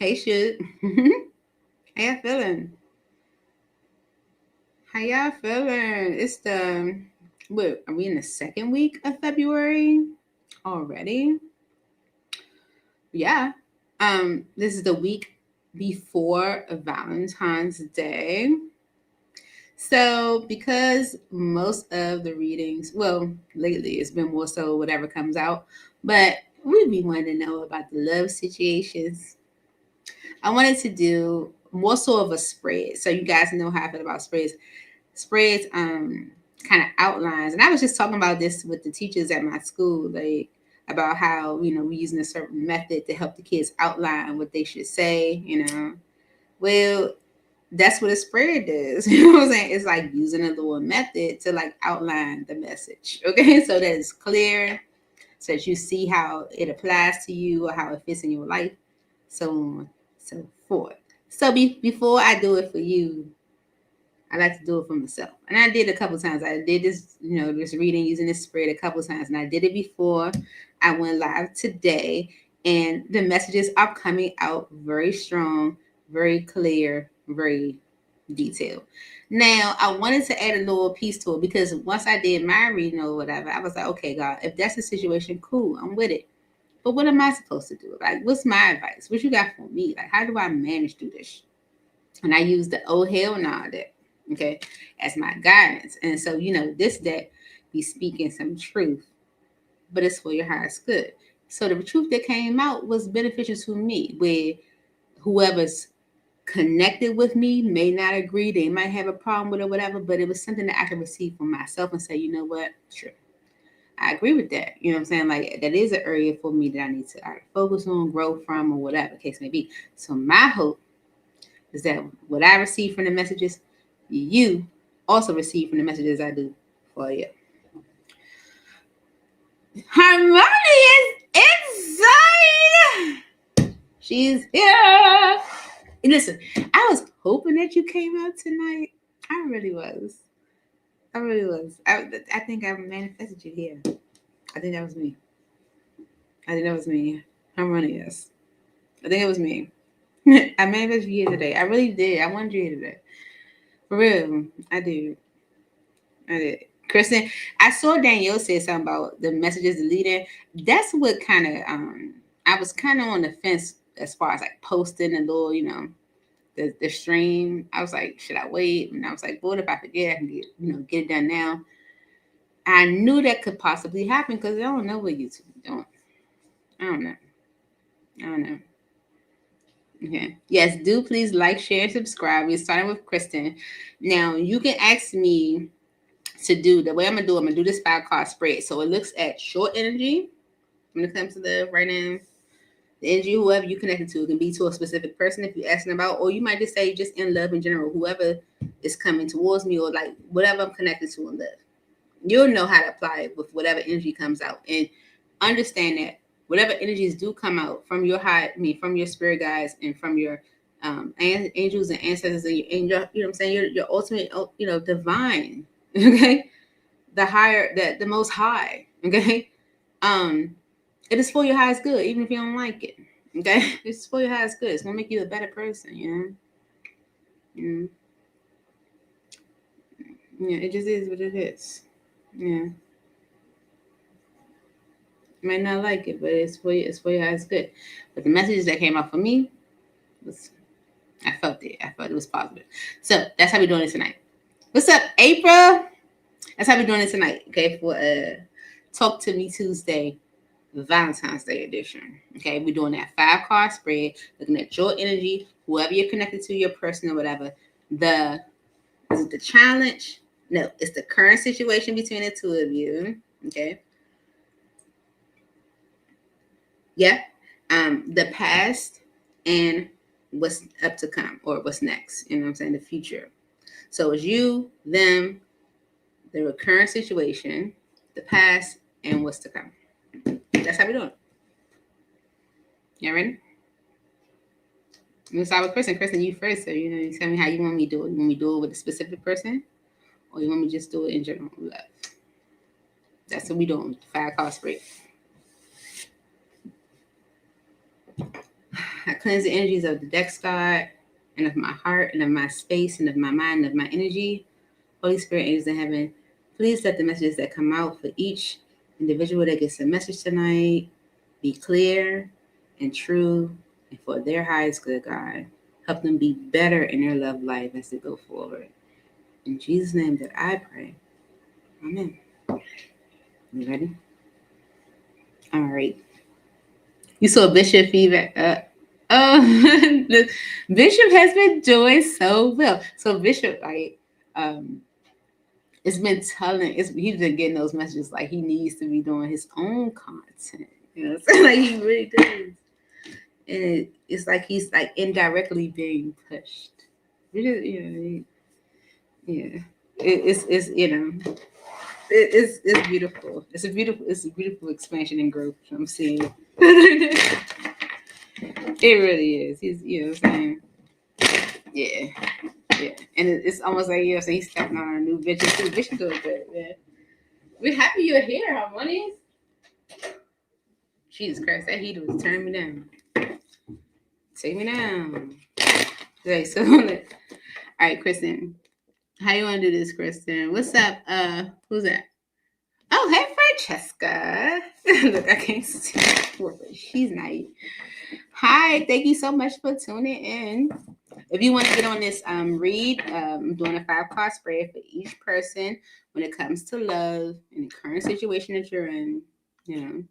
Hey, Shoot. How y'all feeling? How y'all feeling? It's what, are we in the second week of February already? Yeah. This is the week before Valentine's Day. So, because most of the readings, well, lately it's been more so whatever comes out, but we be wanting to know about the love situations. I wanted to do more so of a spread, so you guys know how I feel about spreads. Spreads, kind of outlines, and I was just talking about this with the teachers at my school, like about how we're using a certain method to help the kids outline what they should say. Well, that's what a spread does. You know what I'm saying? It's like using a little method to like outline the message. Okay, so that it's clear, so that you see how it applies to you or how it fits in your life, so on, so forth. So before I do it for you, I like to do it for myself. And I did a couple times. I did this, this reading using this spread a couple times. And I did it before I went live today. And the messages are coming out very strong, very clear, very detailed. Now, I wanted to add a little piece to it because once I did my reading or whatever, I was like, okay, God, if that's the situation, cool, I'm with it. But what am I supposed to do? Like, what's my advice? What you got for me? Like, how do I manage through this? And I use the oh hell nah deck, okay, as my guidance. And so, this deck be speaking some truth, but it's for your highest good. So the truth that came out was beneficial to me, where whoever's connected with me may not agree, they might have a problem with it, whatever, but it was something that I could receive for myself and say, you know what, sure. I agree with that. You know what I'm saying? Like, that is an area for me that I need to either focus on, grow from, or whatever the case may be. So my hope is that what I receive from the messages, you also receive from the messages I do for you. Harmonious inside. She's here. And listen, I was hoping that you came out tonight. I really was. I really was. I think I manifested you here. I think that was me. I think that was me. Harmonious. I think it was me. I manifested you here today. I really did. I wanted you here today. For real. I did. I did. Kristen, I saw Danielle say something about the messages deleted. That's what kind of I was kind of on the fence as far as like posting and little, the stream. I was like, should I wait? And I was like, what if I forget? I can get it done now. I knew that could possibly happen because I don't know what YouTube doing. I don't know. I don't know. Okay. Yes, do please like, share, and subscribe. We're starting with Kristen. Now you can ask me to do the way I'm gonna do this 5-card spread. So it looks at short energy when it comes to the right now. The energy, whoever you connected to, it can be to a specific person if you're asking about, or you might just say just in love in general, whoever is coming towards me, or like whatever I'm connected to in love. You'll know how to apply it with whatever energy comes out, and understand that whatever energies do come out from your from your spirit guides and from your angels and ancestors and your you know what I'm saying, your ultimate divine, okay, the higher, the most high, okay, it is for your highest good, even if you don't like it, okay. It's for your highest good. It's gonna make you a better person, mm. Yeah, it just is what it is. Yeah, you might not like it, but it's for you. It's for your highest good. But the messages that came out for me was, I felt it. I felt it was positive. So that's how we're doing it tonight. What's up, April? That's how we're doing it tonight. Okay, for Talk to Me Tuesday, Valentine's Day edition. Okay, we're doing that 5-card spread, looking at your energy, whoever you're connected to, your person or whatever. Is it the challenge? No, it's the current situation between the two of you. Okay. Yeah. The past and what's up to come, or what's next. You know what I'm saying? The future. So it's you, them, the current situation, the past, and what's to come. That's how we do it. You ready? Let's start with Kristen. Kristen, you first. So you tell me how you want me to do it. You want me to do it with a specific person, or you want me to just do it in general? That's what we doing. 5-card spread. I cleanse the energies of the Dex God and of my heart and of my space and of my mind and of my energy. Holy Spirit, angels in heaven, please let the messages that come out for each individual that gets a message tonight be clear and true and for their highest good, God. Help them be better in their love life as they go forward. In Jesus' name that I pray. Amen. You ready? All right. You saw Bishop feedback. The Bishop has been doing so well. So Bishop, like, it's been telling. He's been getting those messages like he needs to be doing his own content. You know, what I'm saying? Like he really does, and it's like he's like indirectly being pushed. Yeah. It's it's beautiful. It's a beautiful expansion and growth I'm seeing. It really is. He's, you know what I'm saying? Yeah. Yeah. And it's almost like, you know, so he's stepping on our new vision too. Vision doing good, man. We're happy you're here, Harmonious. Jesus Christ, that heater was turning me down. Take me down. Okay, so all right, Kristen. How you wanna do this, Kristen? What's up? Who's that? Oh, hey, Francesca. Look, I can't see her, but she's nice. Hi, thank you so much for tuning in. If you want to get on this read, I'm doing a 5-card spread for each person when it comes to love and the current situation that you're in. You know,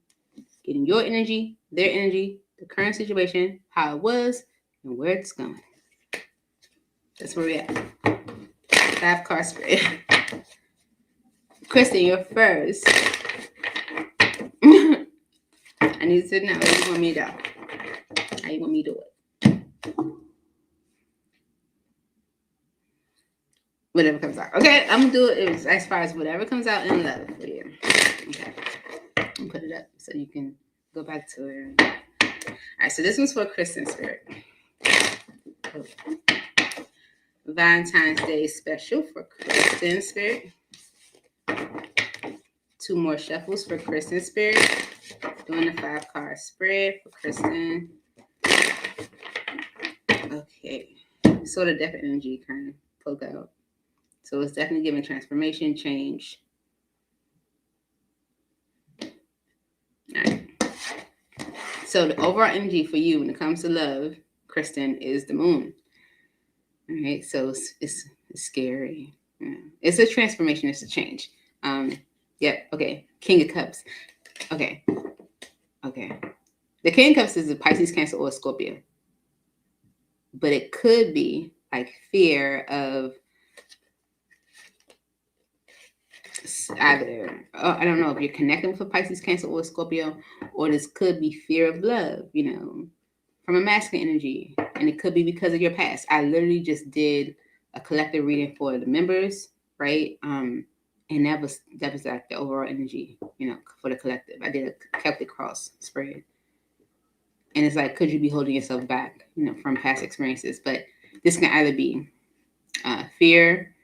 getting your energy, their energy, the current situation, how it was, and where it's going. That's where we're at. 5-card spread. Kristen, you're first. I need to know how you want me to go. How you want me to do it? Whatever comes out. Okay, I'm gonna do it as far as whatever comes out in love for you. Okay. I'll put it up so you can go back to it. All right, so this one's for Kristen Spirit. Valentine's Day special for Kristen Spirit. 2 more shuffles for Kristen Spirit. Doing a 5-card spread for Kristen. Okay. So the death energy kind of poke out. So it's definitely giving transformation, change. All right. So the overall energy for you when it comes to love, Kristen, is the moon. All right. So it's scary. Yeah. It's a transformation. It's a change. Yep. Okay. King of Cups. Okay. The King of Cups is a Pisces, Cancer, or a Scorpio. But it could be like fear of either, I don't know if you're connecting with a Pisces, Cancer, or a Scorpio, or this could be fear of love, you know, from a masculine energy. And it could be because of your past. I literally just did a collective reading for the members, right? And that was like the overall energy, you know, for the collective. I did a Celtic cross spread. And it's like, could you be holding yourself back, you know, from past experiences? But this can either be fear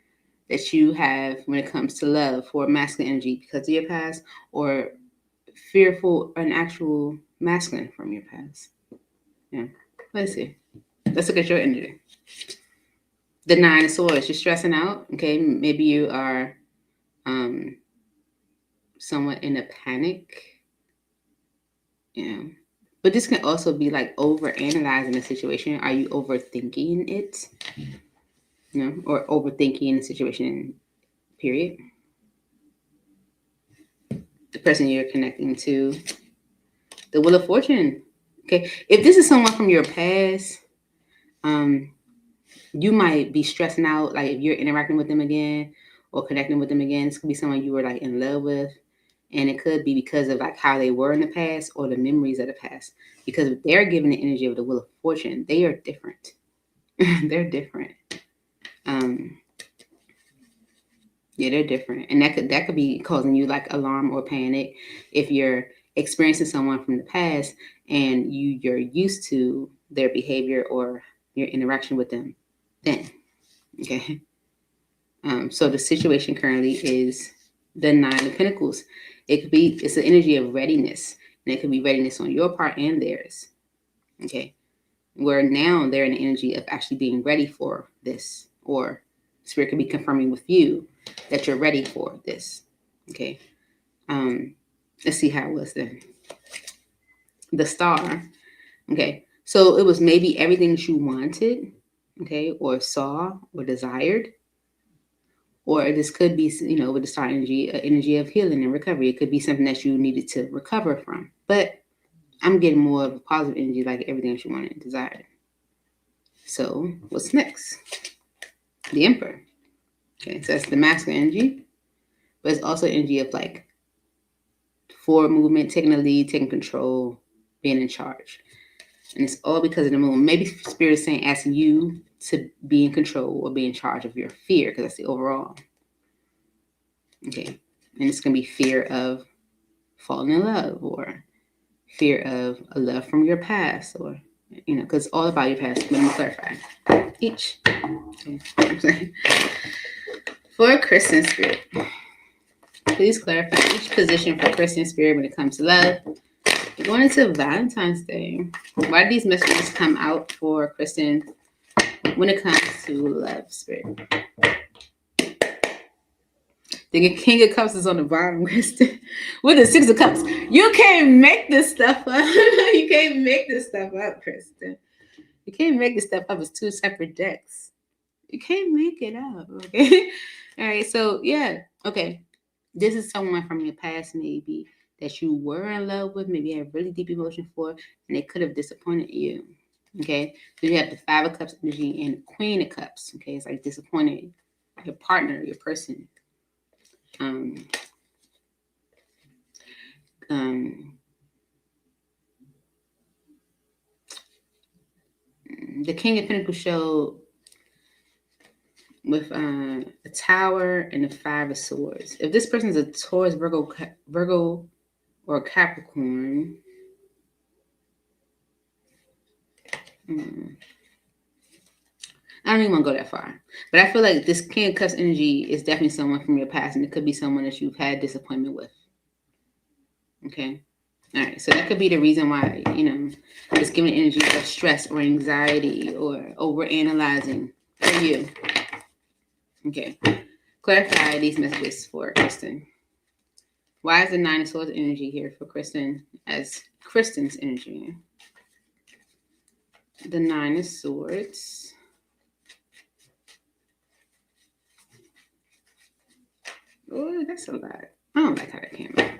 that you have when it comes to love for masculine energy because of your past, or fearful an actual masculine from your past. Yeah. Let's see. Let's look at your energy. The 9 of Swords. You're stressing out. Okay. Maybe you are somewhat in a panic. Yeah. But this can also be like over analyzing the situation. Are you overthinking it? You know, or overthinking the situation, period. The person you're connecting to. The Wheel of Fortune. Okay. If this is someone from your past, you might be stressing out, like if you're interacting with them again or connecting with them again. This could be someone you were like in love with. And it could be because of like how they were in the past or the memories of the past. Because if they're given the energy of the Wheel of Fortune, they are different. They're different. Yeah, they're different. And that could be causing you like alarm or panic if you're experiencing someone from the past and you're used to their behavior or your interaction with them then. Okay. So the situation currently is the 9 of Pentacles. It's an energy of readiness, and it could be readiness on your part and theirs. Okay. where now they're in the energy of actually being ready for this, or Spirit could be confirming with you that you're ready for this. Okay. Let's see how it was then. The Star. Okay. So it was maybe everything that you wanted, okay, or saw or desired. Or this could be, with the Star energy, energy of healing and recovery. It could be something that you needed to recover from. But I'm getting more of a positive energy, like everything that you wanted and desired. So what's next? The Emperor. Okay, so that's the masculine energy, but it's also energy of like forward movement, taking the lead, taking control, being in charge. And it's all because of the moon. Maybe Spirit is saying, asking you to be in control or be in charge of your fear, because that's the overall. Okay, and it's going to be fear of falling in love, or fear of a love from your past, or, because it's all about your past. Let me clarify each. Okay. For Christian Spirit, please clarify each position for Christian Spirit when it comes to love. We're going into Valentine's Day. Why do these messages come out for Kristen when it comes to love, Spirit? The King of Cups is on the bottom, Kristen. With the Six of Cups. You can't make this stuff up. You can't make this stuff up, Kristen. You can't make this stuff up. It's two separate decks. You can't make it up, okay? All right, so yeah, okay. This is someone from your past, maybe, that you were in love with, maybe you had really deep emotion for, and they could have disappointed you. Okay, so you have the Five of Cups energy and the Queen of Cups. Okay, it's like disappointed your partner, your person. The King of Pentacles show with a Tower and the Five of Swords. If this person is a Taurus, Virgo, or Capricorn, I don't even want to go that far. But I feel like this King of Cups energy is definitely someone from your past, and it could be someone that you've had disappointment with. Okay? All right. So that could be the reason why, it's giving energy of stress or anxiety or overanalyzing for you. Okay. Clarify these messages for Kristen. Why is the Nine of Swords energy here for Kristen as Kristen's energy? The Nine of Swords. Oh, that's a lot. I don't like how that came out.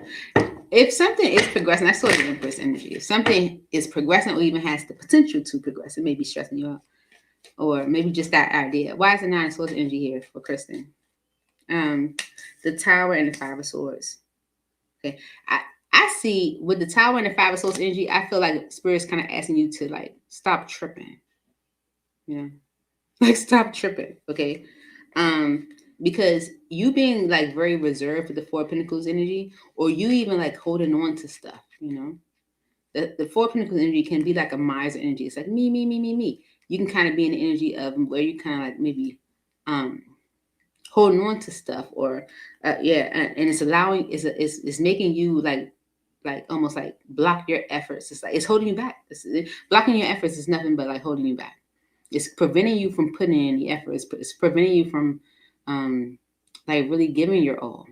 If something is progressing, I saw the Empress energy. If something is progressing or even has the potential to progress, it may be stressing you out. Or maybe just that idea. Why is the Nine of Swords energy here for Kristen? The Tower and the Five of Swords. Okay. I see with the Tower and the Five of Swords energy, I feel like Spirit's kind of asking you to like stop tripping. Yeah. Like stop tripping. Okay. Because you being like very reserved with the Four of Pentacles energy, or you even like holding on to stuff, the Four of Pentacles energy can be like a miser energy. It's like me, me, me, me, me. You can kind of be in the energy of where you kind of like maybe holding on to stuff, or and it's allowing, it's making you like almost like block your efforts. It's like it's holding you back. Blocking your efforts is nothing but like holding you back. It's preventing you from putting in the effort. It's preventing you from like really giving your all,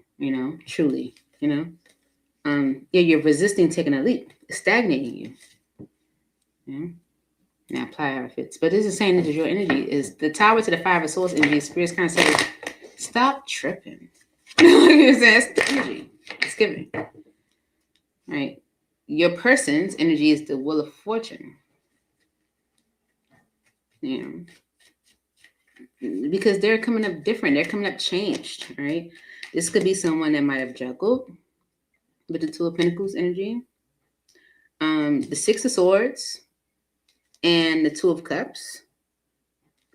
truly, you're resisting taking a leap. It's stagnating you. Yeah. Now apply how it fits. But this is saying this is your energy. Is the Tower to the Five of Swords energy. Spirit's kind of saying, stop tripping. It's the energy. It's giving. Right. Your person's energy is the Wheel of Fortune. Yeah. Because they're coming up different. They're coming up changed, right? This could be someone that might have juggled with the Two of Pentacles energy. The Six of Swords and the Two of Cups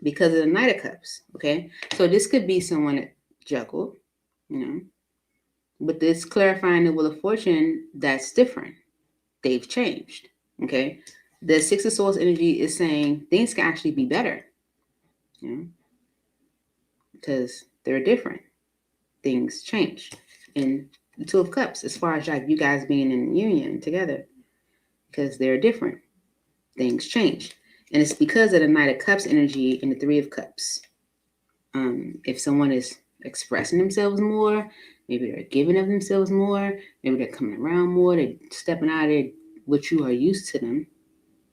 because of the Knight of Cups, okay? So this could be someone that juggled, but this clarifying the Wheel of Fortune, that's different. They've changed, okay? The Six of Swords energy is saying things can actually be better, because they're different. Things change. And the Two of Cups, as far as like you guys being in union together, because they're different. Things change. And it's because of the Knight of Cups energy and the Three of Cups. If someone is expressing themselves more, maybe they're giving of themselves more, maybe they're coming around more, they're stepping out of what you are used to them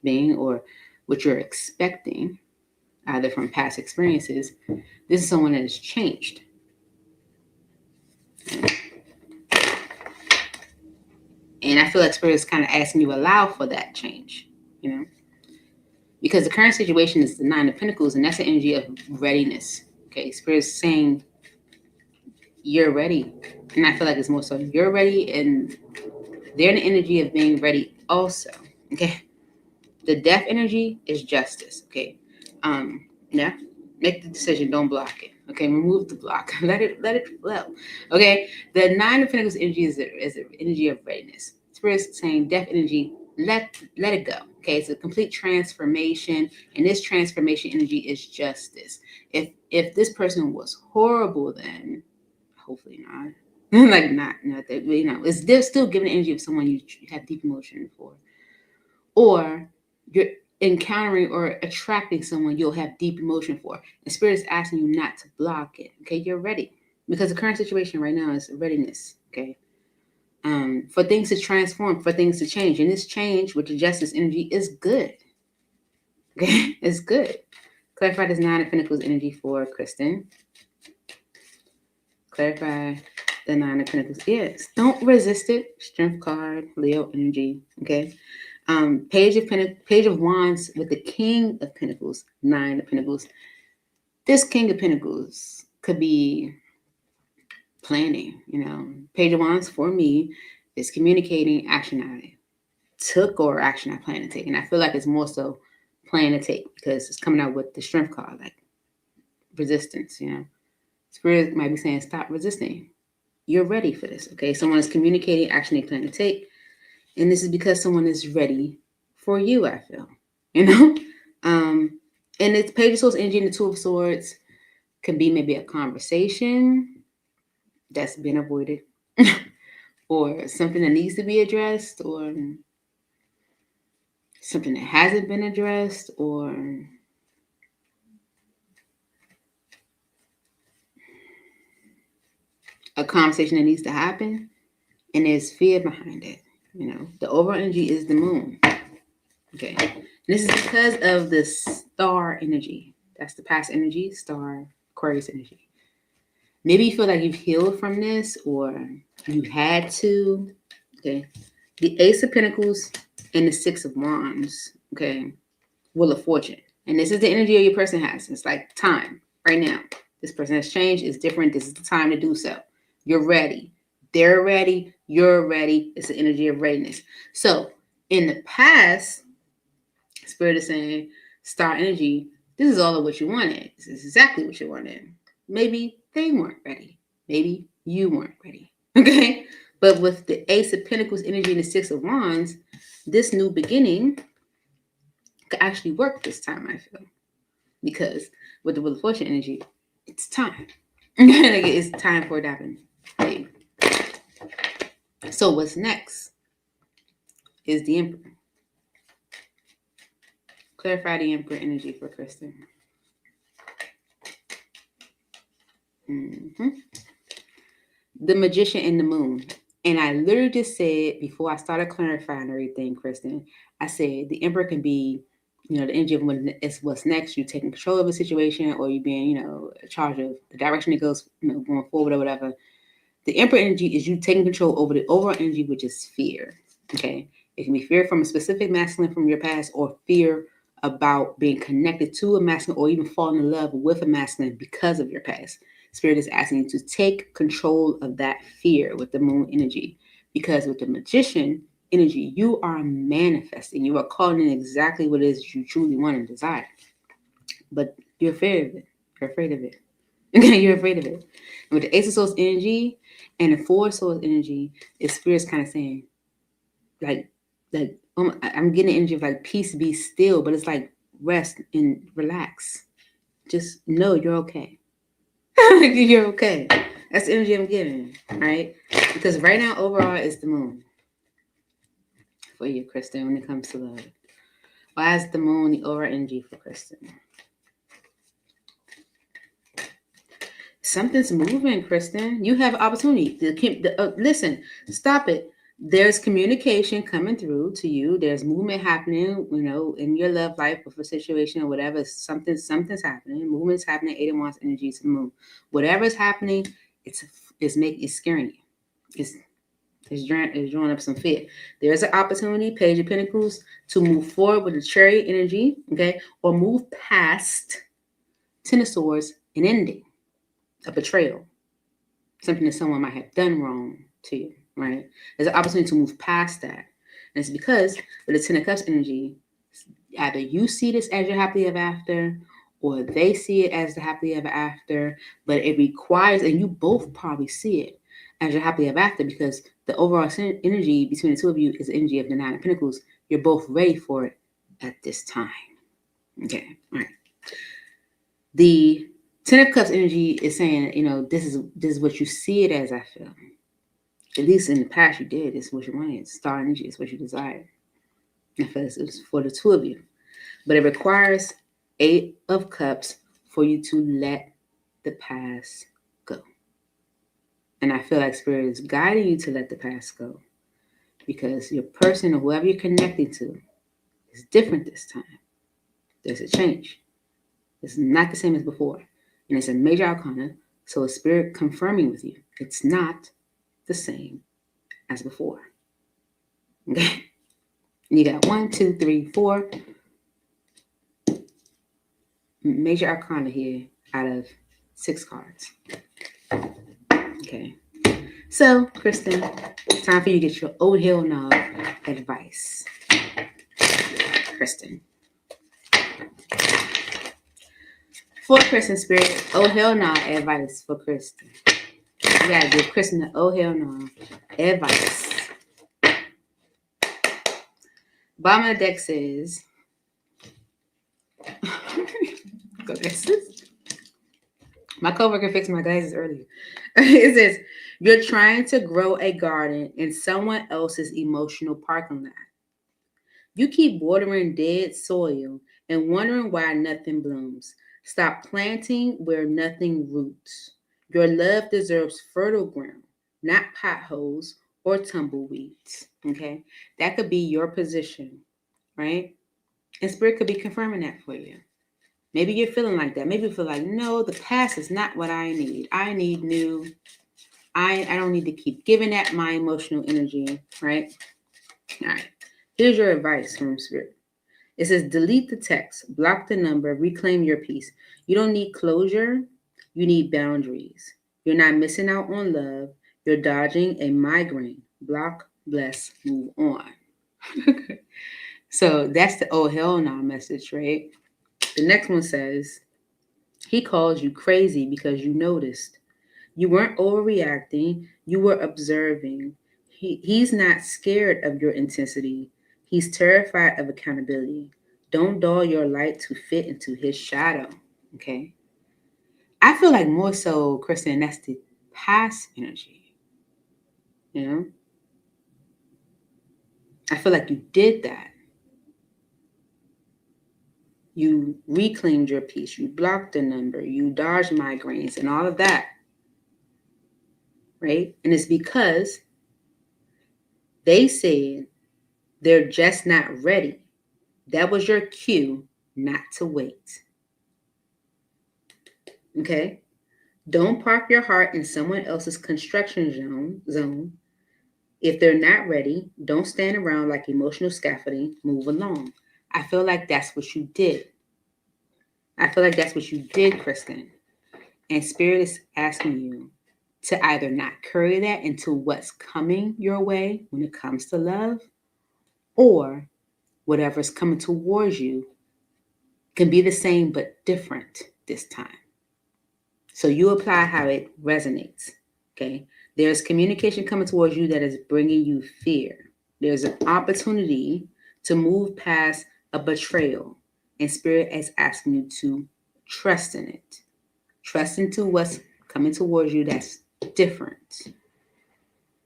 being or what you're expecting, either from past experiences. This is someone that has changed. And I feel like Spirit is kind of asking you to allow for that change, you know? Because the current situation is the Nine of Pentacles, and that's the energy of readiness. Okay, Spirit is saying you're ready. And I feel like it's more so you're ready, and they're in the energy of being ready also. Okay. The Death energy is justice. Okay. Yeah. Make the decision, don't block it. Okay, remove the block. Let it flow. Okay. The Nine of Pentacles energy is an energy of readiness. Spirit is saying death energy, let it go. Okay, it's a complete transformation, and this transformation energy is justice. If this person was horrible, then hopefully not. Like not that, you know, it's they're still giving the energy of someone you have deep emotion for, or you're encountering or attracting someone you'll have deep emotion for. And Spirit is asking you not to block it. Okay, you're ready because the current situation right now is readiness. Okay, for things to transform, for things to change, and this change with the justice energy is good. Okay, it's good. Clarify this Nine of Pentacles energy for Kristen. Clarify the Nine of Pentacles. Yes, don't resist it. Strength card, Leo energy. Okay. Page of Wands with the King of Pentacles, Nine of Pentacles. This King of Pentacles could be planning, you know. Page of Wands for me is communicating action I took or action I plan to take. And I feel like it's more so plan to take because it's coming out with the Strength card, like resistance, you know. Spirit might be saying, stop resisting. You're ready for this, okay? Someone is communicating action they plan to take. And this is because someone is ready for you, I feel, you know? And it's Page of Swords energy and the Two of Swords can be maybe a conversation that's been avoided or something that needs to be addressed or something that hasn't been addressed or a conversation that needs to happen and there's fear behind it. You know, the overall energy is the moon. Okay. And this is because of the star energy. That's the past energy, star, Aquarius energy. Maybe you feel like you've healed from this or you had to. Okay. The Ace of Pentacles and the Six of Wands. Okay. Wheel of Fortune. And this is the energy your person has. It's like time right now. This person has changed. It's different. This is the time to do so. You're ready. They're ready. You're ready. It's the energy of readiness. So in the past, Spirit is saying, star energy, this is all of what you wanted. This is exactly what you wanted. Maybe they weren't ready. Maybe you weren't ready. Okay? But with the Ace of Pentacles energy and the Six of Wands, this new beginning could actually work this time, I feel. Because with the Wheel of Fortune energy, it's time. Like it's time for it to happen. Maybe. So what's next is the Emperor. Clarify the Emperor energy for Kristen. The Magician and the Moon. And I literally just said before I started clarifying everything, Kristen, I said the Emperor can be, you know, the energy of when it's what's next, you taking control of a situation or you being, you know, in charge of the direction it goes, you know, going forward or whatever. The Emperor energy is you taking control over the overall energy, which is fear. Okay. It can be fear from a specific masculine from your past or fear about being connected to a masculine or even falling in love with a masculine because of your past. Spirit is asking you to take control of that fear with the Moon energy. Because with the Magician energy, you are manifesting. You are calling in exactly what it is you truly want and desire. But you're afraid of it. You're afraid of it. Okay, you're afraid of it. And with the Ace of Swords energy and the Four of Swords energy, the Spirit's kind of saying, like I'm getting the energy of like peace, be still, but it's like rest and relax. Just know you're okay. You're okay. That's the energy I'm giving, right? Because right now, overall, it's the Moon for you, Kristen, when it comes to love. Why is the moon the aura energy for Kristen? Something's moving, Kristen. You have opportunity. Listen, stop it. There's communication coming through to you. There's movement happening, in your love life with a situation or whatever. Something's happening. Movement's happening. 8 of Wands energy to the moon. Whatever's happening, it's scaring you. It's drawing up some fear. There's an opportunity, Page of Pentacles, to move forward with the Chariot energy, okay, or move past Ten of Swords, an ending, a betrayal, something that someone might have done wrong to you, right? There's an opportunity to move past that. And it's because with the Ten of Cups energy, either you see this as your happily ever after, or they see it as the happily ever after, but it requires, and you both probably see it as your happily ever after, because the overall energy between the two of you is the energy of the Nine of Pentacles. You're both ready for it at this time. Okay, all right. The Ten of Cups energy is saying, this is what you see it as, I feel. At least in the past you did. It's what you wanted. Star energy is what you desired. I feel it's for the two of you. But it requires 8 of Cups for you to let the past go. And I feel like Spirit is guiding you to let the past go, because your person or whoever you're connecting to is different this time. There's a change. It's not the same as before. And it's a major arcana, so a Spirit confirming with you. It's not the same as before. Okay? And you got 1, 2, 3, 4 major arcana here out of 6 cards. Okay. So, Kristen, it's time for you to get your old hell no advice. Kristen. For Kristen Spirit, oh hell no advice for Kristen. You gotta give Kristen the oh hell no advice. Bottom of the deck says, my coworker fixed my glasses earlier. It says, you're trying to grow a garden in someone else's emotional parking lot. You keep watering dead soil and wondering why nothing blooms. Stop planting where nothing roots. Your love deserves fertile ground, not potholes or tumbleweeds. Okay? That could be your position, right? And Spirit could be confirming that for you. Maybe you're feeling like that. Maybe you feel like, no, the past is not what I need. I need new. I don't need to keep giving that my emotional energy, right? All right. Here's your advice from Spirit. It says, delete the text, block the number, reclaim your peace. You don't need closure. You need boundaries. You're not missing out on love. You're dodging a migraine. Block, bless, move on. So that's the oh hell no message, right? The next one says, he calls you crazy because you noticed. You weren't overreacting. You were observing. He's not scared of your intensity. He's terrified of accountability. Don't dull your light to fit into his shadow. Okay. I feel like more so, Kristen, that's the past energy. I feel like you did that. You reclaimed your peace. You blocked the number. You dodged migraines and all of that. Right? And it's because they said they're just not ready. That was your cue not to wait. Okay? Don't park your heart in someone else's construction zone. If they're not ready, don't stand around like emotional scaffolding. Move along. I feel like that's what you did. Kristen. And Spirit is asking you to either not carry that into what's coming your way when it comes to love, or whatever's coming towards you can be the same but different this time. So you apply how it resonates, okay? There's communication coming towards you that is bringing you fear. There's an opportunity to move past a betrayal, and Spirit is asking you to trust in it. Trust into what's coming towards you that's different.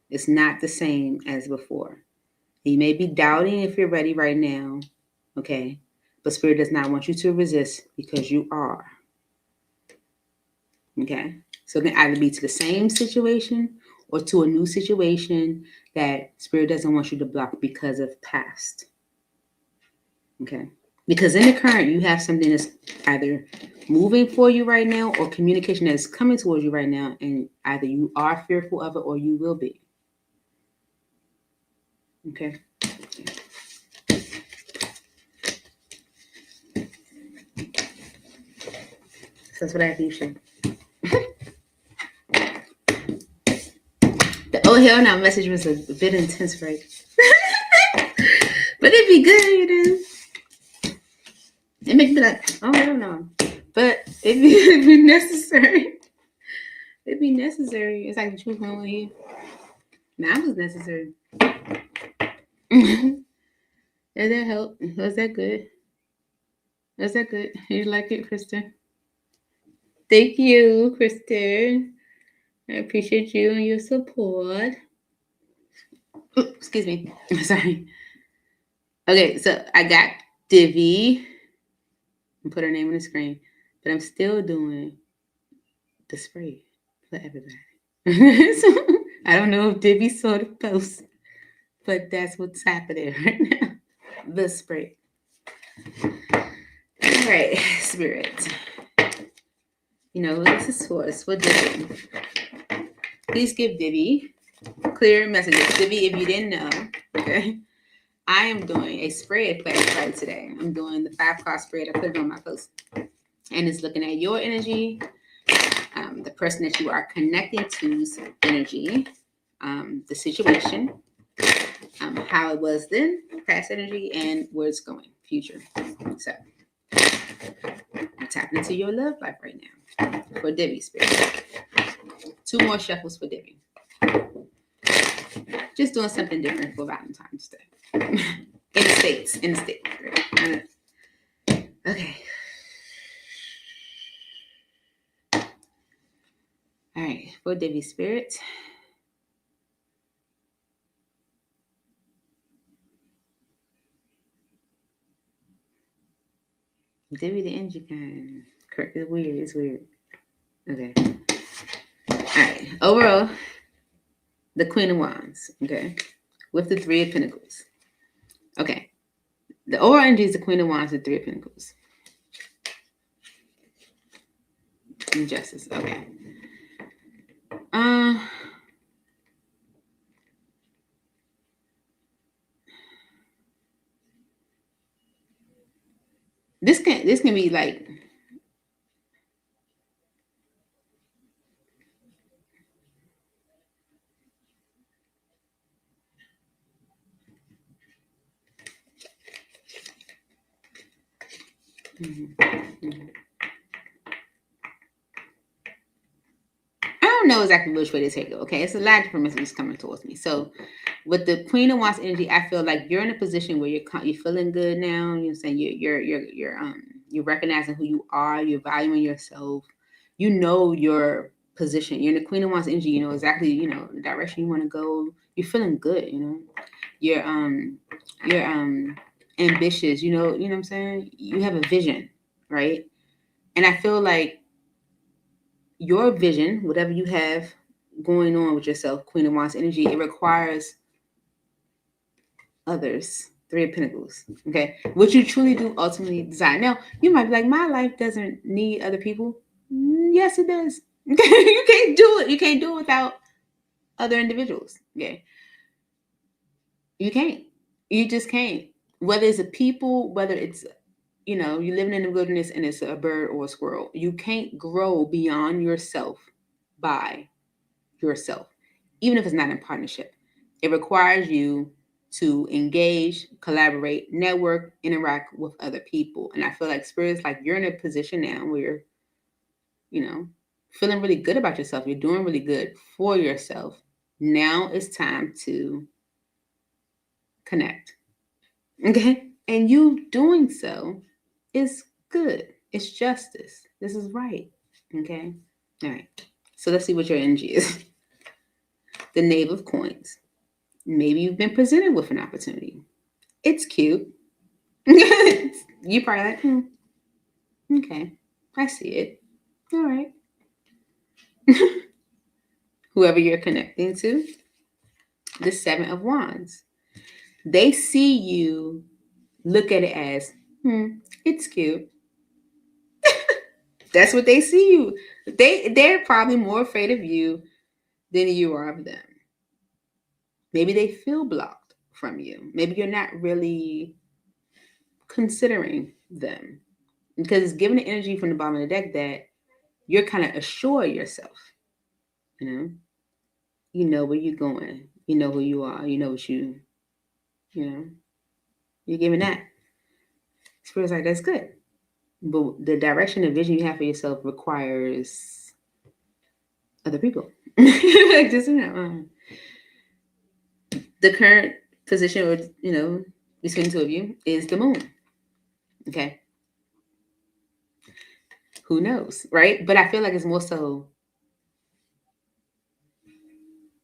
It's not the same as before. You may be doubting if you're ready right now, okay? But Spirit does not want you to resist because you are, okay? So it can either be to the same situation or to a new situation that Spirit doesn't want you to block because of past, okay? Because in the current, you have something that's either moving for you right now or communication that's coming towards you right now, and either you are fearful of it or you will be, okay? So that's what I have for you, Shay. The oh hell no message was a bit intense, right? But it'd be good, you know. It makes me like, oh hell no. But it'd be necessary. It'd be necessary. It's like the truth won't leave. Now it was necessary. Does that help? Was that good? Was that good? You like it, Kristen? Thank you, Kristen. I appreciate you and your support. Ooh, excuse me. Sorry. Okay, so I got Divi and put her name on the screen, but I'm still doing the spray for everybody. So I don't know if Divi saw the post, but that's what's happening right now. The spray. All right, Spirit. You know, this is for us. What Divi? Please give Divi clear messages. Divi, if you didn't know, okay, I am doing a spread class right today. I'm doing the 5 card spread. I put it on my post. And it's looking at your energy, the person that you are connecting to's energy, the situation, how it was then, past energy, and where it's going, future. So, I'm tapping into your love life right now for Divi Spirit. 2 more shuffles for Divi. Just doing something different for Valentine's Day. In the States. Right? Okay. All right, for Divi Spirit. Divi the energy kind. It's weird. It's weird. Okay. All right. Overall, the Queen of Wands. Okay. With the 3 of Pentacles. Okay. The overall energy is the Queen of Wands with 3 of Pentacles. Injustice. Okay. This can be like I don't know exactly which way to take it. Okay, it's a lot of different messages coming towards me. So, with the Queen of Wands energy, I feel like you're in a position where you're feeling good now. You know what I'm saying? You're recognizing who you are. You're valuing yourself. You know your position. You're in the Queen of Wands energy. You know exactly the direction you want to go. You're feeling good. You know, you're ambitious. You know what I'm saying? You have a vision, right? And I feel like your vision, whatever you have going on with yourself, Queen of Wands energy, it requires others. 3 of Pentacles. Okay. What you truly do ultimately desire. Now, you might be like, my life doesn't need other people. Yes, it does. Okay. You can't do it. You can't do it without other individuals. Okay. You can't. You just can't. Whether it's a people, whether it's you're living in the wilderness and it's a bird or a squirrel. You can't grow beyond yourself by yourself, even if it's not in partnership. It requires you to engage, collaborate, network, interact with other people. And I feel like Spirit's like you're in a position now where you're, feeling really good about yourself. You're doing really good for yourself. Now it's time to connect. Okay? And you doing so is good. It's justice. This is right. Okay? All right. So let's see what your energy is. The Knave of Coins. Maybe you've been presented with an opportunity. It's cute. You probably like, okay, I see it. All right. Whoever you're connecting to, the Seven of Wands. They see you, look at it as, it's cute. That's what they see you. They're probably more afraid of you than you are of them. Maybe they feel blocked from you. Maybe you're not really considering them. Because it's giving the energy from the bottom of the deck that you're kind of assure yourself. You know where you're going. You know who you are. You know what you know. You're giving that. Spirit's like, that's good. But the direction and vision you have for yourself requires other people. Like just, the current position, or between the two of you, is the moon. Okay. Who knows, right? But I feel like it's more so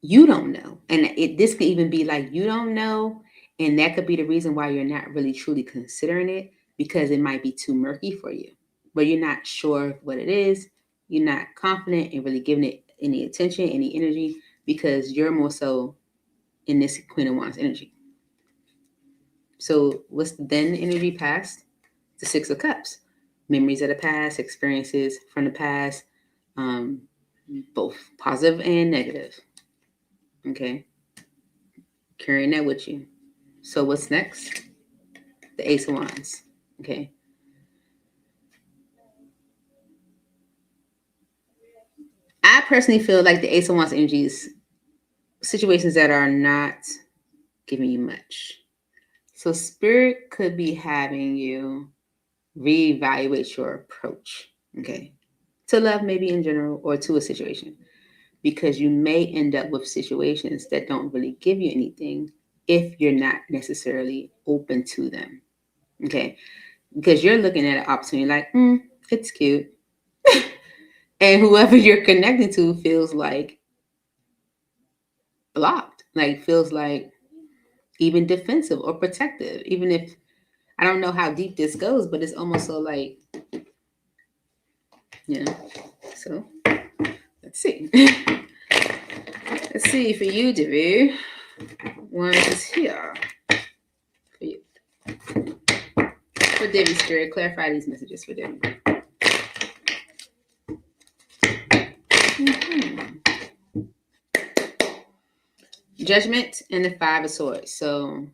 you don't know. And this could even be like you don't know. And that could be the reason why you're not really truly considering it, because it might be too murky for you. But you're not sure what it is. You're not confident in really giving it any attention, any energy, because you're more so in this Queen of Wands energy. So what's then energy past? The Six of Cups. Memories of the past, experiences from the past, both positive and negative. Okay. Carrying that with you. So what's next? The Ace of Wands. Okay. I personally feel like the Ace of Wands energy is situations that are not giving you much. So Spirit could be having you reevaluate your approach, okay, to love maybe in general or to a situation, because you may end up with situations that don't really give you anything if you're not necessarily open to them, okay, because you're looking at an opportunity like, it's cute. And whoever you're connecting to feels like blocked, like feels like even defensive or protective, even if I don't know how deep this goes, but it's almost so like, so let's see. Let's see for you, Debbie. One is here for you. For Debbie Spirit, clarify these messages for Debbie. Judgment and the Five of Swords. So,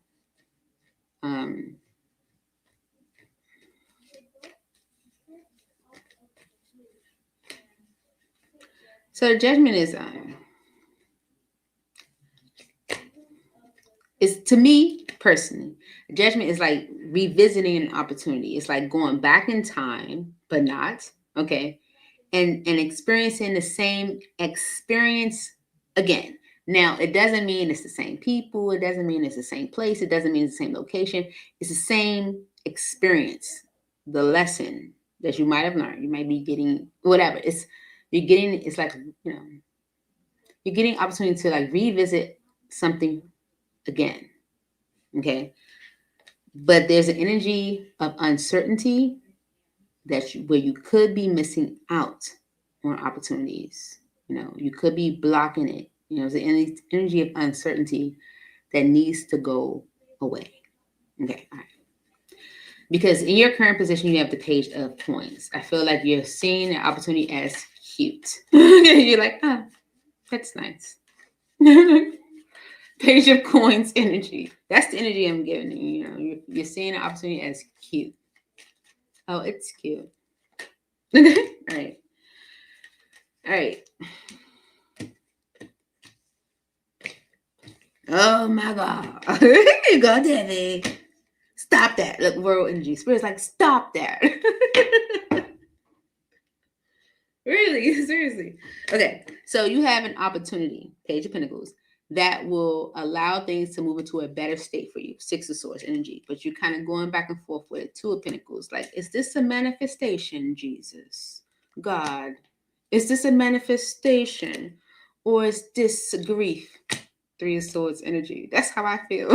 so Judgment is to me personally, Judgment is like revisiting an opportunity. It's like going back in time, but not, okay, and experiencing the same experience again. Now, it doesn't mean it's the same people. It doesn't mean it's the same place. It doesn't mean it's the same location. It's the same experience, the lesson that you might have learned. You might be getting whatever. It's like, you're getting opportunity to like revisit something again. Okay. But there's an energy of uncertainty where you could be missing out on opportunities. You could be blocking it. There's an energy of uncertainty that needs to go away. Okay. All right. Because in your current position, you have the Page of Coins. I feel like you're seeing the opportunity as cute. You're like, that's nice. Page of Coins energy. That's the energy I'm giving you. You're seeing the opportunity as cute. Oh, it's cute. All right. All right. Oh my God. Go, Debbie. Stop that. Look, world energy. Spirit's like, stop that. Really? Seriously. Okay. So you have an opportunity, Page of Pentacles, that will allow things to move into a better state for you. Six of Swords energy. But you're kind of going back and forth with Two of Pentacles. Like, is this a manifestation, Jesus? God? Is this a manifestation? Or is this grief? Three of Swords energy. That's how I feel.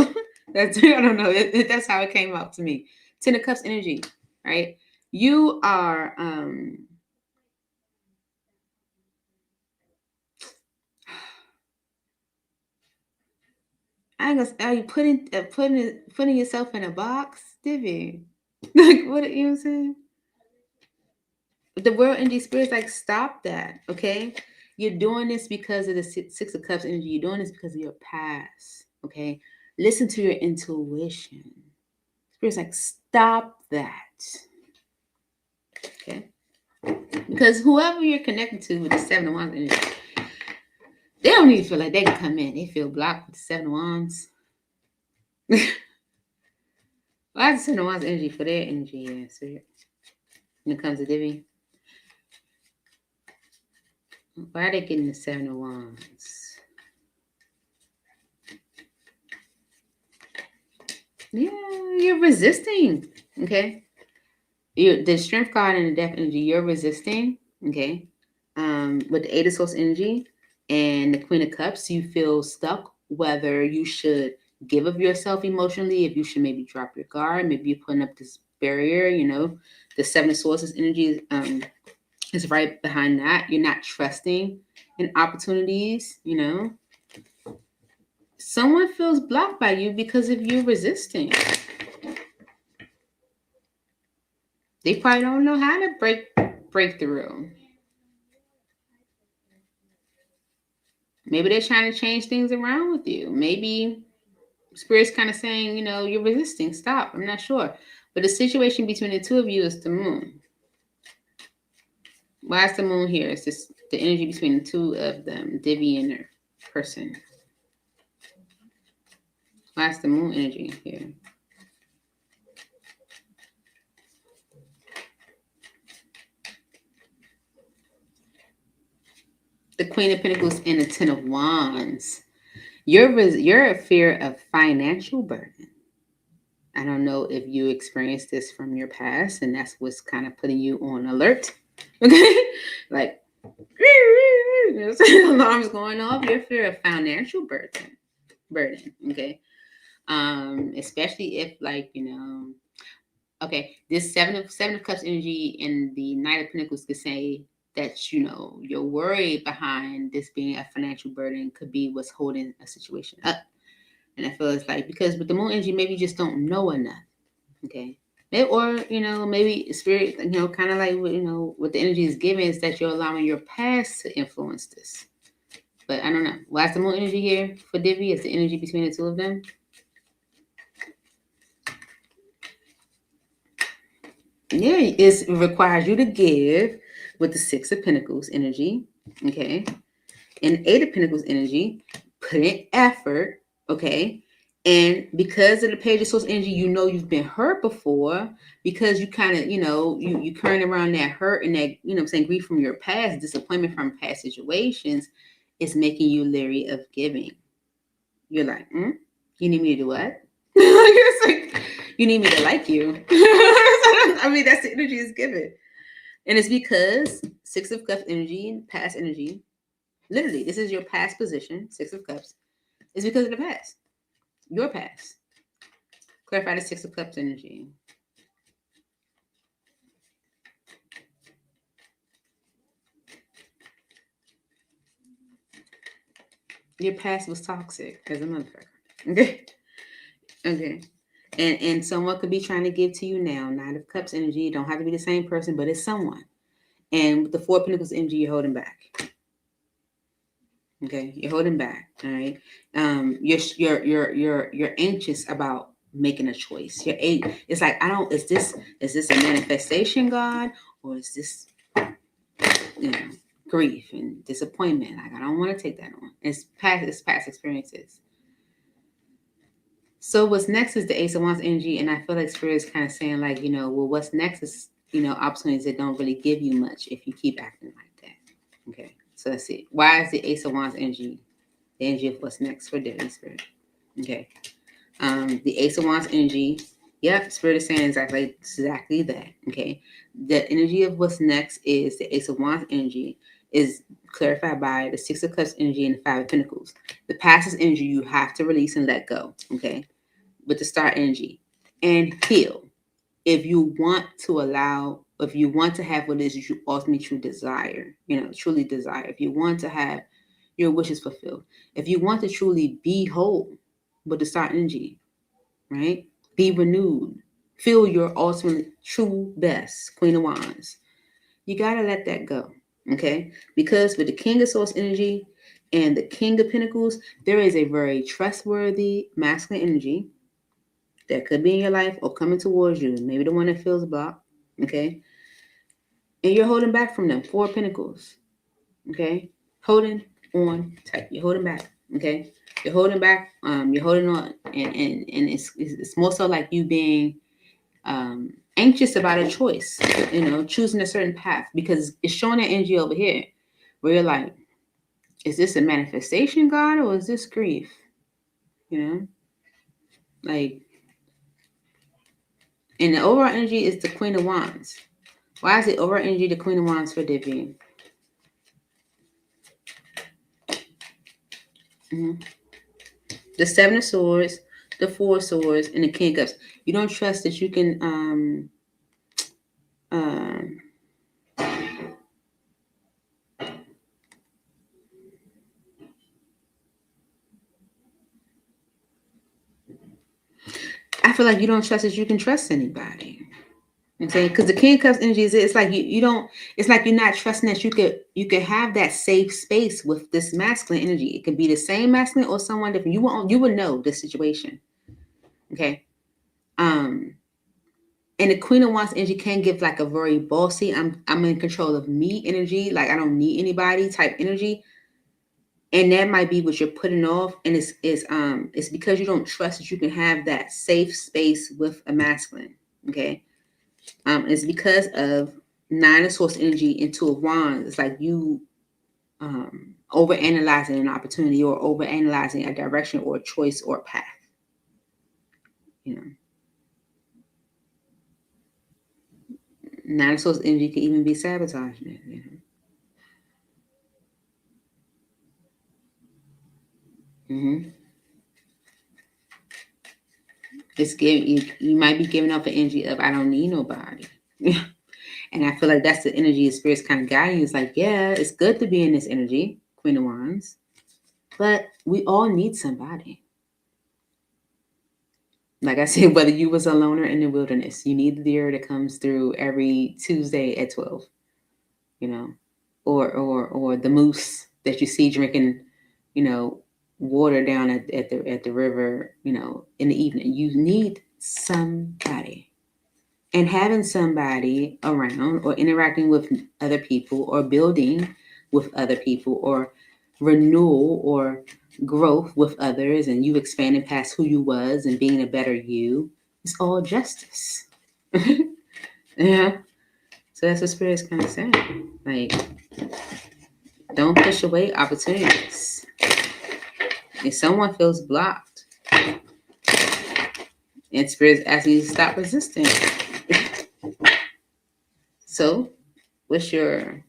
I don't know. That's how it came out to me. Ten of Cups energy, right? You are I ain't gonna. Are you putting yourself in a box, Divvy? Like what you know what I'm saying? The world energy spirit's like stop that, okay? You're doing this because of the Six of Cups energy. You're doing this because of your past, okay? Listen to your intuition. Spirit's like stop that, okay? Because whoever you're connected to with the Seven of Wands energy, they don't even feel like they can come in. They feel blocked with the Seven of Wands. Why is the Seven of Wands energy for their energy? Yeah, spirit. When it comes to Divvy. Why are they getting the Seven of Wands? Yeah, you're resisting. Okay. You're the strength card and the death energy, you're resisting. Okay. With the Eight of Swords energy and the Queen of Cups, you feel stuck whether you should give of yourself emotionally, if you should maybe drop your guard, maybe you're putting up this barrier, you know. The Seven of Swords energy is right behind that. You're not trusting in opportunities, you know. Someone feels blocked by you because of you resisting. They probably don't know how to break through. Maybe they're trying to change things around with you. Maybe Spirit's kind of saying, you know, you're resisting. Stop. I'm not sure. But the situation between the two of you is the moon. Why is the moon here? It's just the energy between the two of them, Divvy and their person. Why is the moon energy here? The Queen of Pentacles and the Ten of Wands. You're a fear of financial burden. I don't know if you experienced this from your past, and that's what's kind of putting you on alert. Okay, like alarms going off. Your fear of financial burden. Okay, especially if like you know. Okay, this seven of cups energy and the Knight of Pentacles could say that you know your worry behind this being a financial burden could be what's holding a situation up. And I feel it's like because with the moon energy, maybe you just don't know enough. Okay. Or, you know, maybe spirit, you know, kind of like, you know, what the energy is giving is that you're allowing your past to influence this. But I don't know. Why is the moon energy here for Divvy? Is the energy between the two of them? Yeah, it requires you to give with the Six of Pentacles energy. Okay. And Eight of Pentacles energy. Put in effort. Okay. And because of the Page of Swords energy, you know you've been hurt before because you kind of, you know, you current around that hurt and that, you know I'm saying, grief from your past, disappointment from past situations is making you leery of giving. You're like, you need me to do what? It's like, you need me to like you. I mean, that's the energy is given. And it's because Six of Cups energy and past energy, literally, this is your past position, Six of Cups, is because of the past. Your past. Clarify the Six of Cups energy. Your past was toxic as a motherfucker. Okay. Okay. And someone could be trying to give to you now. Nine of Cups energy. You don't have to be the same person, but it's someone. And with the Four of Pentacles energy, you're holding back. Okay, you're holding back. All right. You're anxious about making a choice. It's like is this a manifestation, God, or is this you know grief and disappointment? Like I don't want to take that on. It's past experiences. So what's next is the Ace of Wands energy, and I feel like Spirit is kind of saying like well, what's next is opportunities that don't really give you much if you keep acting like that. Okay. So let's see. Why is the Ace of Wands energy the energy of what's next for Divine Spirit? Okay. The Ace of Wands energy. Yep, Spirit is saying exactly that. Okay. The energy of what's next is the Ace of Wands energy is clarified by the Six of Cups energy and the Five of Pentacles. The past is energy you have to release and let go. Okay. With the Star energy and heal. if you want to have what it is you ultimately true desire, truly desire, if you want to have your wishes fulfilled, if you want to truly be whole with the star energy, right? Be renewed, feel your ultimate true best, Queen of Wands. You gotta let that go, okay? Because with the King of Swords energy and the King of Pentacles, there is a very trustworthy masculine energy that could be in your life or coming towards you. Maybe the one that feels blocked, okay? And you're holding back from them. Four of Pentacles, okay? Holding on tight. You're holding back, okay? You're holding back. You're holding on, and it's more so like you being anxious about a choice, choosing a certain path, because it's showing that energy over here where you're like, is this a manifestation, God, or is this grief? Like, and the overall energy is the Queen of Wands. Why is the overall energy the Queen of Wands for Divi? The Seven of Swords, the Four of Swords, and the King of Cups. You don't trust that you can I feel like you don't trust that you can trust anybody. I'm saying, because the King of Cups energy is, it's like you don't, it's like you're not trusting that you could have that safe space with this masculine energy. It could be the same masculine or someone different. You would know the situation. Okay. And the Queen of Wands energy can give like a very bossy, I'm in control of me energy, like I don't need anybody type energy. And that might be what you're putting off. And it's because you don't trust that you can have that safe space with a masculine. Okay. It's because of Nine of Swords energy and Two of Wands. It's like you overanalyzing an opportunity or overanalyzing a direction or a choice or a path. Nine of Swords energy can even be sabotaging it. It's giving you might be giving up an energy of I don't need nobody. And I feel like that's the energy of Spirit's kind of guiding you. It's like, yeah, it's good to be in this energy, Queen of Wands, but we all need somebody. Like I said, whether you was a loner in the wilderness, you need the deer that comes through every Tuesday at 12, or the moose that you see drinking, water down at the river, in the evening. You need somebody. And having somebody around or interacting with other people or building with other people or renewal or growth with others and you expanding past who you was and being a better you, it's all justice. Yeah. So that's what Spirit's kind of saying. Like, don't push away opportunities. If someone feels blocked, and Spirit's asking you to stop resisting. So, what's your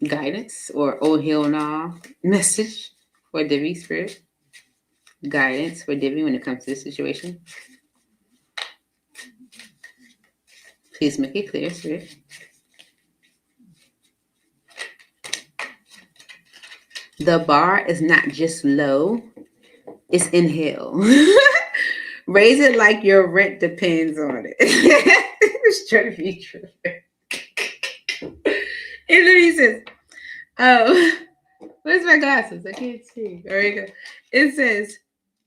guidance or oh hell nah message for Divi, Spirit? Guidance for Divi when it comes to this situation? Please make it clear, Spirit. The bar is not just low, it's in hell. Raise it like your rent depends on it. It's trying to be true. It literally says, where's my glasses? I can't see. There you go. It says,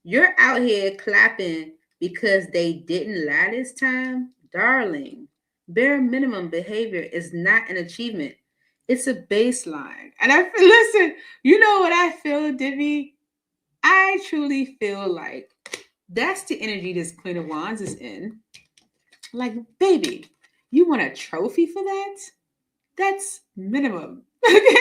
you're out here clapping because they didn't lie this time? Darling, bare minimum behavior is not an achievement. It's a baseline. And I feel, listen, you know what I feel, Divi? I truly feel like that's the energy this Queen of Wands is in. Like, baby, you want a trophy for that? That's minimum. Okay,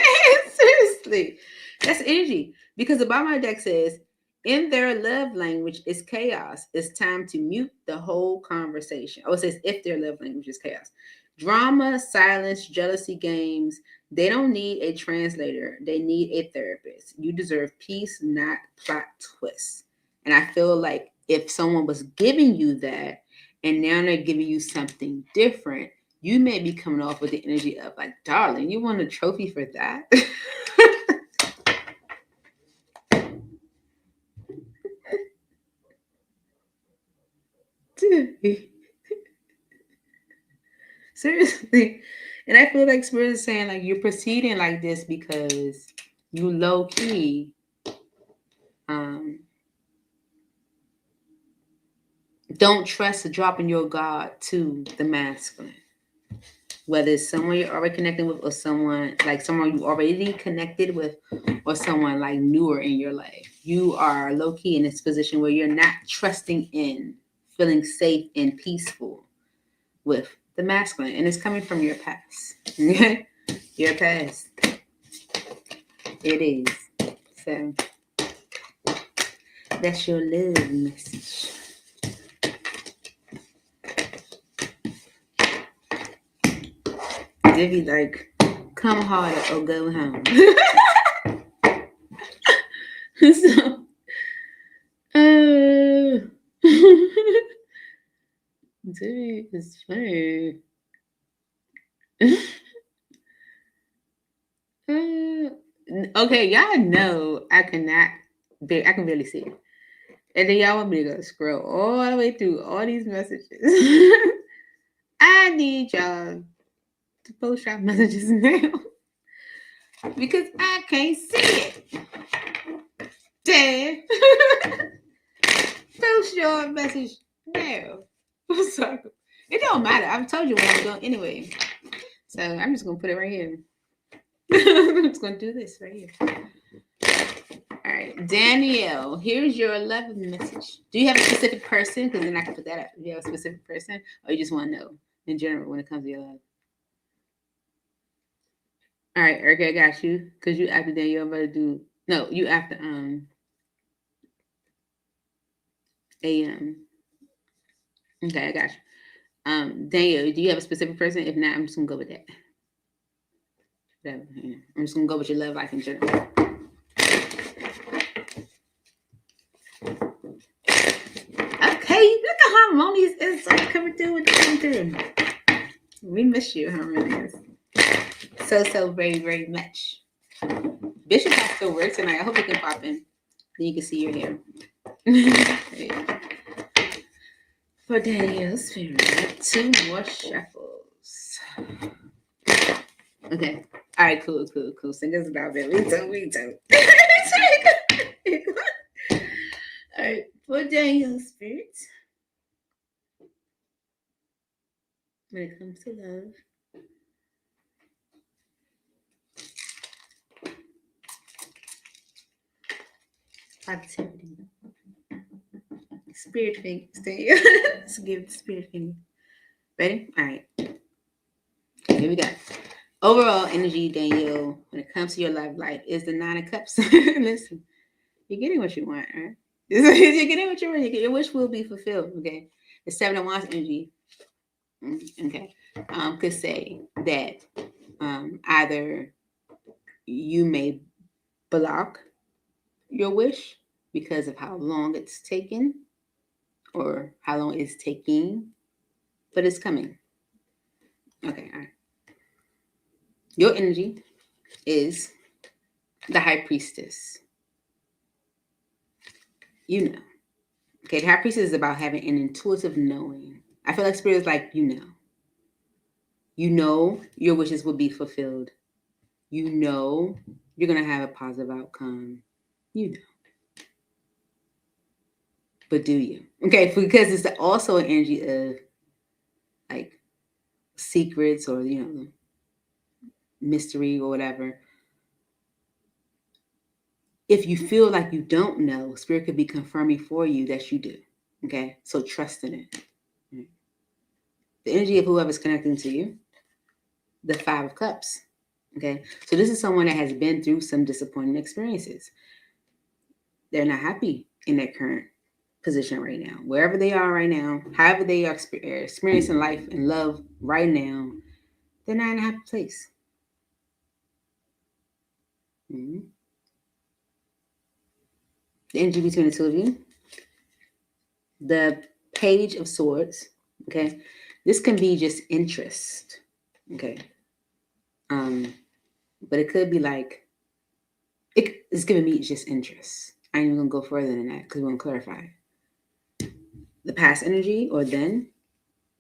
seriously. That's energy. Because the bottom of my deck says, in their love language is chaos. It's time to mute the whole conversation. Oh, it says if their love language is chaos. Drama, silence, jealousy games. They don't need a translator. They need a therapist. You deserve peace, not plot twists. And I feel like if someone was giving you that and now they're giving you something different, you may be coming off with the energy of like, darling, you want a trophy for that? Seriously. And I feel like Spirit is saying like you're proceeding like this because you low key don't trust dropping your guard to the masculine. Whether it's someone you're already connecting with or someone you already connected with or someone like newer in your life. You are low key in this position where you're not trusting in, feeling safe and peaceful with the masculine. And it's coming from your past. Your past. It is. So that's your love message. They be like, come harder or go home. So, dude, it's funny. Okay, y'all know I can barely see it. And then y'all want me to go scroll all the way through all these messages. I need y'all to post your messages now because I can't see it. Dad, post your message now. So, it don't matter. I've told you what I'm doing anyway. So I'm just gonna put it right here. I'm just gonna do this right here. All right, Danielle, here's your 11th message. Do you have a specific person? Because then I can put that up. Do you have a specific person, or you just want to know in general when it comes to your love? All right, Erica, I got you. Because you after Danielle, I'm about to do. No, you after AM. Okay, I got you. Danielle, do you have a specific person? If not, I'm just gonna go with that. Whatever. Yeah. I'm just gonna go with your love life in general. Okay, look at Harmonious is coming through with the coming through. We miss you, Harmonious. So very, very much. Bishop has to work tonight. I hope you can pop in. Then you can see your hair. For Danielle's spirit, 2 more shuffles. Okay. All right, cool. Singers about it. We too. All right, for Danielle's spirit, when it comes to love, positivity, spirit finger. Let's give the spirit finger. Ready? All right. Here we go. Overall energy, Danielle, when it comes to your life is the 9 of Cups. Listen, you're getting what you want, right? You're getting what you want. Your wish will be fulfilled. Okay. The 7 of Wands energy. Okay. Could say that either you may block your wish because of how long it's taken or how long it's taking, but it's coming. Okay. All right. Your energy is the High Priestess. You know. Okay, the High Priestess is about having an intuitive knowing. I feel like Spirit is like, you know. You know your wishes will be fulfilled. You know you're going to have a positive outcome. You know. But do you? Okay, because it's also an energy of like secrets or, mystery or whatever. If you feel like you don't know, Spirit could be confirming for you that you do. Okay, so trust in it. The energy of whoever's connecting to you, the 5 of Cups. Okay, so this is someone that has been through some disappointing experiences. They're not happy in their current position right now. Wherever they are right now, however they are experiencing life and love right now, they're not in a happy place. The energy between the two of you The Page of Swords, okay? This can be just interest, okay? But it could be like, it's giving me just interest. I ain't even gonna go further than that because we're gonna clarify. The past energy, or then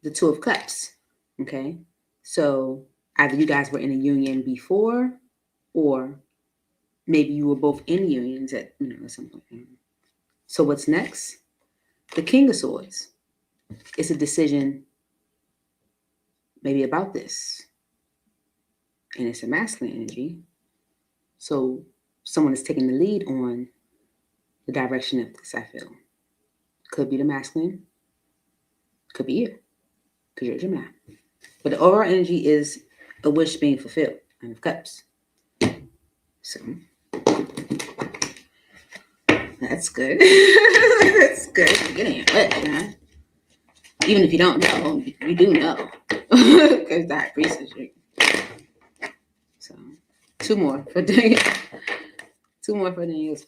the Two of Cups, okay? So either you guys were in a union before, or maybe you were both in unions at some point. So what's next? The King of Swords. It's a decision maybe about this. And it's a masculine energy. So someone is taking the lead on the direction of this, I feel. Could be the masculine. Could be you. Because you're a Gemini. But the overall energy is a wish being fulfilled. Nine of Cups. So that's good. That's good. You're getting it wet, man. Even if you don't know, you do know. Because that Priestess. So, two more for Daniel. Two more for Daniel's.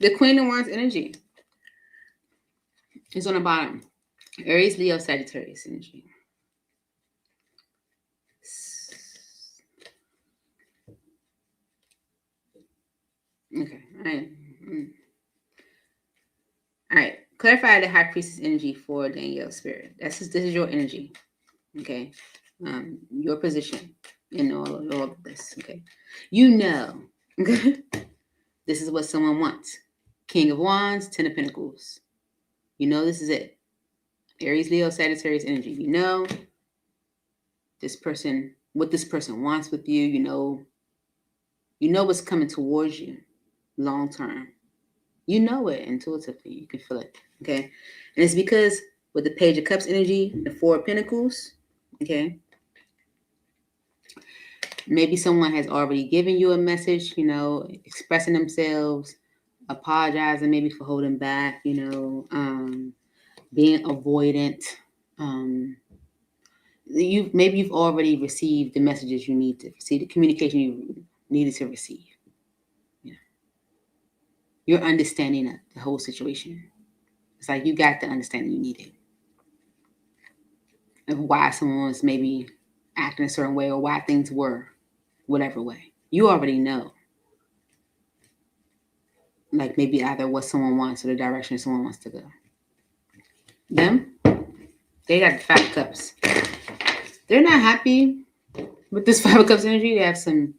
The Queen of Wands energy is on the bottom. Aries, Leo, Sagittarius energy. Okay. All right. Clarify the High Priestess energy for Danielle's spirit. This is your energy. Okay. Your position in all of this. Okay. You know. This is what someone wants. King of Wands, Ten of Pentacles. You know this is it. Aries, Leo, Sagittarius energy. You know this person, what this person wants with you. You know what's coming towards you long term. You know it intuitively. You can feel it. Okay. And it's because with the Page of Cups energy, the Four of Pentacles, okay, maybe someone has already given you a message, expressing themselves, apologizing maybe for holding back, being avoidant. You've already received the messages you need to receive, the communication you needed to receive. Your understanding of the whole situation. It's like you got the understanding you needed of why someone was maybe acting a certain way or why things were whatever way. You already know. Like maybe either what someone wants or the direction someone wants to go. Them, they got the Five of Cups. They're not happy with this Five of Cups energy. They have some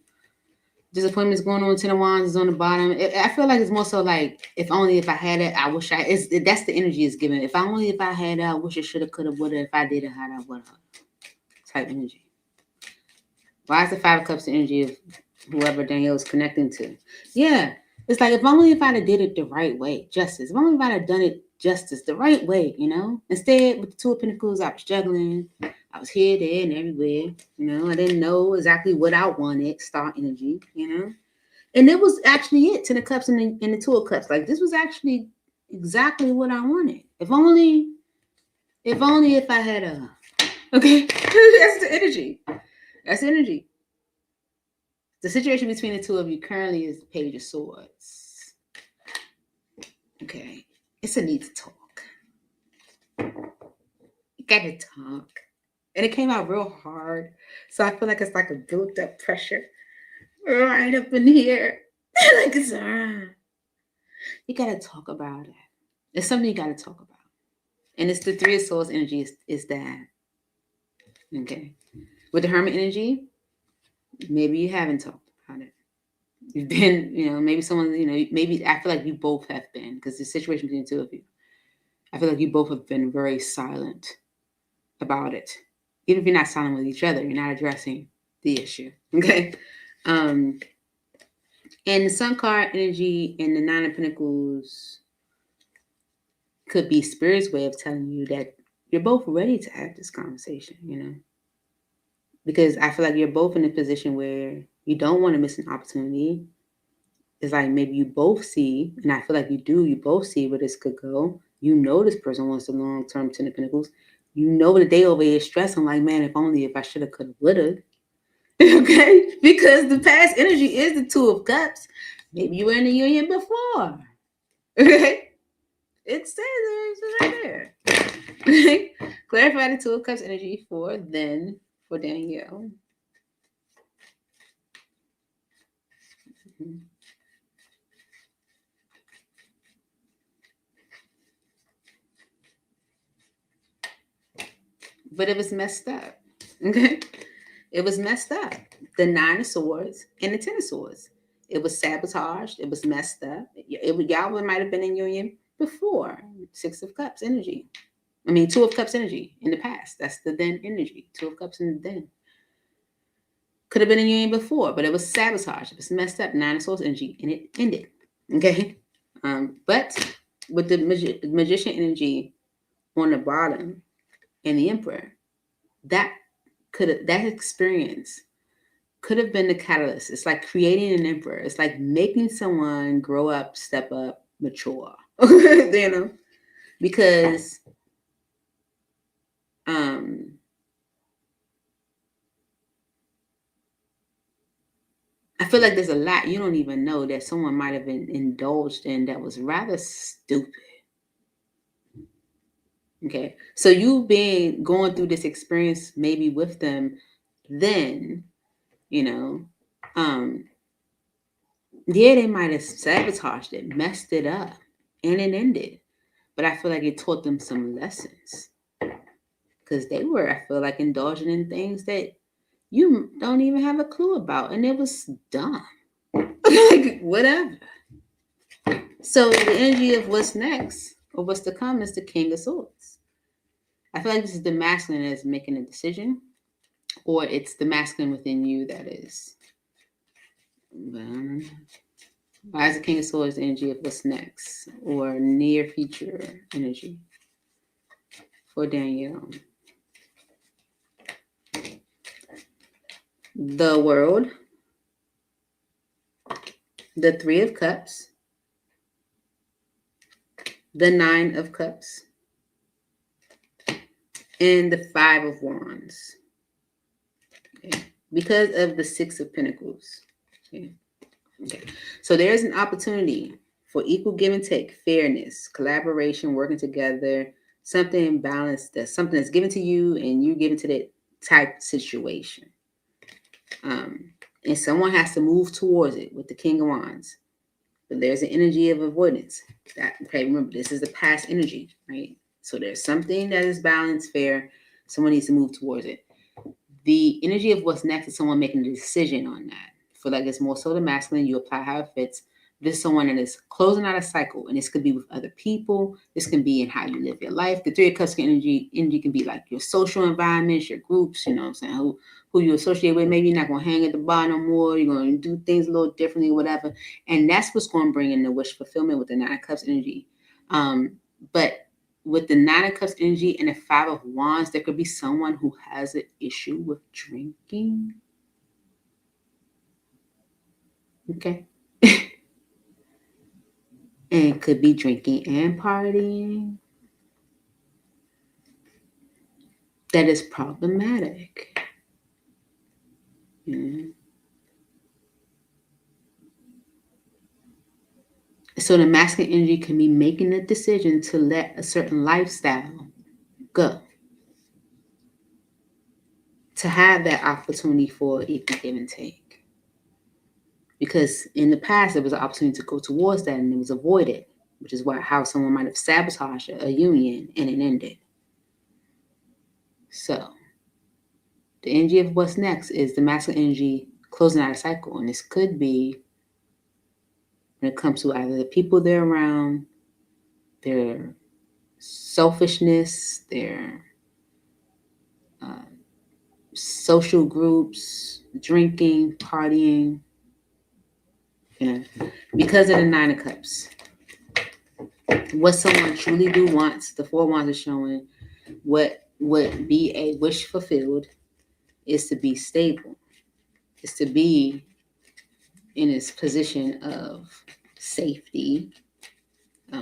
disappointments going on. Ten of Wands is on the bottom. I feel like it's more so like, if I had it, I wish that's the energy it's giving. If I had it, I wish it shoulda, coulda, woulda. If I did it, had I, woulda. Type energy. Why is the Five of Cups the energy of whoever Danielle's connecting to? Yeah. It's like, if I'd have did it the right way, justice. If I'd have done it justice the right way, Instead, with the Two of Pentacles, I was juggling. I was here, there, and everywhere. I didn't know exactly what I wanted. Star energy, And it was actually it. Ten of Cups and the Two of Cups. Like, this was actually exactly what I wanted. If only if I had a... Okay? That's the energy. That's the energy. The situation between the two of you currently is the Page of Swords. Okay. It's a need to talk. You gotta talk. And it came out real hard. So I feel like it's like a built up pressure right up in here. Like it's you gotta talk about it. It's something you gotta talk about. And it's the Three of Swords energy is that. Okay. With the Hermit energy, maybe you haven't talked about it. You've been, maybe someone, maybe I feel like you both have been, because the situation between the two of you, I feel like you both have been very silent about it. Even if you're not silent with each other, you're not addressing the issue. Okay. And the Sun card energy and the Nine of Pentacles could be Spirit's way of telling you that you're both ready to have this conversation, because I feel like you're both in a position where you don't want to miss an opportunity. It's like maybe you both see, and I feel like you both see where this could go. This person wants the long-term Ten of Pentacles. That they over here stressing like, man, if I shoulda, coulda, woulda. Okay? Because the past energy is the Two of Cups. Maybe you were in a union before. Okay? It says it's right there. Clarify the Two of Cups energy for Danielle. But it was messed up. Okay? It was messed up. The Nine of Swords and the Ten of Swords. It was sabotaged. It was messed up. Y'all might have been in union before. Six of Cups energy. I mean, Two of Cups energy in the past. That's the then energy. Two of Cups in the then. Could have been in union before, but it was sabotaged. It was messed up. Nine of Swords energy, and it ended. Okay? But with the Magician energy on the bottom and the Emperor, that experience could have been the catalyst. It's like creating an emperor. It's like making someone grow up, step up, mature. You know, because I feel like there's a lot you don't even know that someone might have been indulged in that was rather stupid. Okay, so you going through this experience maybe with them, then you know, yeah, they might have sabotaged it, messed it up, and it ended. But I feel like it taught them some lessons because they were, I feel like, indulging in things that you don't even have a clue about, and it was dumb. Like whatever. So the energy of what's next or what's to come is the King of Swords. I feel like this is the masculine that is making a decision, or it's the masculine within you that is. Why is the King of Swords the energy of what's next or near future energy for Danielle? The World, the Three of Cups, the Nine of Cups, and the Five of Wands. Okay. Because of the Six of Pentacles. Okay. Okay. So there's an opportunity for equal give and take, fairness, collaboration, working together, something in balance, that's something that's given to you and you give it to that type situation. And someone has to move towards it with the King of Wands. But there's an energy of avoidance. Okay, remember, this is the past energy, right? So there's something that is balanced, fair. Someone needs to move towards it. The energy of what's next is someone making a decision on that. I feel like it's more so the masculine. You apply how it fits. This is someone that is closing out a cycle, and this could be with other people. This can be in how you live your life. The Three of Cups energy can be like your social environments, your groups, you know what I'm saying, who you associate with. Maybe you're not going to hang at the bar no more. You're going to do things a little differently, whatever. And that's what's going to bring in the wish fulfillment with the Nine of Cups energy. But with the Nine of Cups energy and the Five of Wands, there could be someone who has an issue with drinking. Okay. And could be drinking and partying. That is problematic. Yeah. So the masculine energy can be making a decision to let a certain lifestyle go. To have that opportunity for equal give and take. Because in the past, there was an opportunity to go towards that and it was avoided, which is how someone might have sabotaged a union and it ended. So the energy of what's next is the masculine energy closing out a cycle. And this could be when it comes to either the people they're around, their selfishness, their social groups, drinking, partying, because of the Nine of Cups. What someone truly do wants, the Four Wands are showing what would be a wish fulfilled is to be stable, is to be in this position of safety,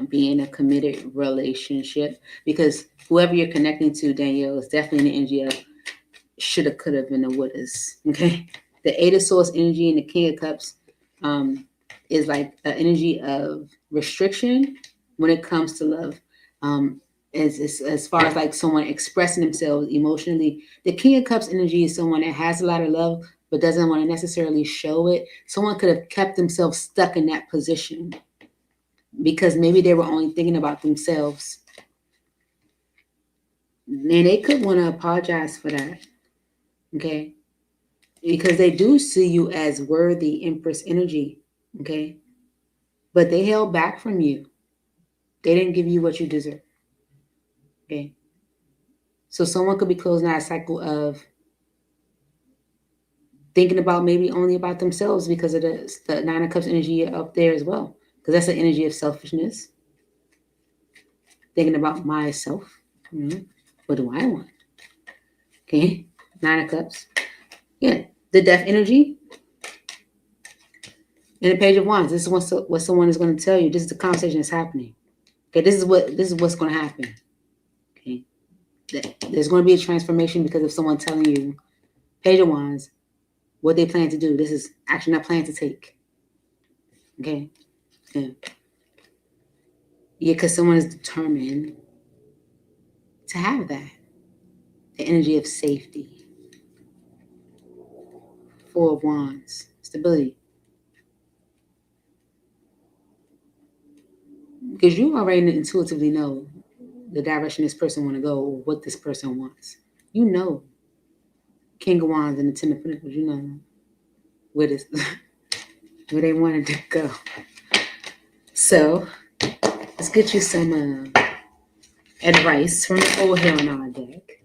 being a committed relationship, because whoever you're connecting to, Danielle, is definitely an energy of shoulda, coulda, been a wouldas. Okay, the Eight of Swords energy and the King of Cups. is like an energy of restriction when it comes to love. As far as like someone expressing themselves emotionally, the King of Cups energy is someone that has a lot of love but doesn't want to necessarily show it. Someone could have kept themselves stuck in that position because maybe they were only thinking about themselves. And they could want to apologize for that. Okay. Because they do see you as worthy Empress energy. Okay. But they held back from you. They didn't give you what you deserve. Okay. So someone could be closing out a cycle of thinking about maybe only about themselves because of the Nine of Cups energy up there as well. Because that's an energy of selfishness. Thinking about myself. What do I want? Okay. Nine of Cups. Yeah. The Death energy. And the Page of Wands. This is what someone is going to tell you. This is the conversation that's happening. Okay. This is what's going to happen. Okay. There's going to be a transformation because of someone telling you, Page of Wands, what they plan to do. This is action I plan to take. Okay. Yeah. Yeah, because someone is determined to have that. The energy of safety. Four of Wands. Stability. Because you already intuitively know the direction this person want to go or what this person wants. You know. King of Wands and the Ten of Pentacles, you know where they wanted to go. So let's get you some advice from the old Hell Nah deck.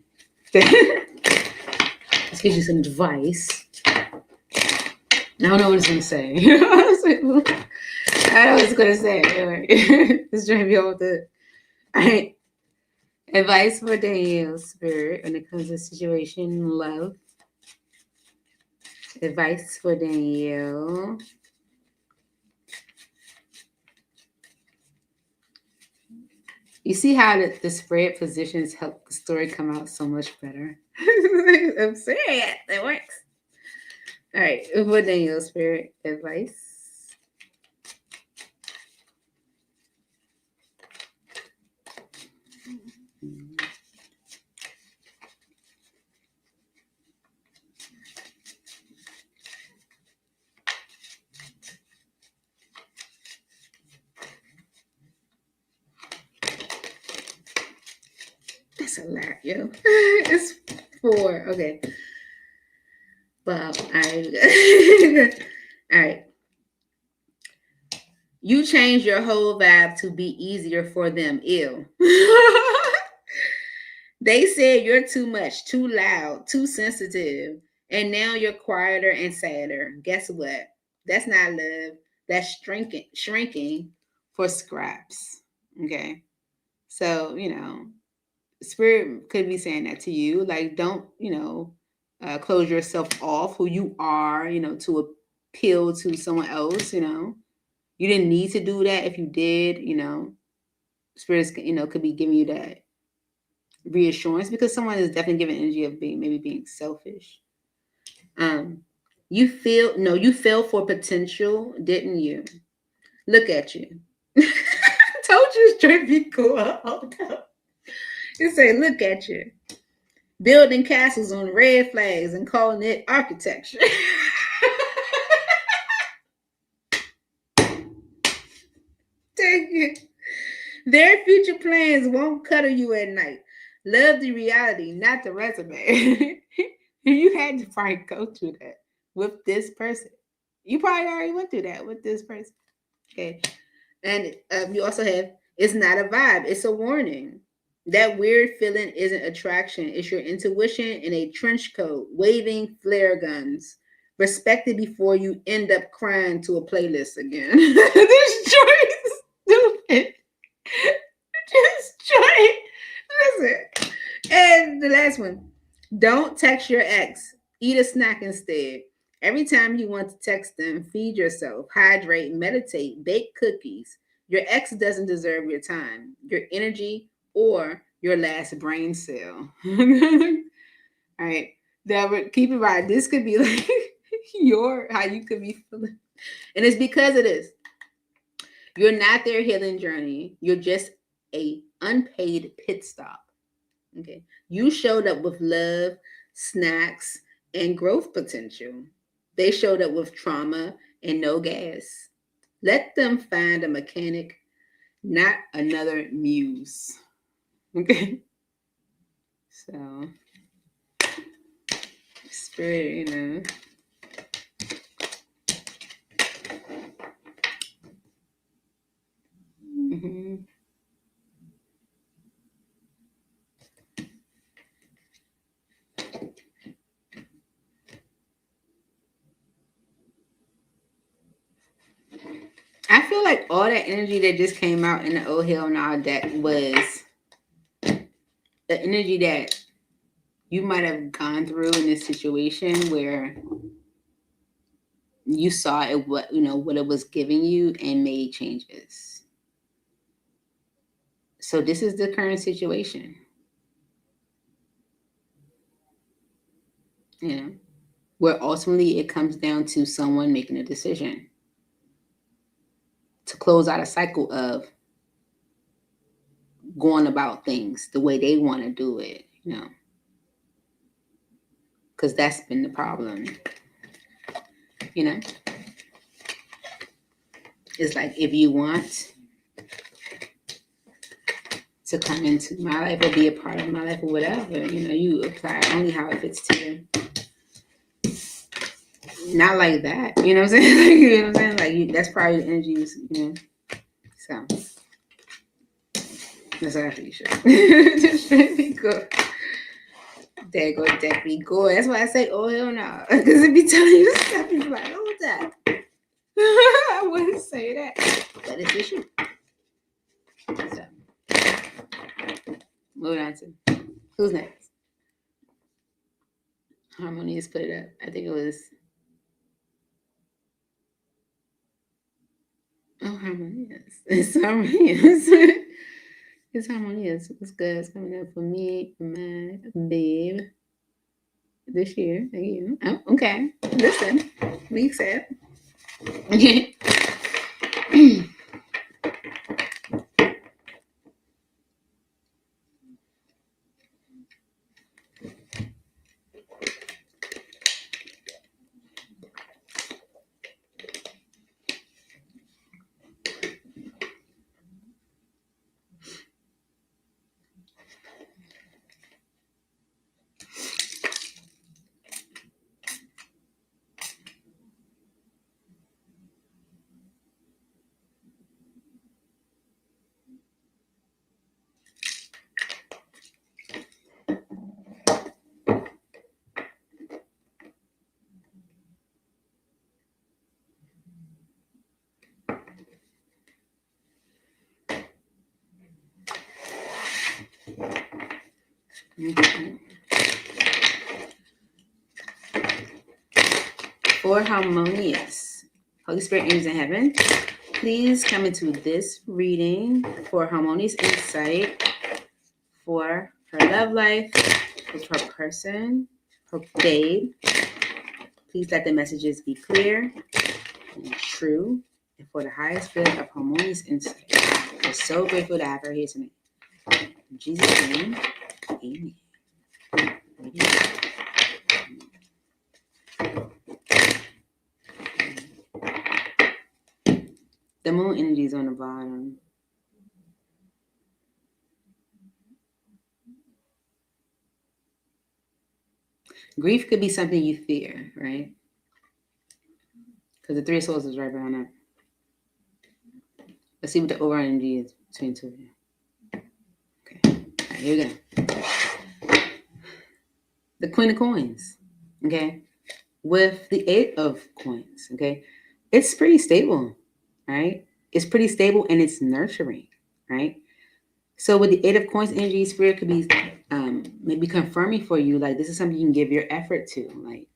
Let's get you some advice. I don't know what it's gonna say. I don't know what it's gonna say. Anyway, let's try to be able to. All right. Advice for Danielle Spirit when it comes to situation love. Advice for Danielle. You see how the spread positions help the story come out so much better. I'm saying it works. All right, for Danielle Spirit advice. That's a lot, yo. It's 4. Okay. Well, all right. You change your whole vibe to be easier for them. Ew. They said you're too much, too loud, too sensitive, and now you're quieter and sadder. Guess what? That's not love. That's shrinking for scraps. Okay. So, Spirit could be saying that to you. Like, don't, close yourself off who you are, to appeal to someone else, You didn't need to do that. If you did, spirits, could be giving you that reassurance because someone is definitely giving energy of being selfish. You fell for potential, didn't you? Look at you. Told you straight be cool. You say, look at you. Building castles on red flags and calling it architecture. Take it. Their future plans won't cuddle you at night. Love the reality, not the resume. You had to probably go through that with this person. You probably already went through that with this person. Okay. And you also have, it's not a vibe, it's a warning. That weird feeling isn't attraction. It's your intuition in a trench coat, waving flare guns. Respect it before you end up crying to a playlist again. This choice, stupid. Just try it. Listen. And the last one. Don't text your ex. Eat a snack instead. Every time you want to text them, feed yourself, hydrate, meditate, bake cookies. Your ex doesn't deserve your time, your energy, or your last brain cell. All right. That would keep it right. This could be like how you could be feeling. And it's because of this. You're not their healing journey. You're just a unpaid pit stop. Okay. You showed up with love, snacks, and growth potential. They showed up with trauma and no gas. Let them find a mechanic, not another muse. Okay. So, spirit, Mm-hmm. I feel like all that energy that just came out in the Oh Hell Nah deck was the energy that you might have gone through in this situation where you saw it, what it was giving you, and made changes. So this is the current situation. Where ultimately it comes down to someone making a decision to close out a cycle of going about things the way they want to do it, because that's been the problem. It's like, if you want to come into my life or be a part of my life or whatever, you apply only how it fits to you. Not like that, you know what I'm saying? You know what I'm saying? Like, that's probably the energies, So that's how I feel you should. Just really good. There go definitely go. That's why I say, oh hell no, because it be telling you stuff, you be like, oh that. I wouldn't say that, but it's issue. So, moving on to who's next. Harmonious put it up. I think it was. Oh, harmonious. It's harmonious. It's harmonious. What's good? It's coming up for me, my babe, this year. Again. Oh, okay. Listen, we accept. For harmonious, Holy Spirit, angels in heaven, please come into this reading for harmonious insight for her love life, with her person, her babe. Please let the messages be clear and true, and for the highest good of harmonious insight. We're so grateful to have her here tonight. In Jesus' name, amen. The moon energy is on the bottom. Grief could be something you fear, right? Because the Three of Swords is right behind that. Let's see what the overall energy is between two of you. Okay. All right, here we go. The Queen of Coins. Okay. With the Eight of Coins. Okay. It's pretty stable, right? It's pretty stable and it's nurturing, right? So with the Eight of Coins energy, Spirit could be maybe confirming for you, like, this is something you can give your effort to. Like,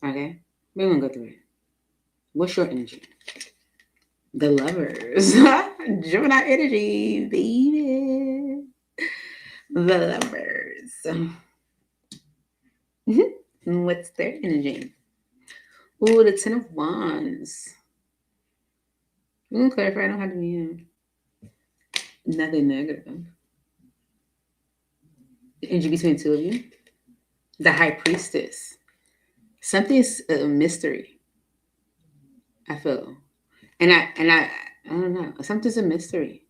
okay. We're going to go through it. What's your energy? The Lovers. Gemini energy, baby. The Lovers. What's their energy? Ooh, the Ten of Wands. We're gonna clarify. I don't have to be in. Nothing negative. The energy between the two of you. The High Priestess. Something's a mystery. I feel, and I don't know. Something's a mystery.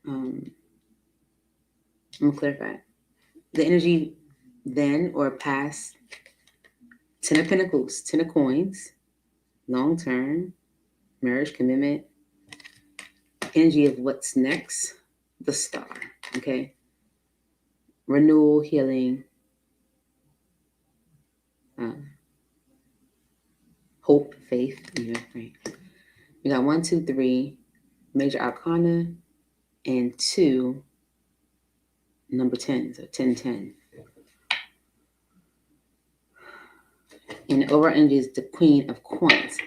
I'm gonna clarify. The energy then or past. Ten of Pentacles, Ten of Coins, long term, marriage, commitment, energy of what's next, the Star, okay? Renewal, healing, hope, faith, right? We got 1, 2, 3, major arcana, and 2, number 10, so 10, 10. And the overall energy is the Queen of Coins.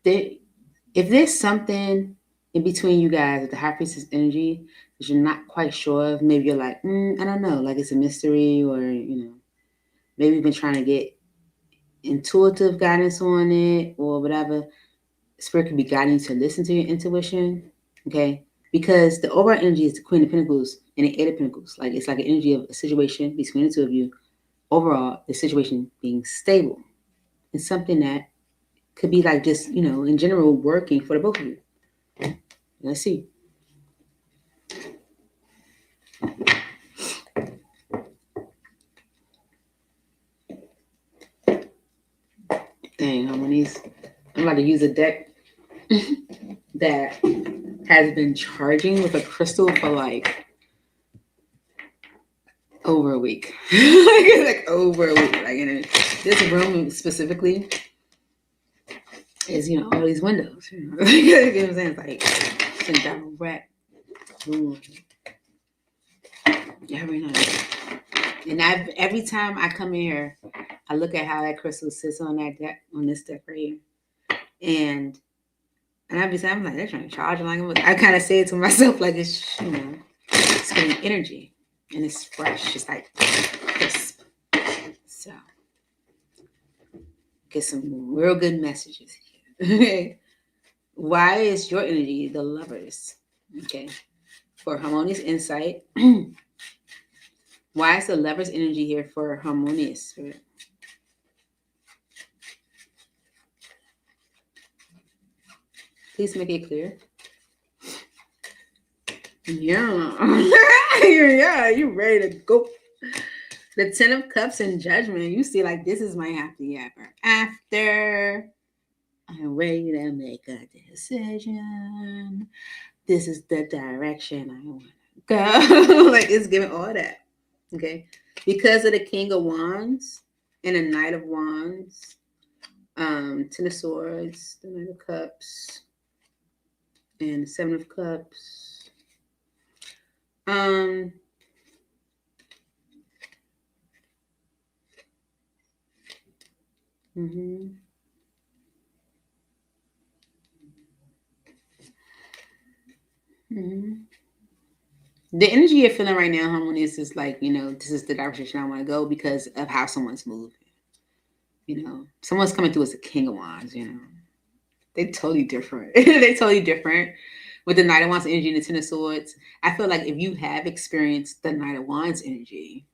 If there's something in between you guys with the High Priestess energy that you're not quite sure of, maybe you're like, I don't know, like it's a mystery, or maybe you've been trying to get intuitive guidance on it or whatever. Spirit could be guiding you to listen to your intuition, okay? Because the overall energy is the Queen of Pentacles and the Eight of Pentacles. Like it's like an energy of a situation between the two of you. Overall, the situation being stable. It's something that could be like just, in general, working for the both of you. Let's see. Dang, harmonies. I'm about to use a deck that has been charging with a crystal for like over a week. like over a week. Like in this room specifically is, all these windows. You know what I'm saying? It's like it's a direct room. Every night. And every time I come in here, I look at how that crystal sits on that deck, on this deck right here. And I'm like, they're trying to charge. I kind of say it to myself like it's, it's getting energy. And it's fresh, just like crisp. So, get some real good messages here. Why is your energy the Lovers? Okay. For harmonious insight. Why is the Lover's energy here for harmonious spirit? Please make it clear. Yeah. yeah, you ready to go. The Ten of Cups and Judgment. You see, like, this is my happy ever after. I'm ready to make a decision. This is the direction I want to go. Like, it's giving all that. Okay. Because of the King of Wands and the Knight of Wands, Ten of Swords, the Knight of Cups, and the Seven of Cups. The energy you're feeling right now, harmonious, is like, this is the direction I want to go because of how someone's moving. Someone's coming through as a King of Wands, They're totally different. They're totally different. With the Knight of Wands energy and the Ten of Swords, I feel like if you have experienced the Knight of Wands energy,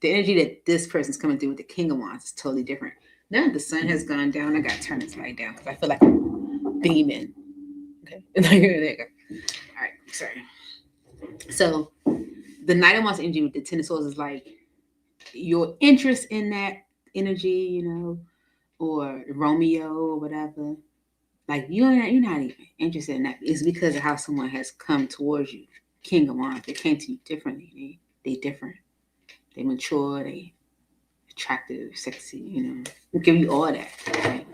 the energy that this person's coming through with the King of Wands is totally different. Now the sun has gone down, I got to turn this light down because I feel like I'm beaming. Okay. There you go. All right. Sorry. So the Knight of Wands energy with the Ten of Swords is like your interest in that energy, or Romeo or whatever. Like you're not even interested in that. It's because of how someone has come towards you. King of Wands, they came to you differently. They different. They mature. They attractive, sexy. They give you all that. Right?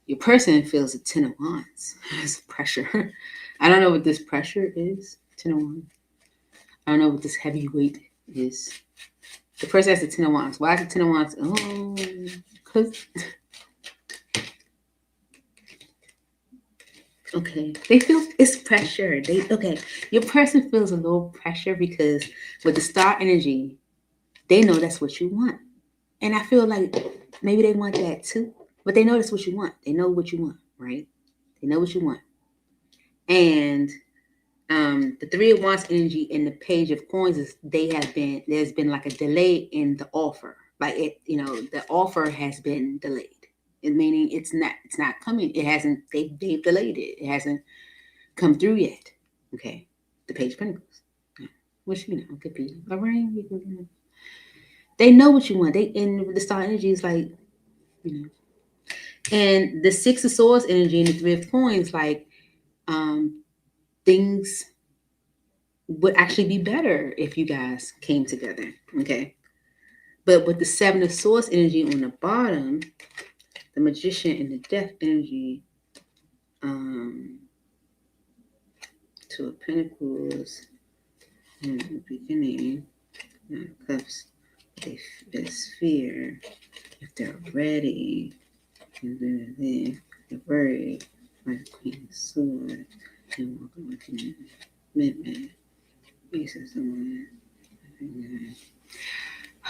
Your person feels a Ten of Wands. It's pressure. I don't know what this pressure is. Ten of Wands. I don't know what this heavy weight is. The person has the Ten of Wands. Why is the Ten of Wands? Oh, because. Okay, they feel it's pressure. Your person feels a little pressure because with the star energy, they know that's what you want. And I feel like maybe they want that too. But they know that's what you want. They know what you want, right? They know what you want. And the Three of Wands energy and the Page of Coins is there's been like a delay in the offer. Like the offer has been delayed. Meaning it's not coming. It hasn't. They've delayed it. It hasn't come through yet. Okay, the Page of Pentacles, which could be a ring. They know what you want. And the Star energy is like, and the Six of Swords energy and the Three of Coins, like, things would actually be better if you guys came together. Okay, but with the Seven of Swords energy on the bottom, the Magician and the Death energy, Two of Pentacles in the beginning, Cups, there's fear. If they're ready, and then they're worried, like Queen of Swords, and walking with commitment. Ace of Swords.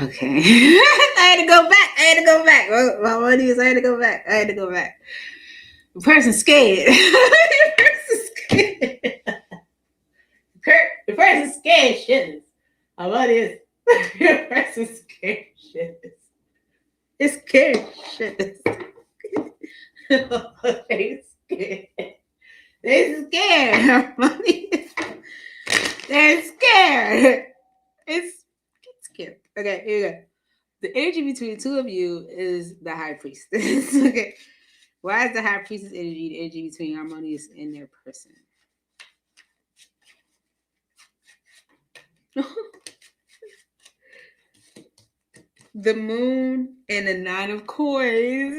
Okay. I had to go back. My money is I had to go back. The person's scared. The person's scared shitless. My money is the person's scared shitless. It's scared shitless. They're scared. They're scared. They're scared. It's scared. Okay, here we go. The energy between the two of you is the High Priestess. Okay. Why is the High Priestess energy the energy between Harmonious and their person? The Moon and the Nine of Coins.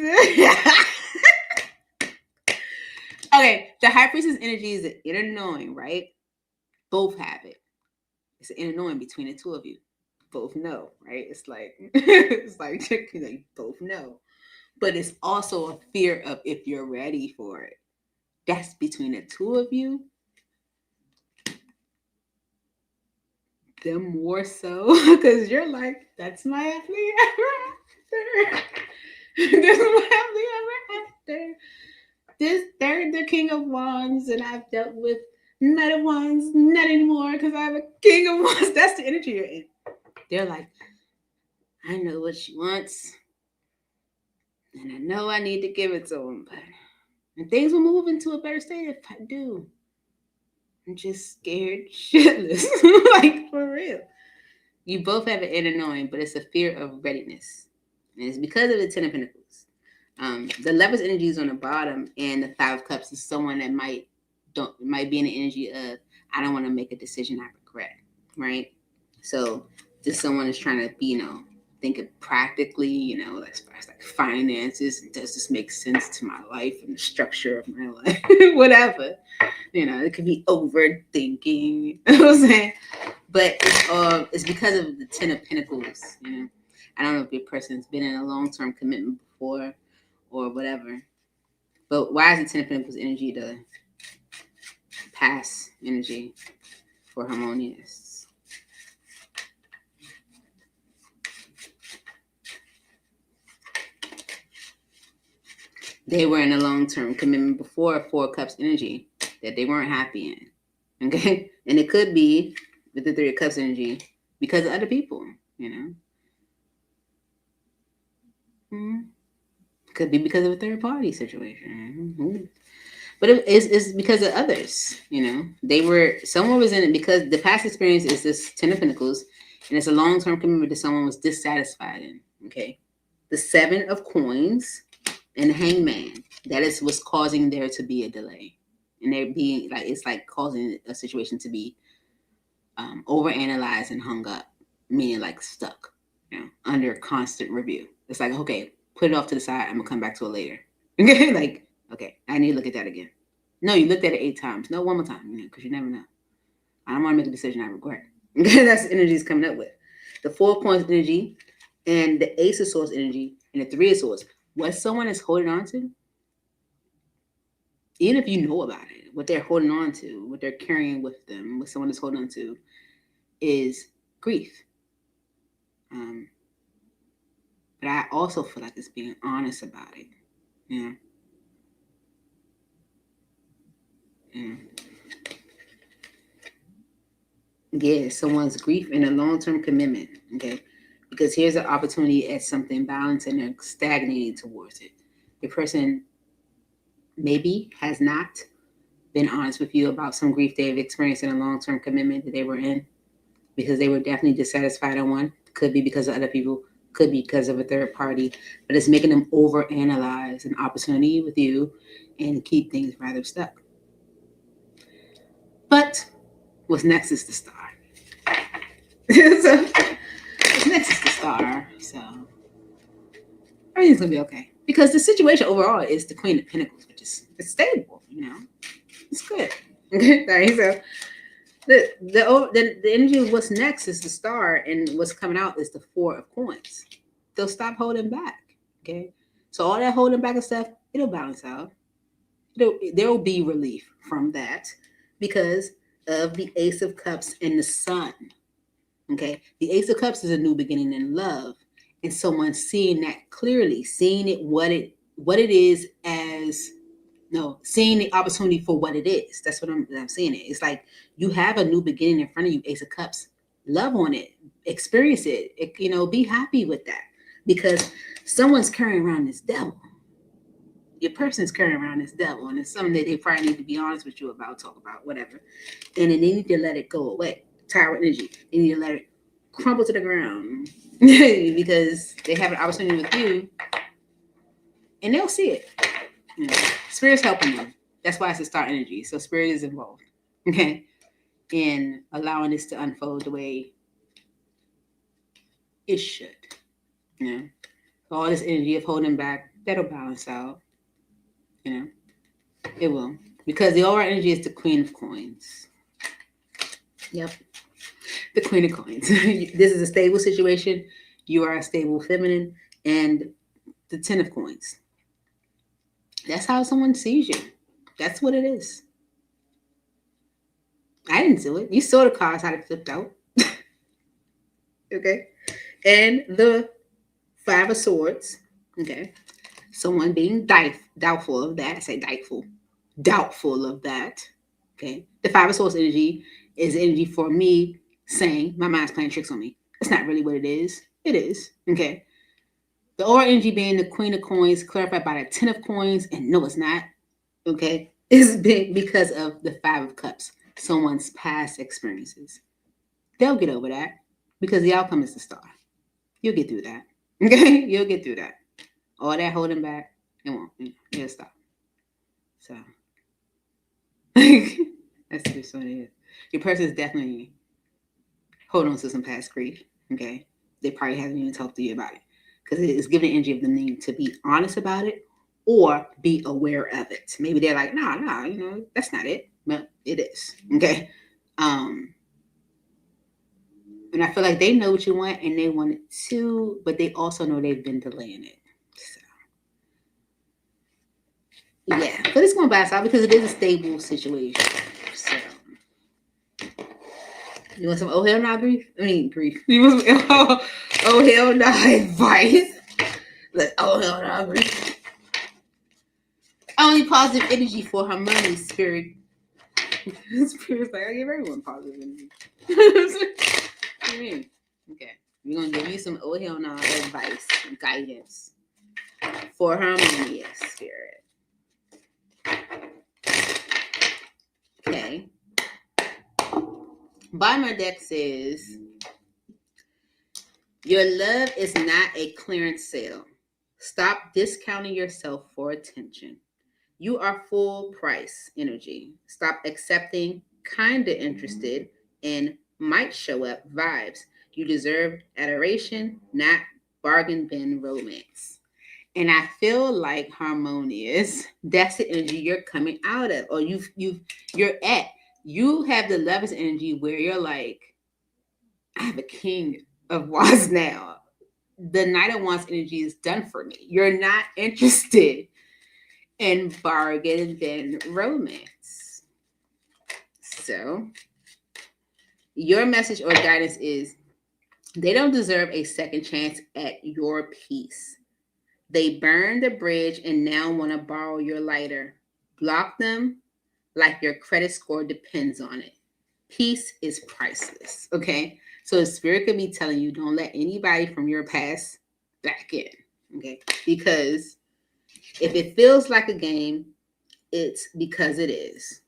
Okay, the High Priestess energy is an inner knowing, right? Both have it. It's an inner knowing between the two of you. Both know, right? It's like you both know. But it's also a fear of if you're ready for it. That's between the two of you. Them more so, because you're like, that's my happily ever after. This is my happily ever after. They're the King of Wands, and I've dealt with Knight of Wands, not anymore, because I have a King of Wands. That's the energy you're in. They're like, I know what she wants, and I know I need to give it to him, but and things will move into a better state if I do. I'm just scared shitless. Like, for real. You both have an inner knowing, but it's a fear of readiness. And it's because of the Ten of Pentacles. The Lover's energy is on the bottom, and the Five of Cups is someone that might be in the energy of, I don't want to make a decision I regret, right? So just someone is trying to be, think of practically, as far as like finances, does this make sense to my life and the structure of my life? Whatever. It could be overthinking. You know what I'm saying? But it's because of the Ten of Pentacles. I don't know if your person's been in a long-term commitment before or whatever. But why is the Ten of Pentacles energy the past energy for Harmonious? They were in a long-term commitment before Four Cups energy that they weren't happy in. Okay? And it could be with the Three of Cups energy because of other people, Could be because of a third party situation. But it's because of others, someone was in it because the past experience is this Ten of Pentacles, and it's a long-term commitment that someone was dissatisfied in, okay? The Seven of Coins and the Hangman, that is what's causing there to be a delay. And they're being like, it's like causing a situation to be overanalyzed and hung up, meaning like stuck, under constant review. It's like, okay, put it off to the side. I'm gonna come back to it later. Okay, like, okay, I need to look at that again. No, you looked at it 8 times. No, one more time, because you never know. I don't want to make a decision I regret. That's the energy is coming up with. The Four of Coins energy and the Ace of Swords energy and the Three of Swords. What someone is holding on to, even if you know about it, what they're holding on to, what they're carrying with them, what someone is holding on to, is grief. But I also feel like it's being honest about it. Yeah. Yeah. Yeah, someone's grief and a long-term commitment. Okay. Because here's an opportunity at something balanced and they're stagnating towards it. The person maybe has not been honest with you about some grief they've experienced in a long-term commitment that they were in because they were definitely dissatisfied on one. Could be because of other people, could be because of a third party, but it's making them overanalyze an opportunity with you and keep things rather stuck. But what's next is the star. So what's next is the star. So everything's gonna be okay. Because the situation overall is the Queen of Pentacles, which is it's stable, It's good. Okay. Right. So the energy of what's next is the star, and what's coming out is the Four of Coins. They'll stop holding back. Okay. So all that holding back and stuff, it'll balance out. There will be relief from that because of the Ace of Cups and the Sun. Okay. The Ace of Cups is a new beginning in love. And someone seeing that clearly, seeing it what it is as no, seeing the opportunity for what it is. That's what I'm seeing it. It's like you have a new beginning in front of you, Ace of Cups. Love on it. Experience it. Be happy with that. Because someone's carrying around this devil. Your person's carrying around this devil, and it's something that they probably need to be honest with you about, talk about, whatever. And then they need to let it go away. Tower energy. They need to let it crumble to the ground. Because they have an opportunity with you, and they'll see it. Spirit's helping them. That's why it's a star energy. So spirit is involved. Okay. In allowing this to unfold the way it should. So all this energy of holding back, that'll balance out. It will. Because the overall energy is the Queen of Coins. Yep. The Queen of Coins. This is a stable situation. You are a stable feminine. And the Ten of Coins. That's how someone sees you. That's what it is. I didn't do it. You saw the cards, how they flipped out. Okay. And the Five of Swords. Okay. Someone being doubtful of that. I say doubtful. Doubtful of that. Okay. The Five of Swords energy is energy for me saying my mind's playing tricks on me. It's not really what it is. It is. Okay. The aura energy being the Queen of Coins, clarified by the Ten of Coins, and no, it's not. Okay. It's big because of the Five of Cups. Someone's past experiences. They'll get over that because the outcome is the star. You'll get through that. Okay? You'll get through that. All that holding back, it won't. It'll stop. So, that's just what it is. Your person is definitely holding on to some past grief. Okay? They probably haven't even talked to you about it because it is giving the energy of the need to be honest about it or be aware of it. Maybe they're like, nah, that's not it. But it is. Okay? And I feel like they know what you want and they want it too, but they also know they've been delaying it. So, yeah. But it's going to balance out because it is a stable situation. So, you want some oh hell nah grief? I mean, grief. You want some oh hell nah advice? Like, oh hell nah grief. Only positive energy for harmony, spirit. Spirit's like, I give everyone positive energy. What do you mean? Okay. We're going to give you some oh hell nah advice and guidance for harmonious spirit. Okay. Bottom of my deck says, your love is not a clearance sale. Stop discounting yourself for attention. You are full price energy. Stop accepting kinda interested and might show up vibes. You deserve adoration, not bargain bin romance. And I feel like harmonious, that's the energy you're coming out of, or you're at. You have the lover's energy where you're like, I have a King of Wands now. The Knight of Wands energy is done for me. You're not interested in bargain bin romance. So your message or guidance is They don't deserve a second chance at your peace. They burned the bridge and now want to borrow your lighter. Block them like your credit score depends on it. Peace is priceless. Okay. So the spirit could be telling you don't let anybody from your past back in. Okay. Because if it feels like a game, it's because it is.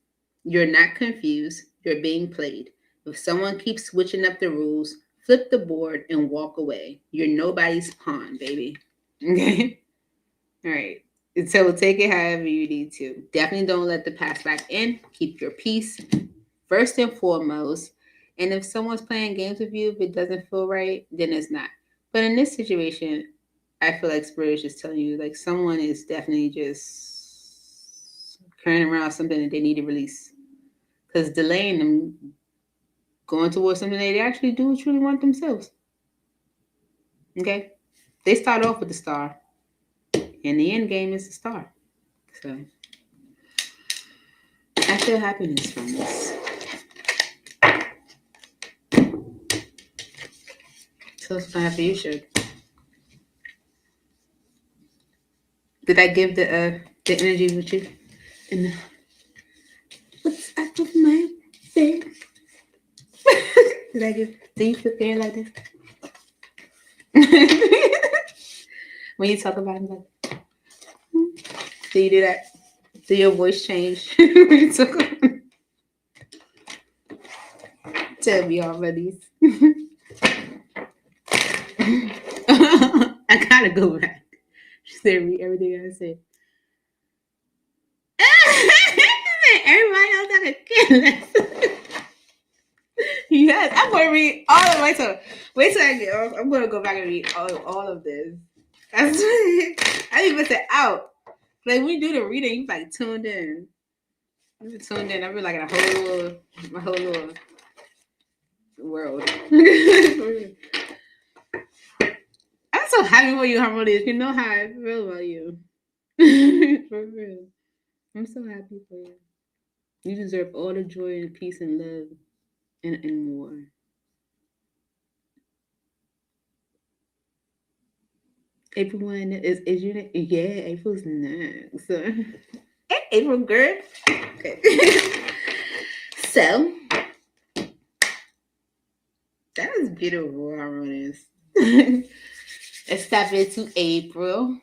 You're not confused. You're being played. If someone keeps switching up the rules, flip the board and walk away. You're nobody's pawn, baby. Okay? All right. So take it however you need to. Definitely don't let the past back in. Keep your peace first and foremost. And if someone's playing games with you, if it doesn't feel right, then it's not. But in this situation, I feel like Spirit is just telling you, like, someone is definitely just carrying around something that they need to release. Because delaying them going towards something they actually do truly want themselves. Okay? They start off with the star. And the end game is the star. So I feel happiness from this. So it's fine for you, Sugar. Did I give the energy with you? And what's up with my face? Did I give? Do you feel there like this? When you talk about him, like, do you do that? Do your voice change when you talk about him? Tell me all of these. I gotta go back. She said, read everything I said. Everybody else I could kill us. Yes, I'm gonna read all of my stuff. Wait till I get off. I'm gonna go back and read all of this. That's I even put it out. Like we do the reading, you like tuned in. You tuned in. I be like in my whole little world. I'm so happy for you, Harmonious. You know how I feel about you. For real. I'm so happy for you. You deserve all the joy and peace and love and more. April 1 is your name? Yeah, April's next. So, hey, April girl. Okay. So that was beautiful, Harmonious. Let's step into April.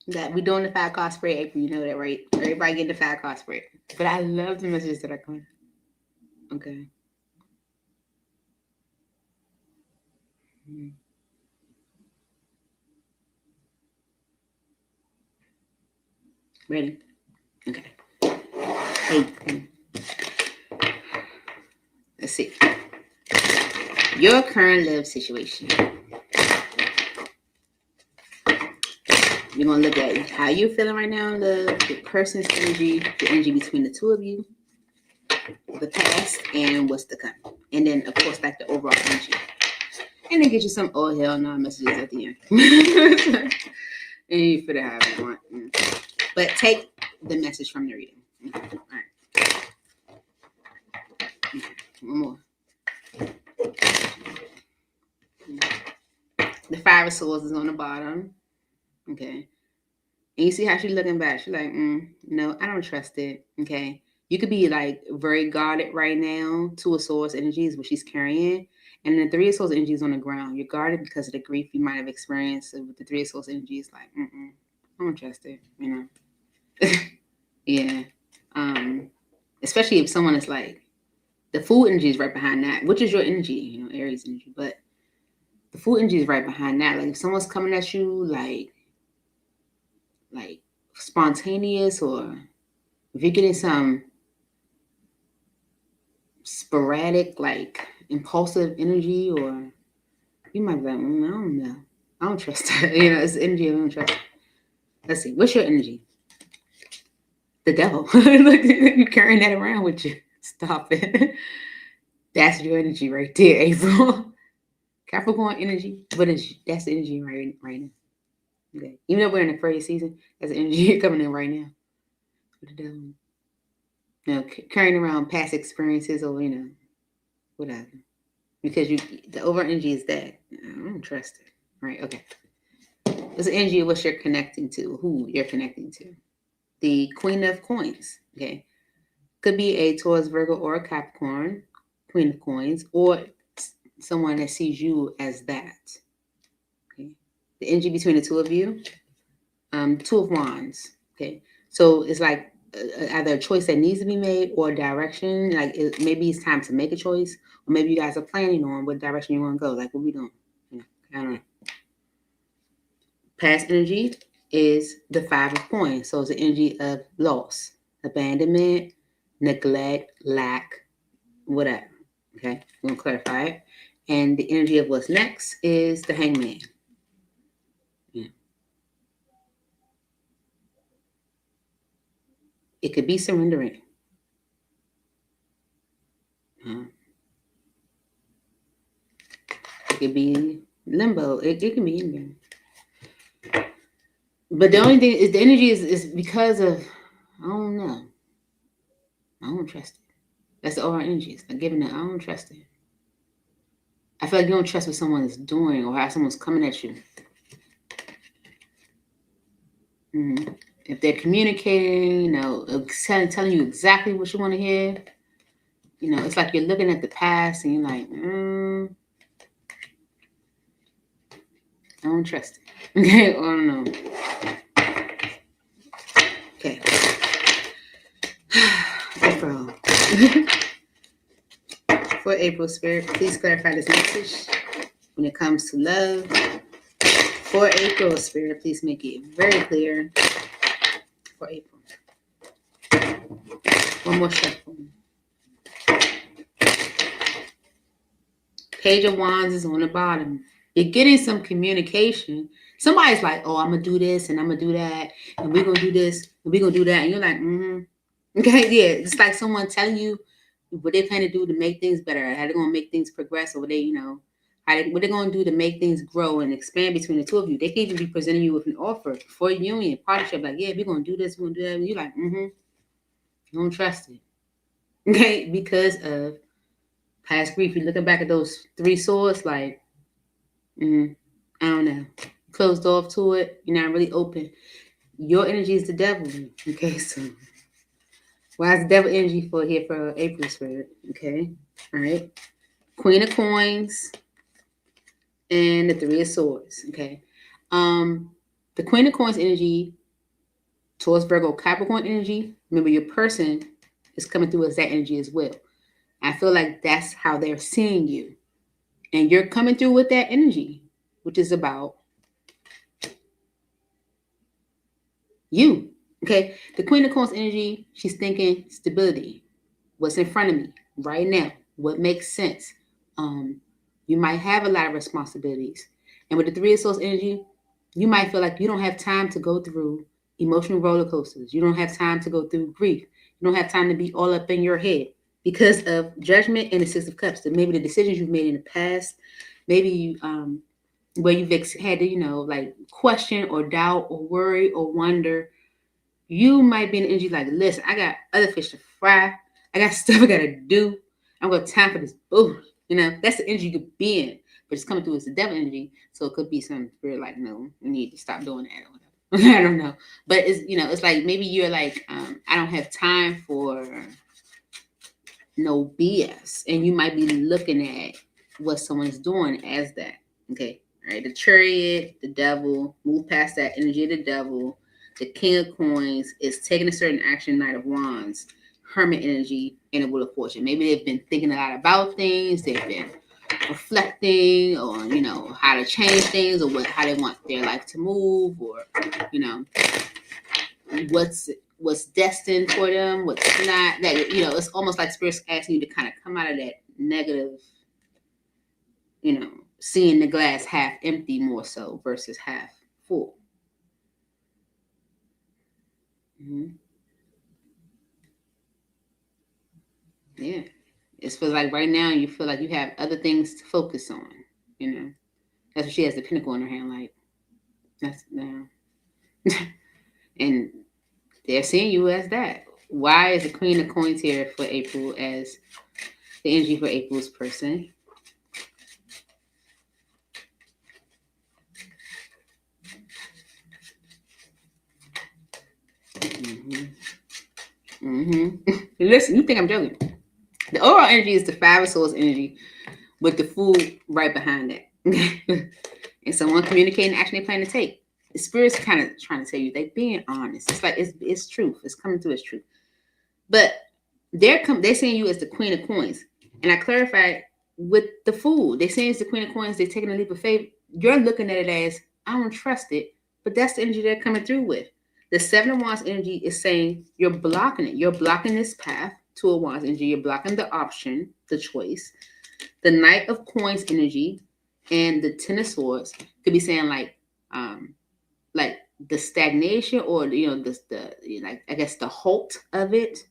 That we doing the 5 card spread, April. You know that, right? Everybody get the 5 card spread. But I love the messages that are coming. Okay. Ready? Okay. April. Let's see. Your current love situation. We're going to look at how you're feeling right now in love, the person's energy, the energy between the two of you, the past, and what's to come. And then, of course, like the overall energy. And then get you some oh hell no messages at the end. And you feel it however you want. But take the message from the reading. All right. One more. The 5 of Swords is on the bottom. Okay. And you see how she's looking back. She's like, no, I don't trust it. Okay. You could be like very guarded right now. 2 of Swords energy is what she's carrying. And the 3 of Swords energy is on the ground. You're guarded because of the grief you might have experienced. So with the 3 of Swords energy, it's like, I don't trust it. You know? Yeah. Especially if someone is like, the Fool energy is right behind that, which is your energy, you know, Aries energy. But the Fool energy is right behind that. Like if someone's coming at you like spontaneous, or if you're getting some sporadic, like impulsive energy, or you might be like, I don't know. I don't trust that. You know, it's energy I don't trust. Let's see. What's your energy? The devil. Look, you're carrying that around with you. Stop it. That's your energy right there, April. Capricorn energy. That's the energy right now. Okay. Even though we're in the Aquarius season, that's the energy coming in right now. With the devil. You know, carrying around past experiences, or, you know, whatever. Because the over energy is that. I don't trust it. Right? Okay. It's the energy of what you're connecting to, who you're connecting to. The Queen of Coins. Okay. Could be a Taurus, Virgo, or a Capricorn, Queen of Coins, or someone that sees you as that. Okay. The energy between the two of you, Two of Wands. Okay. So it's like either a choice that needs to be made or direction. Like maybe it's time to make a choice, or maybe you guys are planning on what direction you want to go. Like what we doing? I don't know. Past energy is the Five of Coins. So it's the energy of loss, abandonment, neglect, lack, whatever. Okay, I'm going to clarify it. And the energy of what's next is the Hangman. Yeah. It could be surrendering. It could be limbo. It can be anything. But the only thing is the energy is because of, I don't know. I don't trust it. That's the overall energy. It's like giving it, I don't trust it. I feel like you don't trust what someone is doing or how someone's coming at you. Mm-hmm. If they're communicating, telling you exactly what you want to hear, it's like you're looking at the past and you're like, I don't trust it. Okay, I don't know. Okay. April. For April Spirit, please clarify this message when it comes to love. For April Spirit, please make it very clear. For April. One more shuffle. Page of Wands is on the bottom. You're getting some communication. Somebody's like, oh, I'm going to do this and I'm going to do that. And we're going to do this and we're going to do that. And you're like, Okay, yeah. It's like someone telling you what they plan to do to make things better. How they're going to make things progress. Or what what they're going to do to make things grow and expand between the two of you. They can even be presenting you with an offer for a union, partnership. Like, yeah, we're going to do this. We're going to do that. And you're like, You don't trust it. Okay, because of past grief. You're looking back at those 3 swords like, I don't know. Closed off to it. You're not really open. Your energy is the devil. Okay, so why is the devil energy for April Spirit? Okay, all right. Queen of Coins and the 3 of Swords. Okay, the Queen of Coins energy towards Virgo Capricorn energy. Remember, your person is coming through as that energy as well. I feel like that's how they're seeing you, and you're coming through with that energy, which is about you. Okay, the Queen of Coins energy, she's thinking stability. What's in front of me right now? What makes sense? You might have a lot of responsibilities. And with the 3 of Swords energy, you might feel like you don't have time to go through emotional roller coasters. You don't have time to go through grief. You don't have time to be all up in your head because of Judgment and the 6 of Cups. Maybe the decisions you've made in the past, maybe you, where you've had to, like question or doubt or worry or wonder. You might be in the energy like, listen, I got other fish to fry. I got stuff I got to do. I'm going to time for this. Boo. That's the energy you could be in. But it's coming through as the devil energy. So it could be some spirit like, no, you need to stop doing that or whatever. I don't know. But it's like maybe you're like, I don't have time for no BS. And you might be looking at what someone's doing as that. Okay. All right. The Chariot, the devil, move past that energy of the devil. The King of Coins is taking a certain action, Knight of Wands, Hermit energy, and the Wheel of Fortune. Maybe they've been thinking a lot about things. They've been reflecting on, how to change things or how they want their life to move or, what's destined for them, what's not. That it's almost like Spirit's asking you to kind of come out of that negative, seeing the glass half empty more so versus half full. Yeah. It feels like right now you feel like you have other things to focus on. That's what she has the Pinnacle in her hand. Like, that's and they're seeing you as that. Why is the Queen of Coins here for April as the energy for April's person. Listen, you think I'm joking? The overall energy is the Five of Swords energy, with the Fool right behind it. And someone communicating action they plan to take. The Spirit's kind of trying to tell you, they being honest. It's like it's truth. It's coming through as truth. But they're saying you as the Queen of Coins. And I clarified with the Fool. They're saying it's the Queen of Coins. They're taking a leap of faith. You're looking at it as, I don't trust it. But that's the energy they're coming through with. The Seven of Wands energy is saying you're blocking it. You're blocking this path. Two of Wands energy. You're blocking the option, the choice. The Knight of Coins energy and the Ten of Swords could be saying like the stagnation, or like I guess the halt of it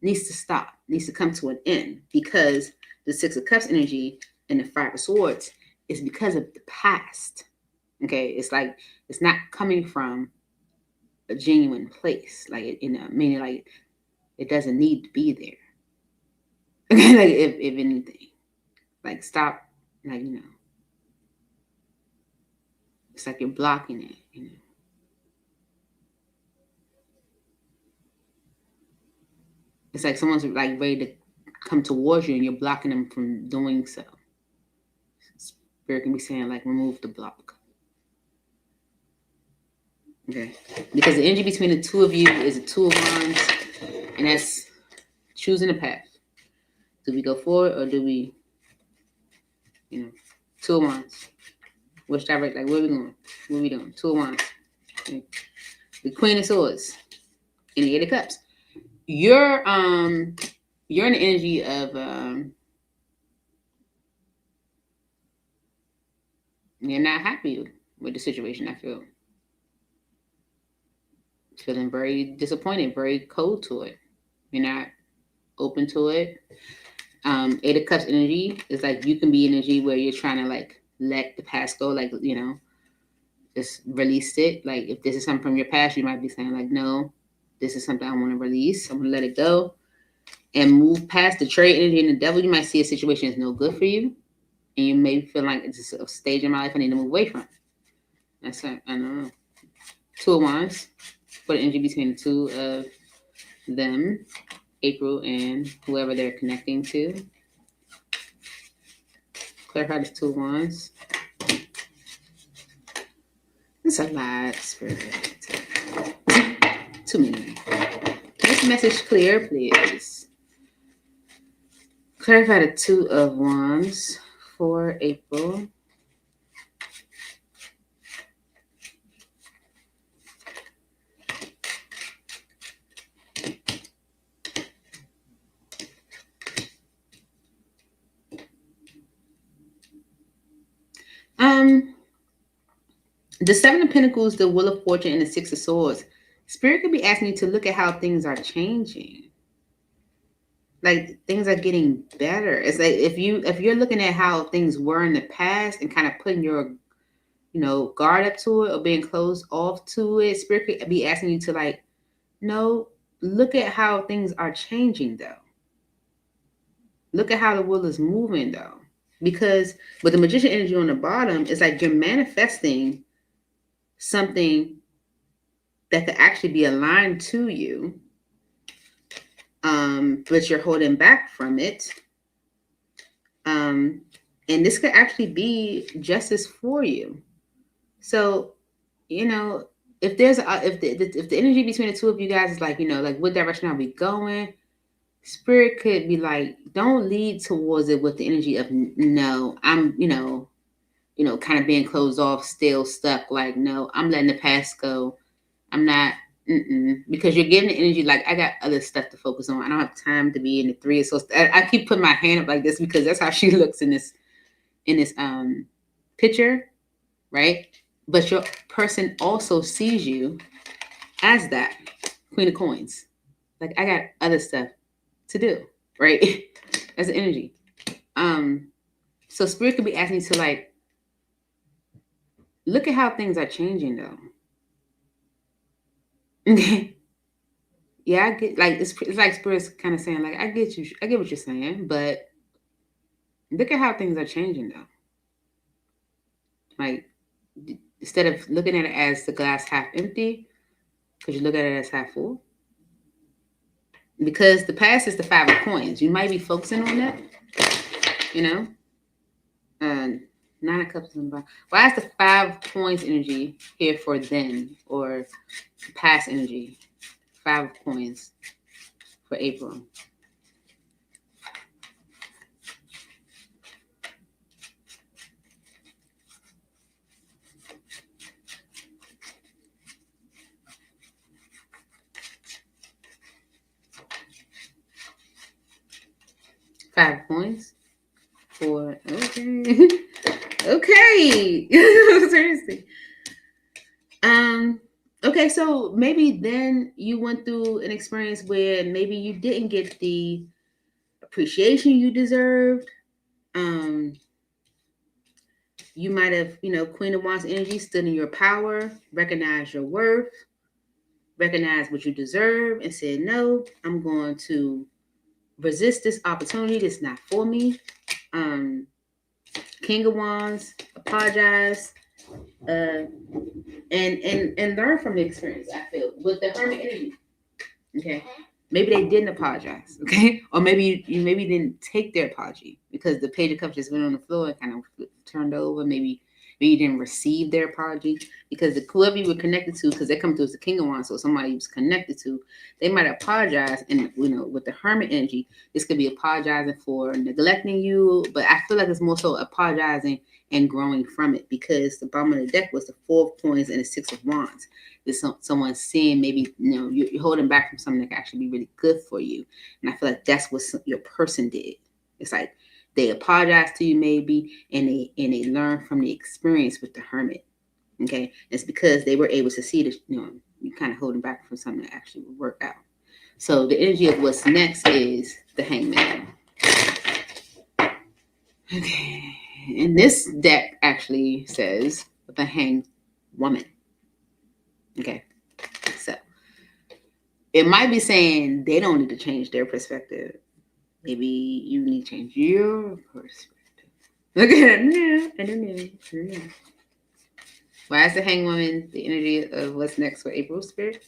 needs to stop, needs to come to an end, because the Six of Cups energy and the Five of Swords is because of the past. Okay, it's like it's not coming from a genuine place, like meaning like it doesn't need to be there. Like if anything, like stop, like it's like you're blocking it. It's like someone's like ready to come towards you and you're blocking them from doing so. Spirit can be saying like remove the block. Okay. Because the energy between the two of you is a Two of Wands, and that's choosing a path. Do we go forward or do we, Two of Wands? Which direction? Like where are we going? What are we doing? Two of Wands. Okay. The Queen of Swords and the Eight of Cups. You're in the energy of you're not happy with the situation. I feel feeling very disappointed, very cold to it. You're not open to it. Eight of Cups energy is like you can be energy where you're trying to like let the past go, like just release it. Like if this is something from your past, you might be saying like, no, this is something I want to release. I'm gonna let it go and move past the trade energy and the Devil. You might see a situation is no good for you, and you may feel like it's just a stage in my life I need to move away from. That's it. I don't know. Two of Wands. For the energy between the two of them, April and whoever they're connecting to. Clarify this Two of Wands. It's a lot, Spirit. Too many. Make the message clear, please. Clarify the Two of Wands for April. The Seven of Pentacles, the Wheel of Fortune, and the Six of Swords. Spirit could be asking you to look at how things are changing. Like things are getting better. It's like if you're looking at how things were in the past and kind of putting your guard up to it or being closed off to it, Spirit could be asking you to like, no, look at how things are changing though. Look at how the wheel is moving though. Because with the Magician energy on the bottom, it's like you're manifesting something that could actually be aligned to you, but you're holding back from it. And this could actually be justice for you. So, if there's if the energy between the two of you guys is like, like what direction are we going? Spirit could be like, don't lead towards it with the energy of no, I'm, kind of being closed off, still stuck. Like, no, I'm letting the past go. I'm not, because you're giving the energy like, I got other stuff to focus on. I don't have time to be in the Three of Swords. I keep putting my hand up like this because that's how she looks in this picture, right? But your person also sees you as that Queen of Coins. Like, I got other stuff to do, right? That's the energy. So Spirit could be asking you to like, look at how things are changing though. Yeah, I get like it's like Spirit's kind of saying like, I get what you're saying, but Look at how things are changing, though. Like, instead of looking at it as the glass half empty, could you look at it as half full? Because the past is the 5 of coins. You might be focusing on that, you know? Uh, 9 of cups in the bottom. Why is the 5 of coins energy here for then, or past energy? 5 of coins for April. Five points for okay. Okay. Seriously. Okay, so maybe then you went through an experience where maybe you didn't get the appreciation you deserved. Um, you might have, Queen of Wands energy stood in your power, recognized your worth, recognized what you deserve, and said, no, I'm going to resist this opportunity that's not for me. King of Wands, apologize, and learn from the experience. I feel with the Hermit energy. Okay, maybe they didn't apologize. Okay, or maybe you maybe didn't take their apology because the Page of Cups just went on the floor and kind of turned over. Maybe you didn't receive their apology because whoever you were connected to, because they come through as the King of Wands, so somebody you was connected to, they might apologize. And with the Hermit energy, this could be apologizing for neglecting you, but I feel like it's more so apologizing and growing from it, because the bottom of the deck was the 4 of coins and the 6 of wands. There's someone seeing maybe you're holding back from something that can actually be really good for you, and I feel like that's what your person did. It's like they apologize to you maybe, and they learn from the experience with the Hermit. Okay, it's because they were able to see that you kind of holding back from something that actually would work out. So the energy of what's next is the Hangman. Okay, and this deck actually says the Hanged Woman. Okay, so it might be saying they don't need to change their perspective. Maybe you need to change your perspective. Okay, I don't know. Why is the Hanged Woman the energy of what's next for April, Spirit?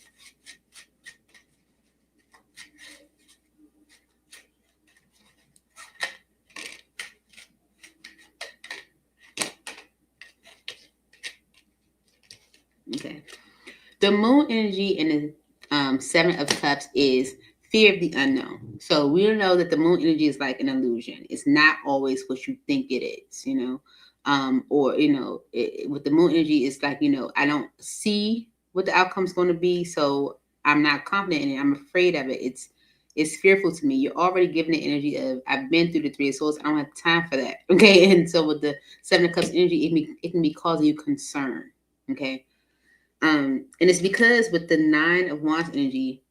Okay. The Moon energy in the 7 of Cups is fear of the unknown. So we know that the Moon energy is like an illusion. It's not always what you think it is, with the Moon energy, it's like, I don't see what the outcome's going to be, so I'm not confident in it. I'm afraid of it. It's fearful to me. You're already given the energy of, I've been through the 3 of Swords. I don't have time for that. Okay. And so with the 7 of Cups energy, it can be causing you concern. Okay. And it's because with the 9 of Wands energy,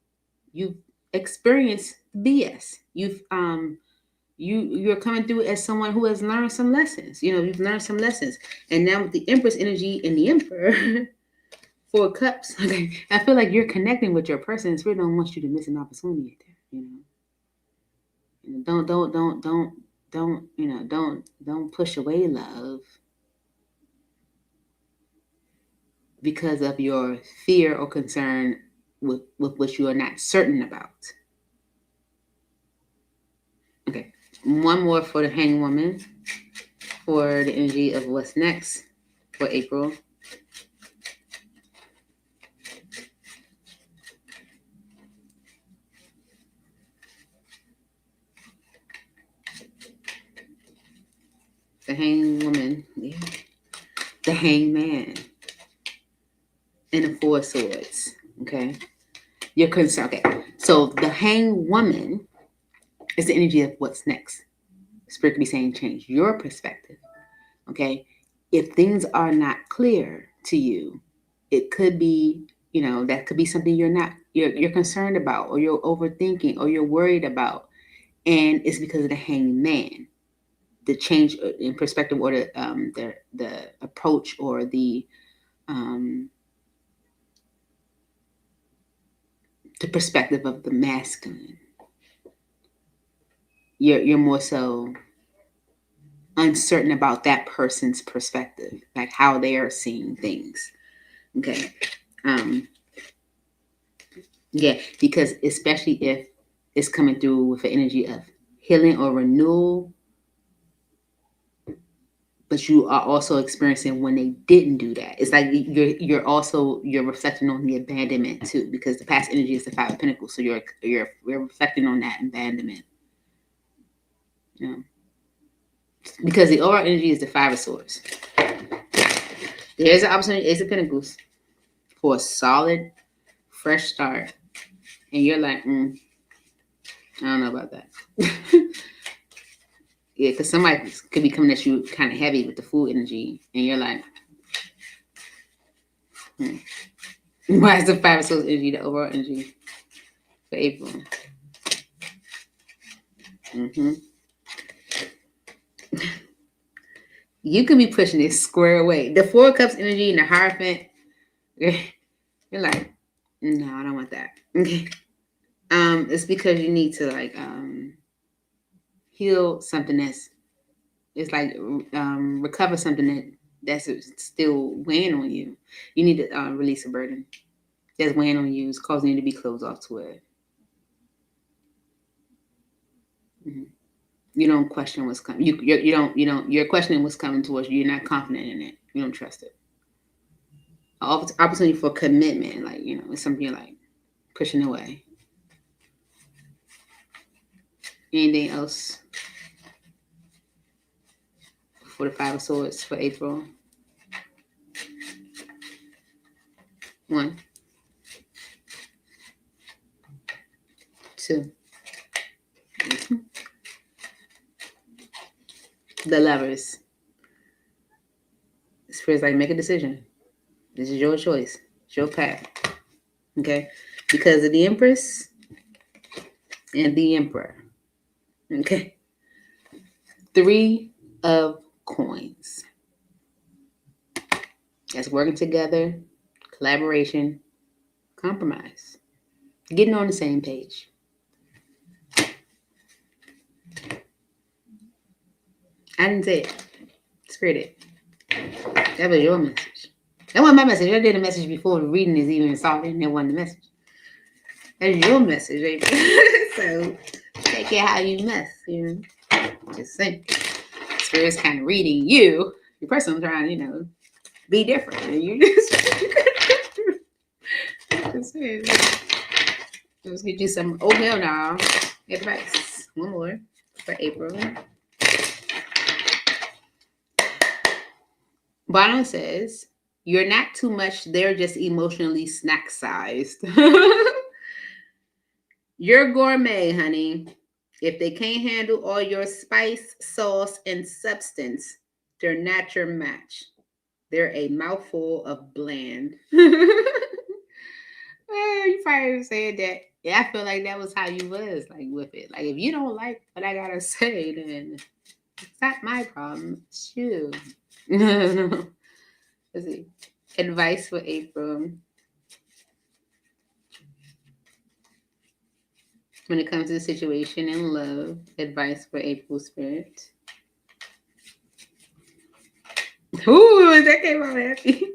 you've experienced BS. You're coming through as someone who has learned some lessons. You've learned some lessons. And now with the Empress energy and the Emperor, 4 Cups, okay, I feel like you're connecting with your person. It's really don't want you to miss an opportunity there. Don't push away love because of your fear or concern with what you are not certain about. Okay, one more for the Hanged Woman for the energy of what's next for April. The Hanged Woman, yeah. The Hanged Man, and the 4 of Swords. Okay, you're concerned. Okay, so the Hanged Woman is the energy of what's next. Spirit could be saying change your perspective. Okay, if things are not clear to you, it could be, that could be something you're concerned about, or you're overthinking, or you're worried about, and it's because of the Hanged Man. The change in perspective, or the approach, or the perspective of the masculine. You're more so uncertain about that person's perspective, like how they are seeing things. Okay. Yeah, because especially if it's coming through with the energy of healing or renewal, but you are also experiencing when they didn't do that. It's like you're reflecting on the abandonment too, because the past energy is the Five of Pentacles, so you're reflecting on that abandonment. You know? Because the overall energy is the Five of Swords. There's an opportunity, Ace of Pentacles, for a solid, fresh start, and you're like, I don't know about that. Yeah, because somebody could be coming at you kind of heavy with the Fool energy, and you're like, why is the Five of Swords energy the overall energy for April? You can be pushing it square away. The Four of Cups energy and the Hierophant, you're like, no, I don't want that. Okay. It's because you need to like heal something that's, it's like recover something that's still weighing on you. You need to release a burden that's weighing on you. It's causing you to be closed off to it. You don't question what's coming. You're questioning what's coming towards you. You're not confident in it. You don't trust it. Opportunity for commitment, like, it's something you're like pushing away. Anything else for the Five of Swords for April? 1, 2. The Lovers. Spirit's like, make a decision. This is your choice. It's your path. Okay? Because of the Empress and the Emperor. Okay? 3 of Coins. That's working together, collaboration, compromise. Getting on the same page. I didn't say it. Spirit it. That was your message. That wasn't my message. I did a message before the reading is even started, and that wasn't the message. That's your message, April. So take it how you mess, Just saying. Spirit's kind of reading you. Your person trying, be different. And you just get you some oatmeal now. Advice. One more for April. Bono says, you're not too much. They're just emotionally snack-sized. You're gourmet, honey. If they can't handle all your spice, sauce, and substance, they're not your match. They're a mouthful of bland. Well, you probably said that. Yeah, I feel like that was how you was, like, with it. Like, if you don't like what I gotta say, then it's not my problem. It's you. No. Let's see. Advice for April. When it comes to the situation in love, advice for April Spirit. Ooh, that came out happy.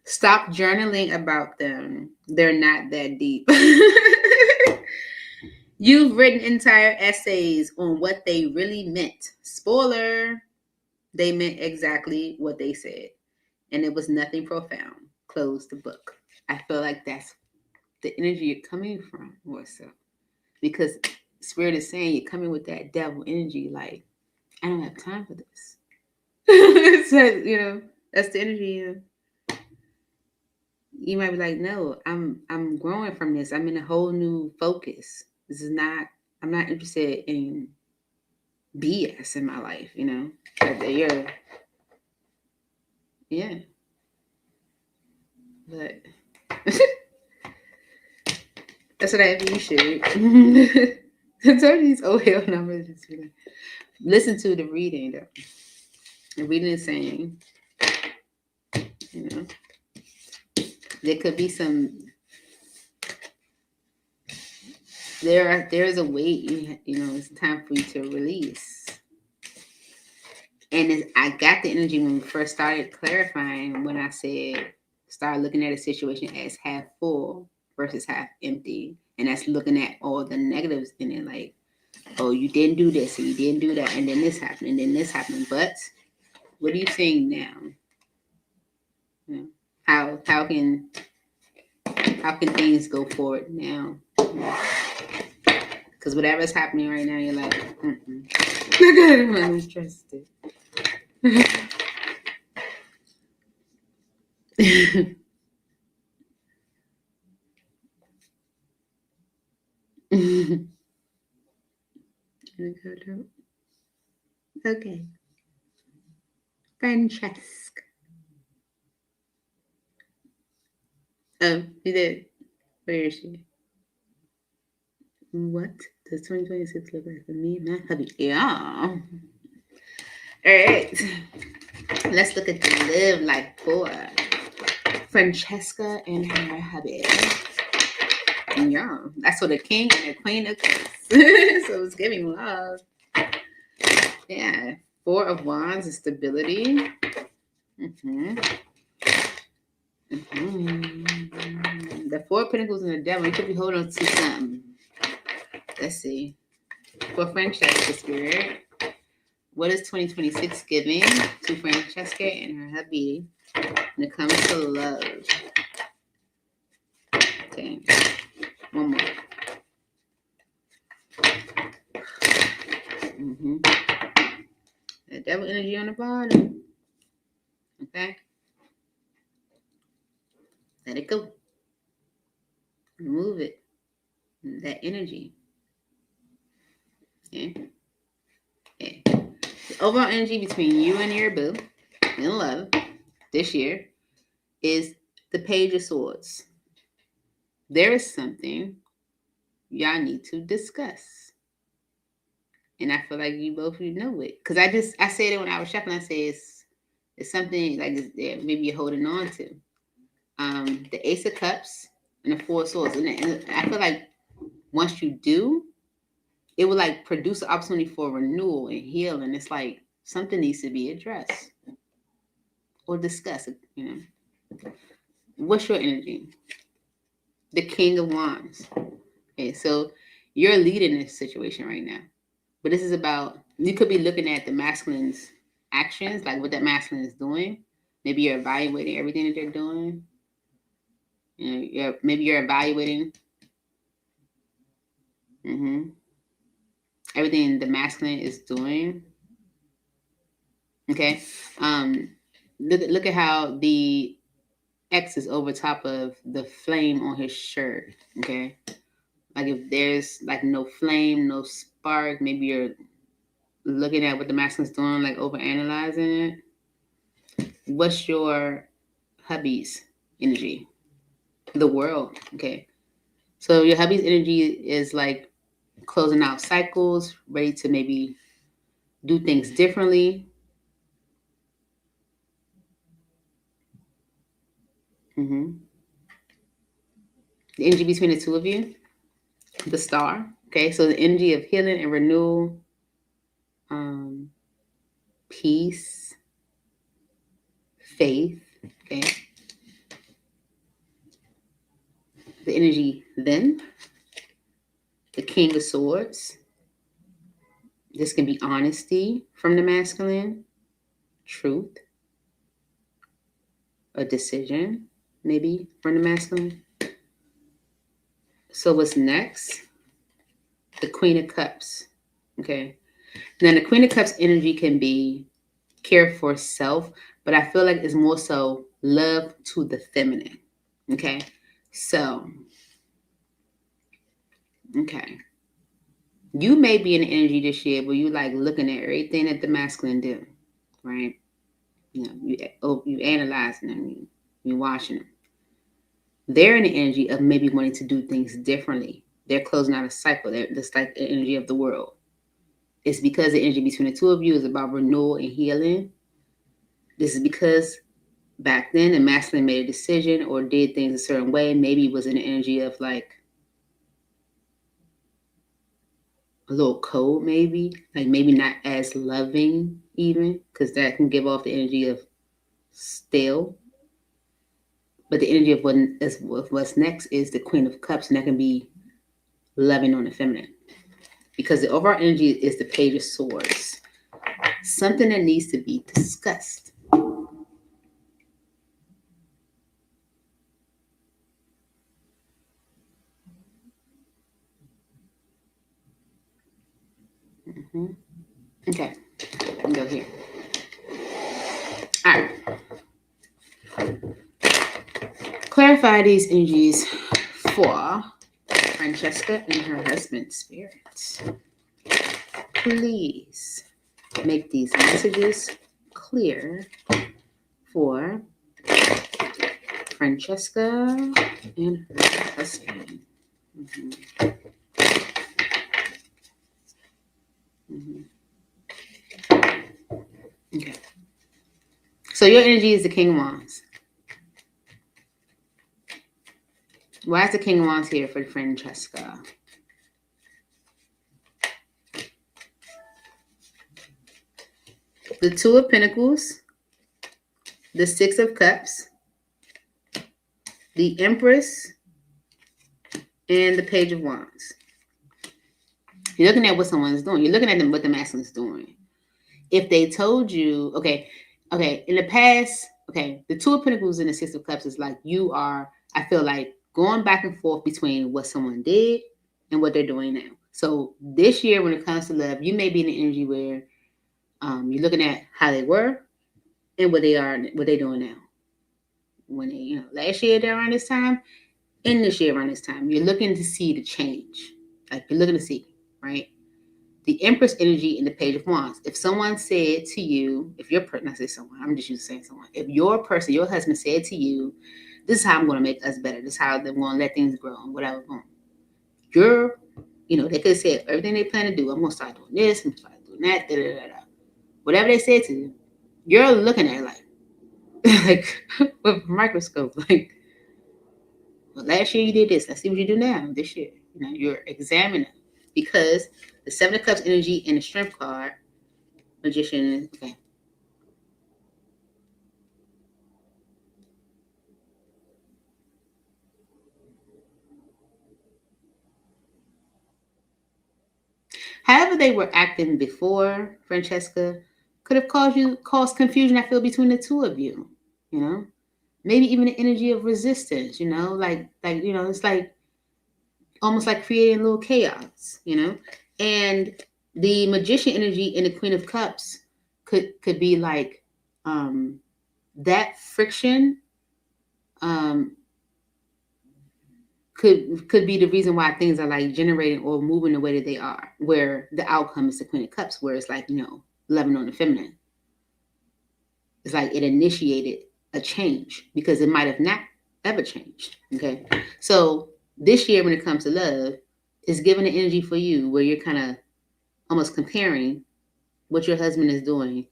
Stop journaling about them. They're not that deep. You've written entire essays on what they really meant. Spoiler, they meant exactly what they said. And it was nothing profound. Close the book. I feel like that's the energy you're coming from, more so. Because Spirit is saying you're coming with that devil energy, like, I don't have time for this. So, that's the energy. You might be like, no, I'm growing from this. I'm in a whole new focus. I'm not interested in BS in my life, Yeah. But that's what I appreciate. I told you these OL numbers. Listen to the reading, though. The reading is saying, there could be some. There is a weight. It's time for you to release. And I got the energy when we first started clarifying when I said start looking at a situation as half full versus half empty. And that's looking at all the negatives in it, like, oh, you didn't do this and you didn't do that, and then this happened, and then this happened. But what are you saying now? You know, how can things go forward now? Because whatever's happening right now, you're like, I'm interested. Okay. Francesca. Oh, you did. Where is she? What does 2026 look like for me and my hubby? Yeah. All right. Let's look at the live life for Francesca and her hubby. Yeah. That's what a king and a queen of cups. So it's giving love. Yeah. Four of Wands is stability. The Four of Pentacles and the Devil. You could be holding on to something. Let's see. For Francesca spirit, what is 2026 giving to Francesca and her hubby when it comes to love? Okay. One more. The Devil energy on the bottom. Okay. Let it go. Remove it. That energy. Okay. Okay. The overall energy between you and your boo in love this year is the Page of Swords. There is something y'all need to discuss. And I feel like you both know it. Because I said it when I was shopping. I said it's something like maybe you're holding on to. The Ace of Cups and the Four of Swords. And I feel like once you do, it will like produce an opportunity for renewal and healing. It's like something needs to be addressed or discussed. You know, what's your energy? The King of Wands. Okay, so you're leading this situation right now, but this is about you could be looking at the masculine's actions, like what that masculine is doing. Maybe you're evaluating everything that they're doing. You know, maybe you're evaluating everything the masculine is doing. Okay. Look at how the X is over top of the flame on his shirt. Okay. Like if there's like no flame, no spark, maybe you're looking at what the masculine's doing, like over analyzing it. What's your hubby's energy? The world. Okay. So your hubby's energy is like closing out cycles, ready to maybe do things differently. The energy between the two of you, the Star. Okay, so the energy of healing and renewal, peace, faith. Okay, the energy then, the King of Swords. This can be honesty from the masculine, truth, a decision maybe from the masculine. So what's next? The Queen of Cups. Okay. Now the Queen of Cups energy can be care for self, but I feel like it's more so love to the feminine. Okay. So, okay. You may be in the energy this year where you like looking at everything that the masculine do, right? You know, you analyzing them, you watching them. They're in the energy of maybe wanting to do things differently. They're closing out a cycle. They're just like the energy of the world. It's because the energy between the two of you is about renewal and healing. This is because back then the masculine made a decision or did things a certain way. Maybe it was in the energy of like a little cold, maybe like maybe not as loving even, because that can give off the energy of still. But the energy of what's next is the Queen of Cups, and that can be loving on the feminine. Because the overall energy is the Page of Swords. Something that needs to be discussed. Mm-hmm. Okay, let me go here. All right. Clarify these energies for Francesca and her husband, Spirit. Please make these messages clear for Francesca and her husband. Mm-hmm. Mm-hmm. Okay. So your energy is the King of Wands. Why is the King of Wands here for Francesca? The Two of Pentacles, the Six of Cups, the Empress, and the Page of Wands. You're looking at what someone's doing. You're looking at them, what the masculine's doing. If they told you, okay, in the past, the Two of Pentacles and the Six of Cups is like you are, I feel like, going back and forth between what someone did and what they're doing now. So this year, when it comes to love, you may be in the energy where you're looking at how they were and what they're doing now. When they, last year around this time, and this year around this time, you're looking to see the change. Like you're looking to see, right? The Empress energy and the Page of Wands. If someone said to you, if your person, I say someone, I'm just saying someone. If your person, your husband said to you, this is how I'm going to make us better. This is how they're going to let things grow and whatever. You're, they could have said everything they plan to do. I'm going to start doing this. I'm going to start doing that. Da, da, da, da. Whatever they said to you, you're looking at it like with a microscope. Like, well, last year you did this. Let's see what you do now this year. You're examining because the Seven of Cups energy and the Strength card, Magician. Okay. However they were acting before, Francesca, could have caused confusion, I feel, between the two of you. Maybe even the energy of resistance. It's like almost like creating a little chaos. And the Magician energy and the Queen of Cups could be like that friction. Could be the reason why things are like generating or moving the way that they are, where the outcome is the Queen of Cups, where it's like, loving on the feminine. It's like it initiated a change because it might have not ever changed. Okay. So this year, when it comes to love, is giving the energy for you where you're kind of almost comparing what your husband is doing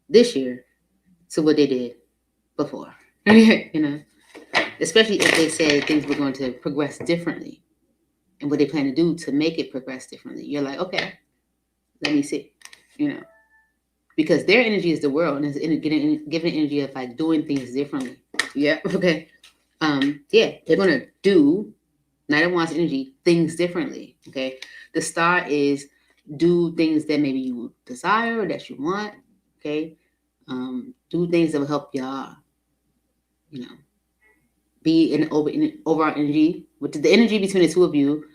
this year to what they did before. Especially if they said things were going to progress differently. And what they plan to do to make it progress differently. You're like, okay, let me see, because their energy is the world and it's giving energy of like doing things differently. Yeah. Okay. Yeah, they're going to do Knight of Wands energy, things differently. Okay. The Star is do things that maybe you desire or that you want. Okay. Do things that will help y'all, be in overall energy. With the energy between the two of you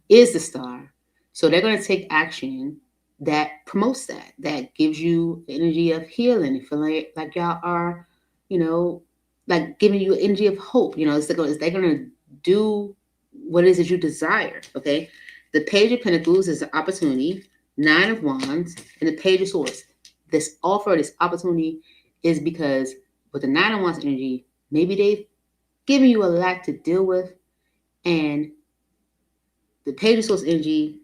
is the Star. So they're going to take action that promotes that gives you the energy of healing, feeling like y'all are, like giving you energy of hope. They're going to do what it is that you desire. Okay. The Page of Pentacles is an opportunity, Nine of Wands, and the Page of Swords. This offer, this opportunity is because with the Nine of Wands energy, maybe they've given you a lot to deal with, and the Page of Swords energy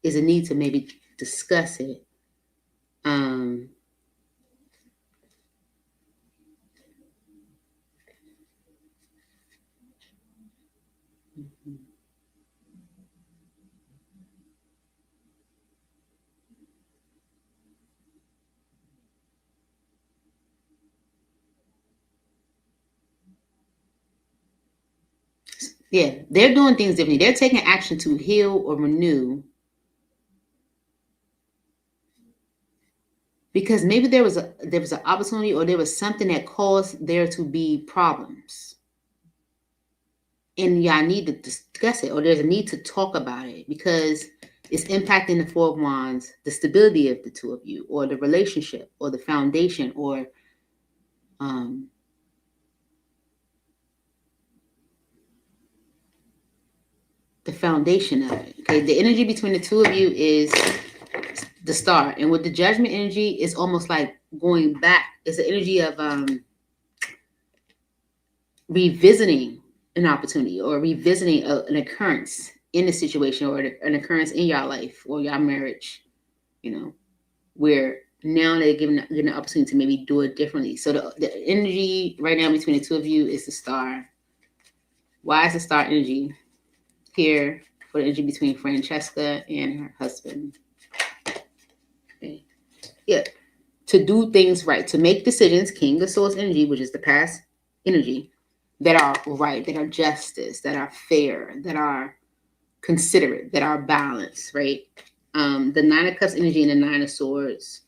is a need to maybe discuss it. Yeah, they're doing things differently. They're taking action to heal or renew because maybe there was an opportunity or there was something that caused there to be problems. And y'all need to discuss it, or there's a need to talk about it because it's impacting the Four of Wands, the stability of the two of you, or the relationship, or the foundation, or the foundation of it. Okay, the energy between the two of you is the Star, and with the Judgment energy, it's almost like going back. It's the energy of revisiting an opportunity or revisiting an occurrence in the situation or an occurrence in your life or your marriage, where now they're given an opportunity to maybe do it differently. So the energy right now between the two of you is the Star. Why is the Star energy here for the energy between Francesca and her husband? Okay. Yeah. To do things right, to make decisions, King of Swords energy, which is the past energy, that are right, that are justice, that are fair, that are considerate, that are balanced, right? The Nine of Cups energy and the Nine of Swords.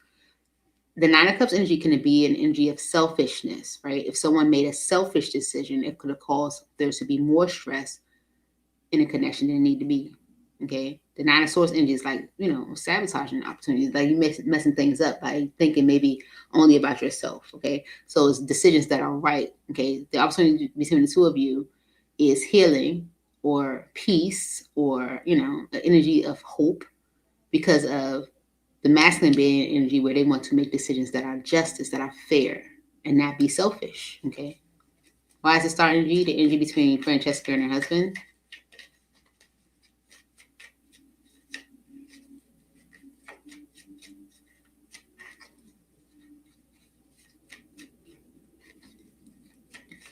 The Nine of Cups energy can be an energy of selfishness, right? If someone made a selfish decision, it could have caused there to be more stress in a connection than need to be. Okay. The Nine of Swords energy is like, sabotaging opportunities. Like you messing things up by thinking maybe only about yourself. Okay. So it's decisions that are right. Okay. The opportunity between the two of you is healing or peace or, an energy of hope because of the masculine being energy where they want to make decisions that are justice, that are fair, and not be selfish. Okay. Why is the Star energy? The energy between Francesca and her husband.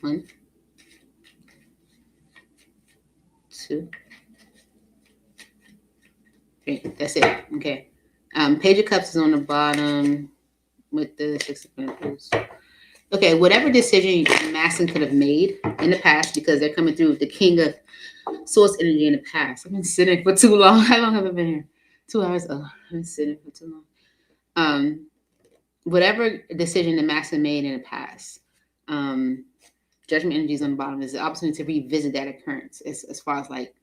One, two, three. That's it. Okay. Page of Cups is on the bottom with the Six of Pentacles. Okay, whatever decision masculine could have made in the past, because they're coming through with the King of Swords energy in the past. I've been sitting for too long. How long have I been here? 2 hours. Oh, I've been sitting for too long. Whatever decision the masculine made in the past, Judgment energy is on the bottom. Is the opportunity to revisit that occurrence as far as like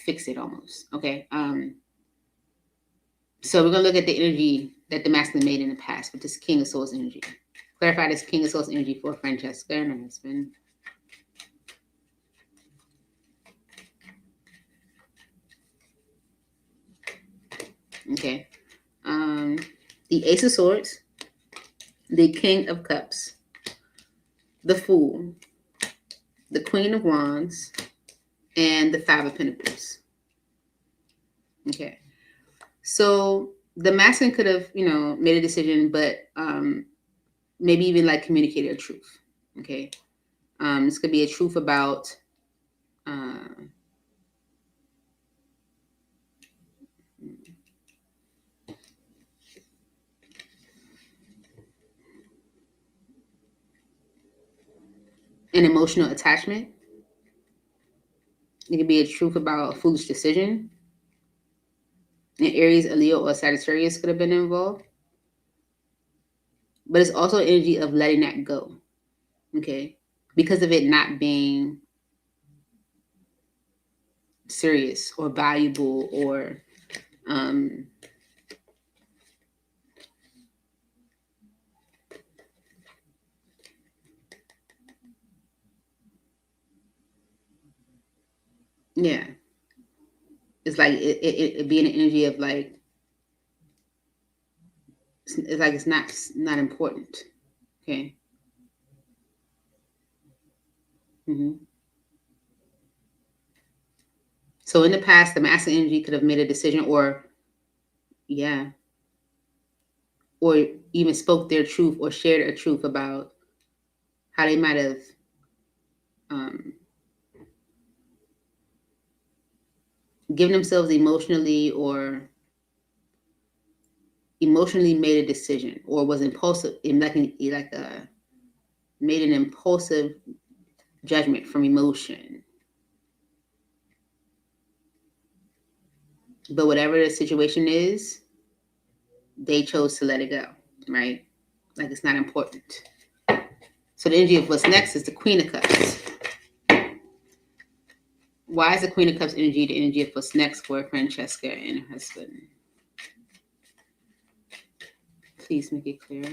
fix it almost. Okay. So we're gonna look at the energy that the masculine made in the past with this King of Swords energy. Clarify this King of Swords energy for Francesca and her husband. Okay. The Ace of Swords, the King of Cups, the Fool, the Queen of Wands, and the Five of Pentacles. Okay. So the masculine could have, made a decision, but maybe even like communicated a truth. Okay. This could be a truth about an emotional attachment. It could be a truth about a foolish decision. An Aries, a Leo, or a Sagittarius could have been involved. But it's also energy of letting that go. Okay. Because of it not being serious or valuable or yeah. It's like it being an energy of like it's like it's not important. Okay. So in the past, the masculine energy could have made a decision or even spoke their truth or shared a truth about how they might have given themselves emotionally or emotionally made a decision or was impulsive in made an impulsive judgment, from emotion. But whatever the situation is, they chose to let it go, right? Like it's not important. So the energy of what's next is the Queen of Cups. Why is the Queen of Cups energy the energy of what's next for Francesca and her husband? Please make it clear.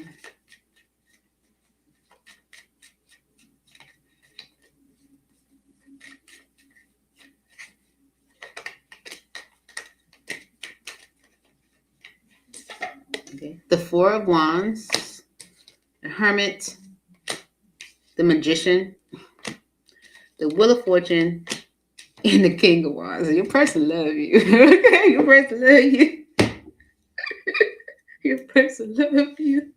Okay. The Four of Wands, the Hermit, the Magician, the Wheel of Fortune, and the King of Wands. Your person love you. Okay, your person love you. Your person love you.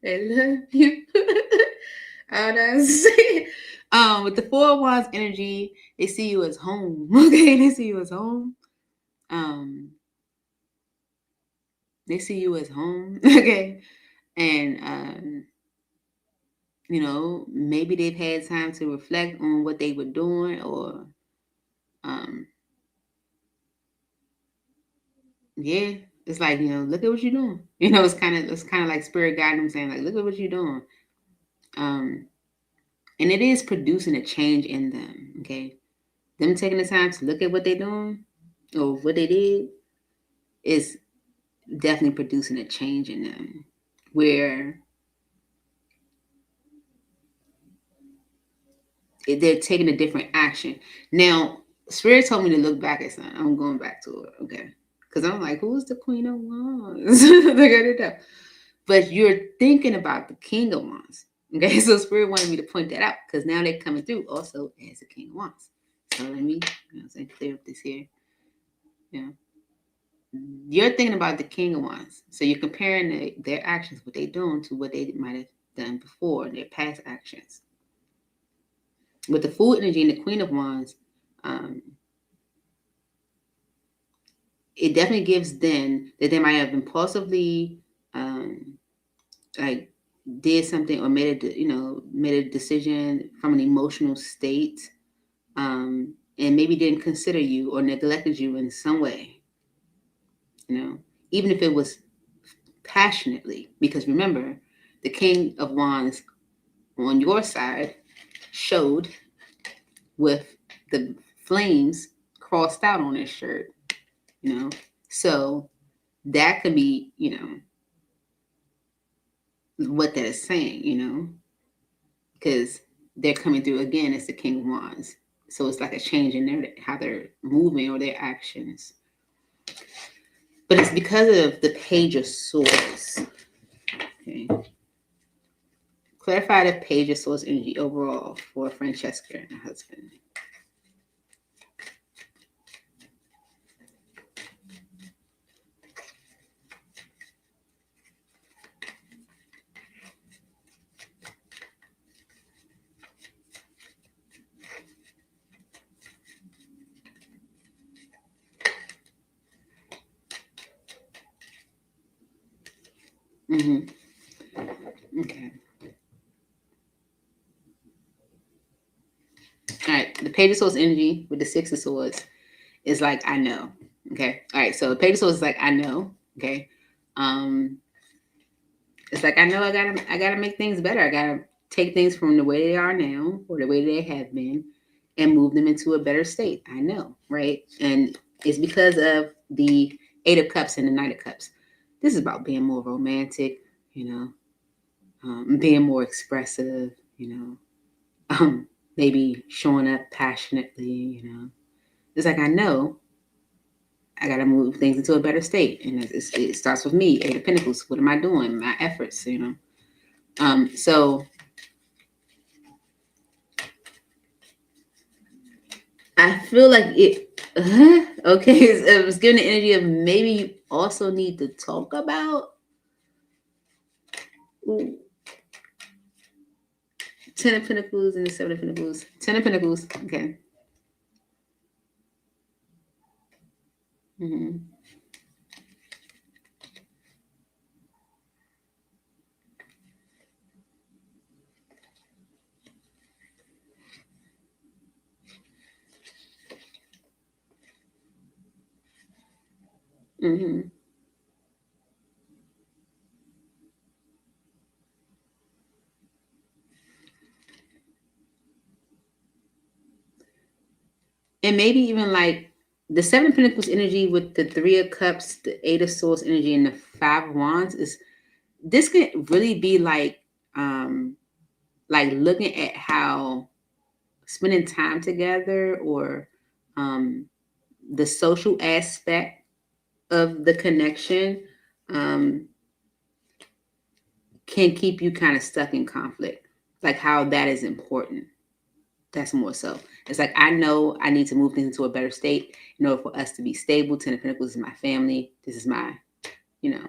They love you. How do I say? With the Four of Wands energy, they see you as home. Okay, they see you as home. They see you as home. Okay, and you know, maybe they've had time to reflect on what they were doing, or yeah, it's like, you know, look at what you're doing. You know, it's kind of like spirit guiding them, saying like, look at what you're doing. And it is producing a change in them. Okay, them taking the time to look at what they're doing or what they did is definitely producing a change in them, where they're taking a different action. Now, Spirit told me to look back at something. I'm going back to it, okay? Because I'm like, who's the Queen of Wands? But you're thinking about the King of Wands, okay? So Spirit wanted me to point that out because now they're coming through also as the King of Wands. So let me, clear up this here. Yeah, you're thinking about the King of Wands. So you're comparing their actions, what they're doing, to what they might have done before, their past actions. With the Fool energy and the Queen of Wands, it definitely gives then that they might have impulsively like did something or made a decision from an emotional state, and maybe didn't consider you or neglected you in some way, you know, even if it was passionately. Because remember, the King of Wands on your side showed with the flames crossed out on his shirt, you know. So that could be, you know, what that is saying, you know, because they're coming through again as the King of Wands. So it's like a change in their how they're moving or their actions. But it's because of the Page of Swords. Okay. Clarify the Page of Swords energy overall for Francesca and her husband. Okay. All right. The Page of Swords energy with the Six of Swords is like, I know. Okay. All right. So the Page of Swords is like, I know. Okay. It's like, I know I gotta make things better. I gotta take things from the way they are now or the way they have been and move them into a better state. I know, right? And it's because of the Eight of Cups and the Knight of Cups. This is about being more romantic, you know, being more expressive, you know, maybe showing up passionately, you know. It's like, I know I got to move things into a better state. And it starts with me, Eight of Pentacles. What am I doing? My efforts, you know. So I feel like it, okay, it was giving the energy of maybe you also need to talk about ooh, Ten of Pentacles and the Seven of Pentacles. Ten of Pentacles, okay. Mm-hmm. Mm-hmm. And maybe even like the Seven of Pentacles energy with the Three of Cups, the Eight of Swords energy, and the Five of Wands is this could really be like looking at how spending time together or the social aspect of the connection um, can keep you kind of stuck in conflict. Like how that is important. That's more so. It's like I know I need to move things into a better state in order for us to be stable. Ten of Pentacles is my family. This is my, you know,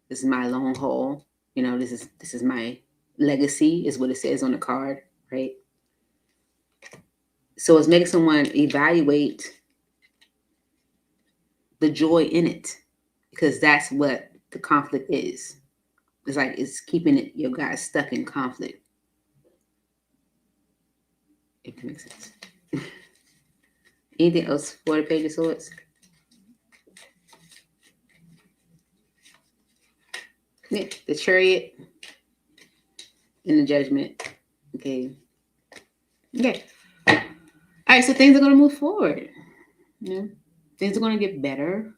this is my long haul. You know, this is my legacy, is what it says on the card, right? So it's making someone evaluate the joy in it, because that's what the conflict is. It's like it's keeping it, your guys stuck in conflict. If that makes sense. Anything else for the Page of Swords? Yeah, the Chariot and the Judgment. Okay. Okay. All right, so things are going to move forward. You know, things are going to get better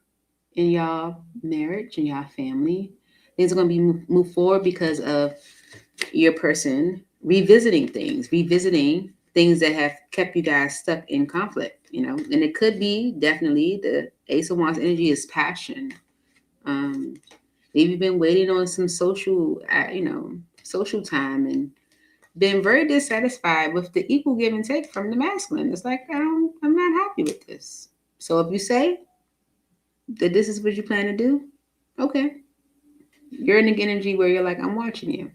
in y'all marriage and y'all family. Things are going to be move forward because of your person revisiting things that have kept you guys stuck in conflict, you know. And it could be definitely the Ace of Wands energy is passion. Maybe you've been waiting on some social, social time and been very dissatisfied with the equal give and take from the masculine. It's like, I'm not happy with this. So if you say that this is what you plan to do, okay. You're in the energy where you're like, I'm watching you.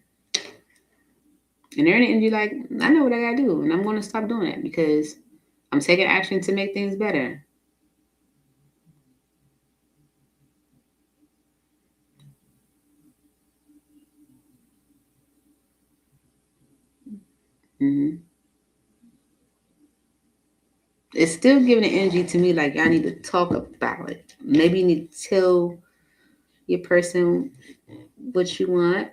And they're in the energy like, I know what I gotta do, and I'm gonna stop doing that because I'm taking action to make things better. Mm-hmm. It's still giving the energy to me like y'all need to talk about it. Maybe you need to tell your person what you want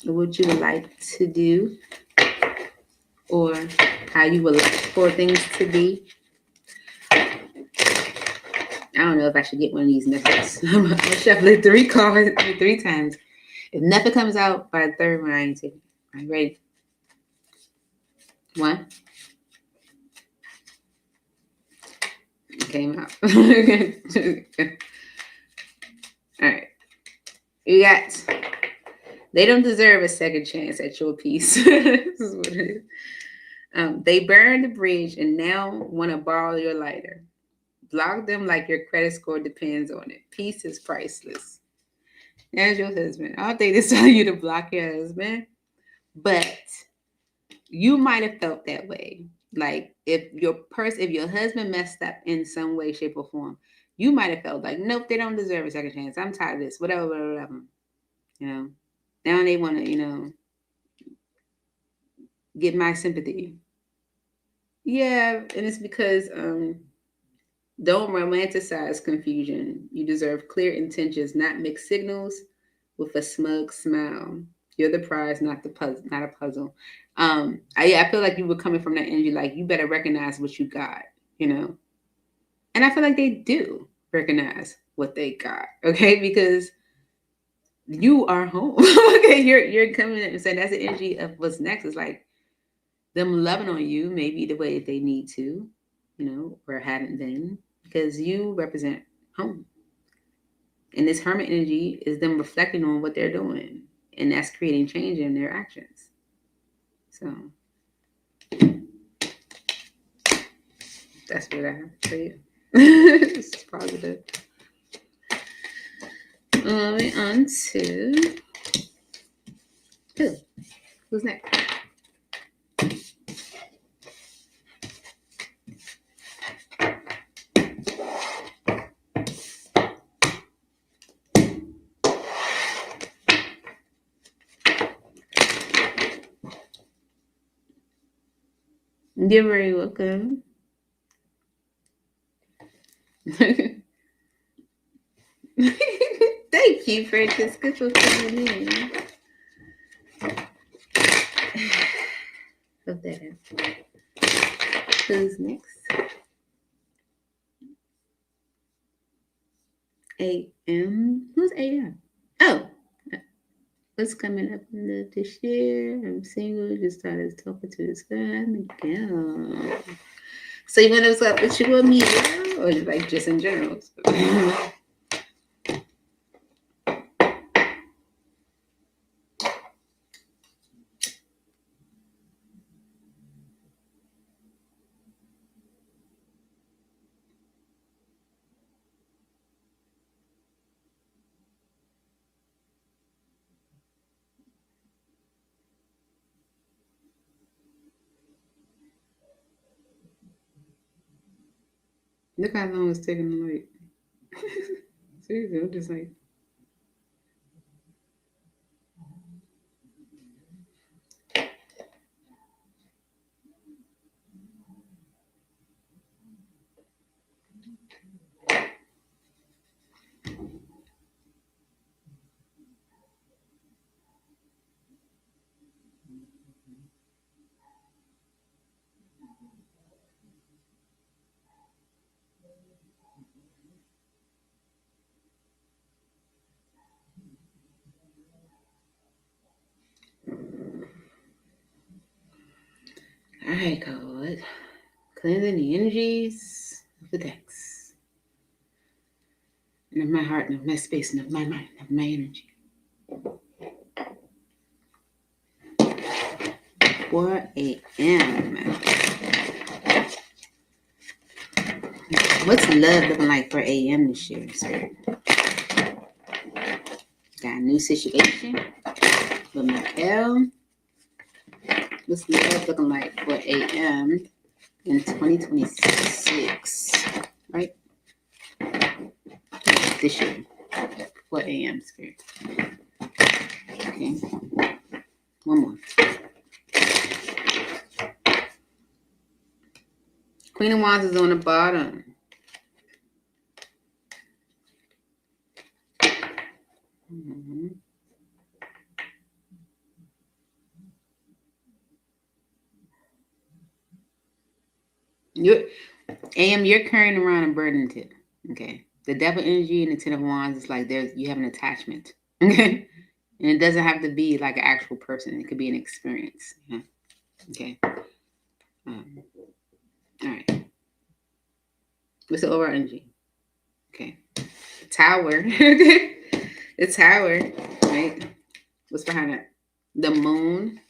or what you would like to do or how you would like for things to be. I don't know if I should get one of these necklaces. I'm gonna shuffle it 3 cards 3 times. If nothing comes out by the third one, I ain't taking it. Are you ready? 1 came out. All right. You got, they don't deserve a second chance at your peace. This is what it is. They burned the bridge and now want to borrow your lighter. Block them like your credit score depends on it. Peace is priceless. There's your husband. I don't think this telling you to block your husband, but you might have felt that way. Like if your husband messed up in some way, shape, or form, you might have felt like, nope, they don't deserve a second chance. I'm tired of this. Whatever, whatever, whatever. You know. Now they want to, get my sympathy. Yeah, and it's because don't romanticize confusion. You deserve clear intentions, not mixed signals with a smug smile. You're the prize, not the puzzle, not a puzzle. I feel like you were coming from that energy, like you better recognize what you got, you know. And I feel like they do recognize what they got, okay, because you are home. Okay, you're coming in and saying that's the energy of what's next. It's like them loving on you, maybe the way they need to, or haven't been, because you represent home. And this hermit energy is them reflecting on what they're doing, and that's creating change in their actions. So that's what I have to tell you. This is positive. Moving on to who's next? You're very welcome. Thank you, Francisca, for coming in. Hope that helps. Who's next? AM. Who's AM? Oh, what's coming up in this year? I'm single. Just started talking to this guy. Miguel. So you want to what's up with you or me, or like just in general? Look how long it's taking to like. Seriously, I'm just like. All right, God. Cleansing the energies of the decks. And of my heart, and of my space, and of my mind, and of my energy. 4 a.m. What's love looking like for AM this year, sir? Got a new situation with Miguel. What's love looking like for AM in 2026? Right? This year. 4 a.m. spirit. Okay. One more. Queen of Wands is on the bottom. Mm-hmm. You're carrying around a burden too. Okay. The devil energy and the 10 of Wands is like you have an attachment. Okay. And it doesn't have to be like an actual person. It could be an experience. Yeah. Okay. All right. What's the overall energy? Okay. Tower. The Tower, right? What's behind that? The Moon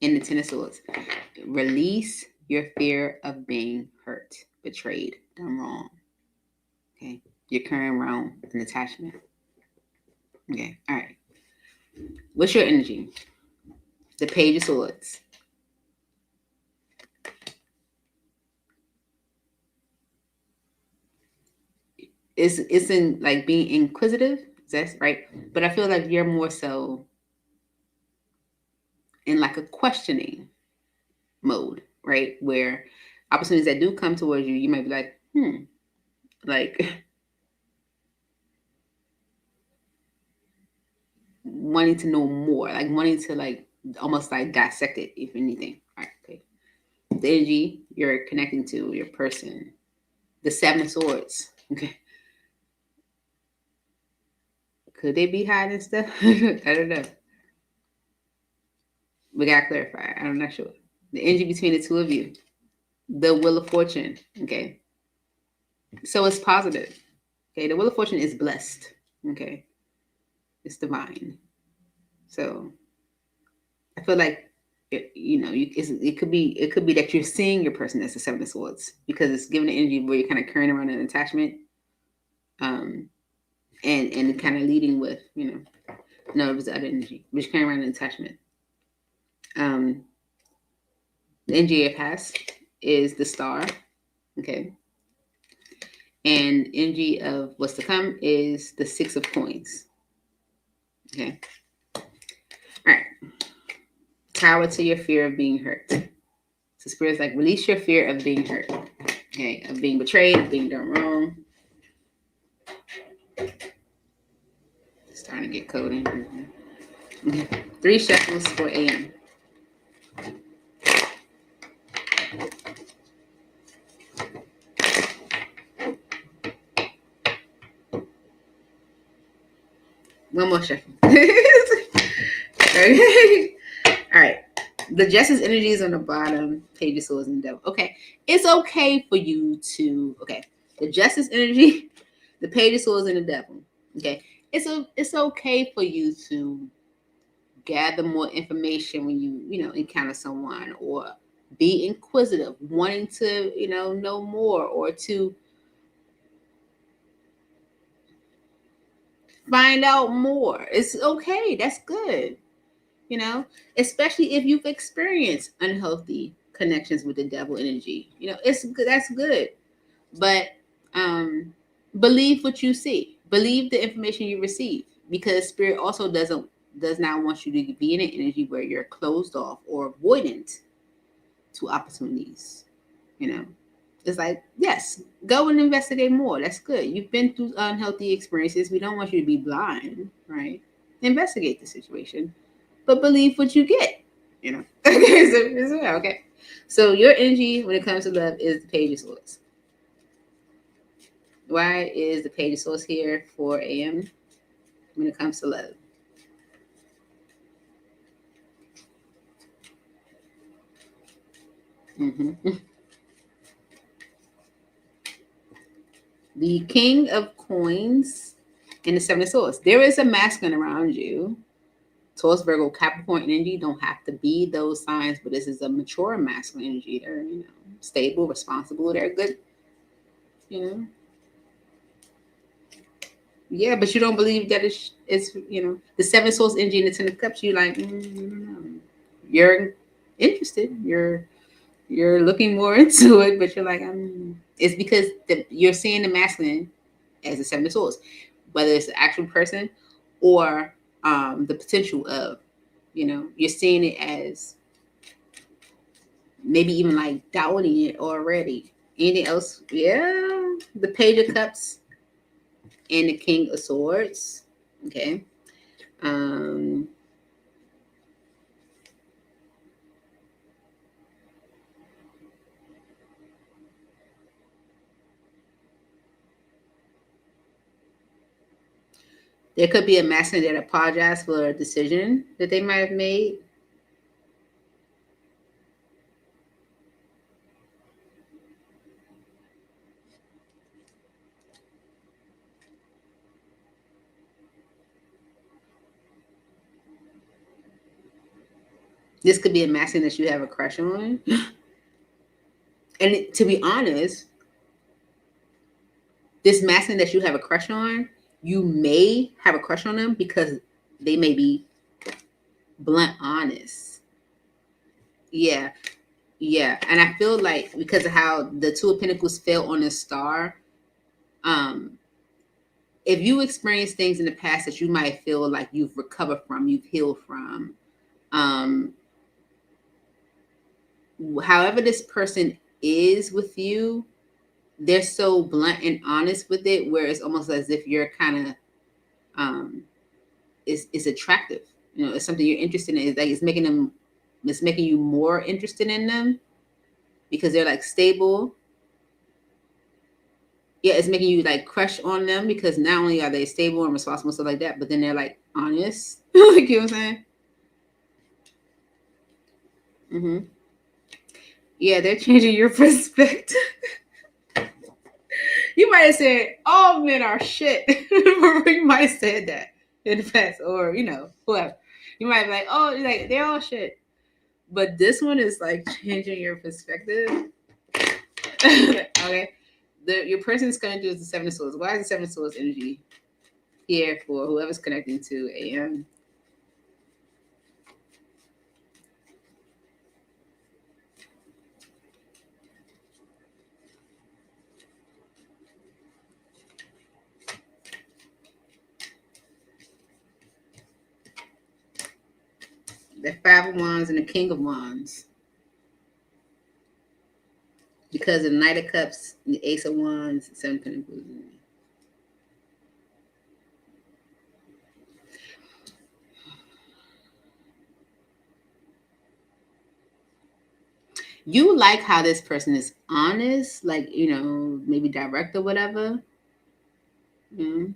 and the 10 of Swords. Release your fear of being hurt, betrayed, done wrong. Okay. You're carrying around an attachment. Okay. All right. What's your energy? The Page of Swords. It's in like being inquisitive. That's right. But I feel like you're more so in like a questioning mode, right? Where opportunities that do come towards you, you might be like, like wanting to know more, like wanting to like almost like dissect it, if anything. All right, okay. The energy you're connecting to, your person, the 7 of Swords. Okay. Could they be hiding stuff? I don't know. We gotta clarify. I'm not sure. The energy between the two of you. The Wheel of Fortune. Okay. So it's positive. Okay. The Wheel of Fortune is blessed. Okay. It's divine. So I feel like it could be that you're seeing your person as the 7 of Swords because it's giving the energy where you're kind of carrying around an attachment, and kind of leading with no, it was the other energy, but you're carrying around an attachment. The energy of past is the Star, okay, and energy of what's to come is the 6 of Coins, okay. All right. Tower to your fear of being hurt. So Spirit's like, release your fear of being hurt. Okay, of being betrayed, of being done wrong. to get coding. Okay. 3 shuffles for AM. One more shuffle. Okay. All right. The Justice energy is on the bottom. Page of Swords and Devil. Okay. It's okay for you to, okay. The Justice energy, the Page of Swords and the Devil. Okay. It's okay for you to gather more information when you encounter someone, or be inquisitive, wanting to, know more, or to find out more. It's okay. That's good. Especially if you've experienced unhealthy connections with the devil energy. It's good. That's good. But believe what you see. Believe the information you receive, because spirit also does not want you to be in an energy where you're closed off or avoidant to opportunities. It's like, yes, go and investigate more. That's good. You've been through unhealthy experiences. We don't want you to be blind, right? Investigate the situation, but believe what you get. Okay. So your energy when it comes to love is the Page of Swords. Why is the Page of Swords here for AM when it comes to love? The King of Coins and the Seven of Swords. There is a masculine around you. Taurus, Virgo, Capricorn energy don't have to be those signs, but this is a mature masculine energy. They're, stable, responsible. They're good, Yeah, but you don't believe that it's the Seven of Swords energy and the Ten of Cups. You're like, you're interested. You're looking more into it, but you're like, it's because you're seeing the masculine as the Seven of Swords, whether it's the actual person or the potential of, you're seeing it as maybe even like doubting it already. Anything else? Yeah, the Page of Cups and the King of Swords. Okay. There could be a masculine that apologized for a decision that they might have made. This could be a masculine that you have a crush on. And to be honest, this masculine that you have a crush on, you may have a crush on them because they may be blunt honest. Yeah. Yeah. And I feel like because of how the Two of Pentacles fell on a star, if you experience things in the past that you might feel like you've recovered from, you've healed from, however this person is with you, they're so blunt and honest with it, where it's almost as if you're kind of it's attractive. It's something you're interested in. It's like it's making you more interested in them because they're like stable. Yeah, it's making you like crush on them because not only are they stable and responsible and stuff like that, but then they're like honest. Like, you know what I'm saying? Yeah, they're changing your perspective. You might have said, all men are shit. You might have said that in the past, or, whoever. You might be like, oh, like, they're all shit. But this one is like changing your perspective. Okay. Your person is connected with the Seven of Swords. Why is the Seven of Swords energy here for whoever's connecting to AM? The Five of Wands and the King of Wands. Because of the Knight of Cups, the Ace of Wands, Seven of Pentacles. You like how this person is honest, like, maybe direct or whatever. Mm.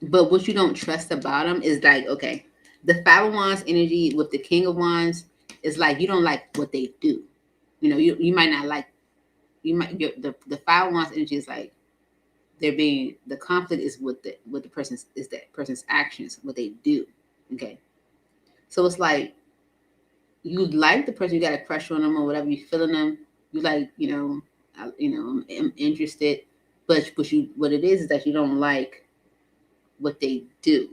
But what you don't trust about them is like, okay, the Five of Wands energy with the King of Wands is like you don't like what they do. You might not like, the Five of Wands energy is like the conflict is with the person's, is that person's actions, what they do. Okay. So it's like you like the person, you got a crush on them or whatever, you feeling them, you like, I'm interested, but what it is that you don't like what they do.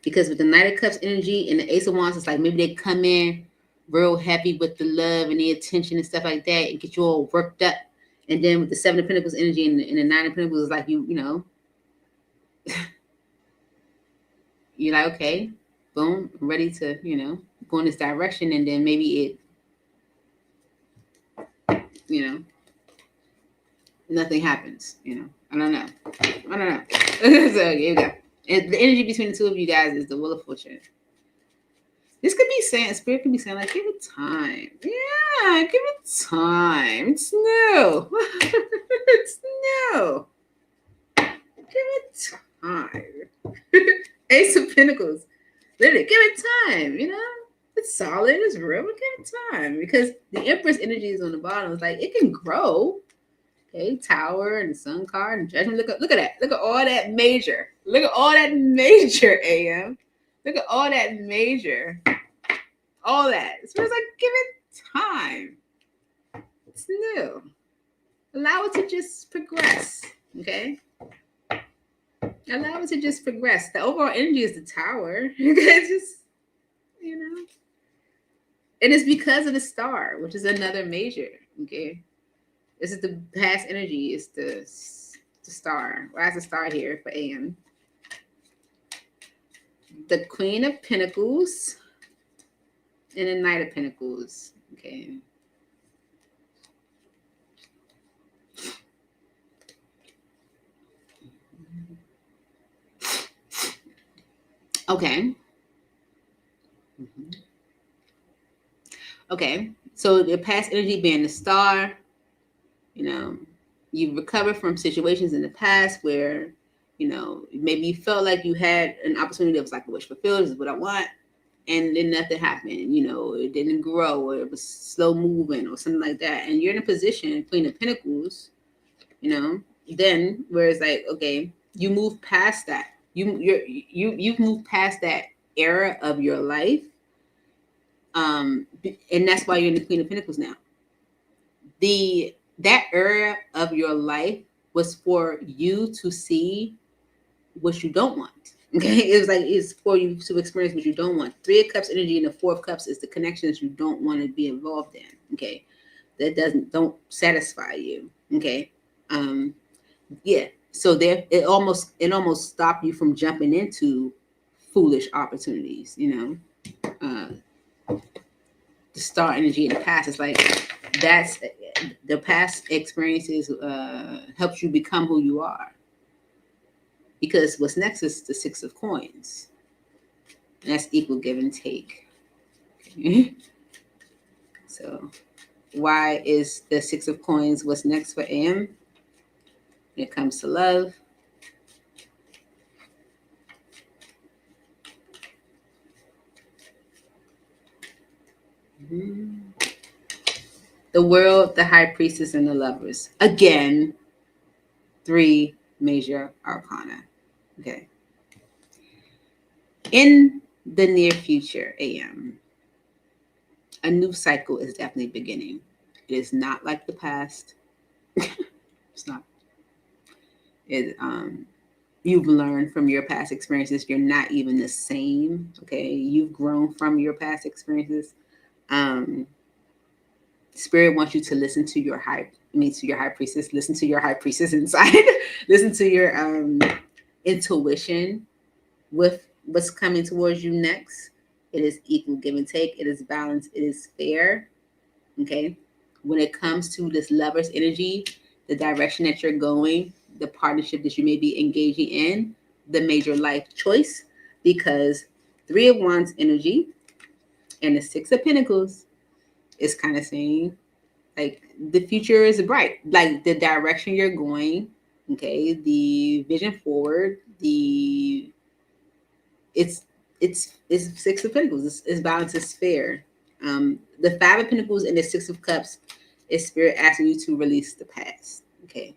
Because with the Knight of Cups energy and the Ace of Wands, it's like maybe they come in real heavy with the love and the attention and stuff like that and get you all worked up. And then with the Seven of Pentacles energy and the Nine of Pentacles, it's like you're like, okay, boom, I'm ready to, go in this direction. And then maybe nothing happens, I don't know. So here you go. And the energy between the two of you guys is the Wheel of Fortune. This could be saying, Spirit could be saying, like, give it time. Yeah, give it time. It's new. It's new. Give it time. Ace of Pentacles. Literally, give it time, It's solid, it's real, but give it time. Because the Empress energy is on the bottom. It's like, it can grow. Okay, Tower and the Sun card and Judgment. Look at that. Look at all that major. Look at all that major, AM. Look at all that major. All that. So it's like, give it time. It's new. Allow it to just progress. Okay? Allow it to just progress. The overall energy is the Tower. It's just, And it's because of the Star, which is another major. Okay? This is the past energy. It's the Star. Why is the Star here for AM? The Queen of Pentacles and the Knight of Pentacles. Okay. Okay. Okay. So the past energy being the Star, you recover from situations in the past where, maybe you felt like you had an opportunity that was like a wish fulfilled, this is what I want. And then nothing happened, it didn't grow, or it was slow moving or something like that. And you're in a position, Queen of Pentacles, then where it's like, okay, you move past that. You've moved past that era of your life. And that's why you're in the Queen of Pentacles now. That era of your life was for you to see what you don't want. Okay, it's for you to experience what you don't want. Three of Cups energy and the Four of Cups is the connections you don't want to be involved in. Okay, that don't satisfy you. Okay, yeah. So there, it almost stopped you from jumping into foolish opportunities. The Star energy in the past is like that's the past experiences helps you become who you are. Because what's next is the Six of Coins. And that's equal give and take. Okay. So why is the Six of Coins what's next for AM when it comes to love? The World, the High Priestess, and the Lovers. Again, 3 major arcana. Okay. In the near future, AM, a new cycle is definitely beginning. It is not like the past. It's not. You've learned from your past experiences. You're not even the same. Okay. You've grown from your past experiences. Spirit wants you to listen to your high priestess. Listen to your high priestess inside. Listen to your intuition with what's coming towards you next. It is equal give and take. It is balanced. It is fair. Okay. When it comes to this Lover's energy, the direction that you're going, the partnership that you may be engaging in, the major life choice, because Three of Wands energy and the Six of Pentacles is kind of saying, like, the future is bright, like the direction you're going, okay, the vision forward, it's Six of Pentacles, it's balance, is fair. The Five of Pentacles and the Six of Cups is Spirit asking you to release the past. Okay,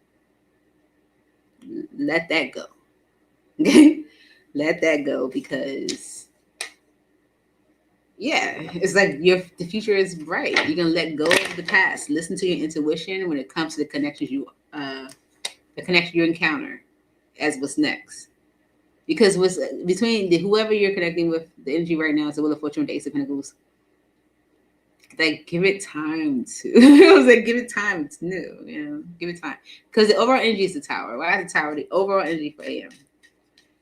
let that go. Okay, let that go, because yeah, it's like the future is bright. You're gonna let go of the past. Listen to your intuition when it comes to the connections you encounter as what's next. Because what's between whoever you're connecting with, the energy right now is the Wheel of Fortune, the Ace of Pentacles. Like, give it time to. I was like, give it time. It's new, give it time. Because the overall energy is the Tower. Why is the Tower the overall energy for AM?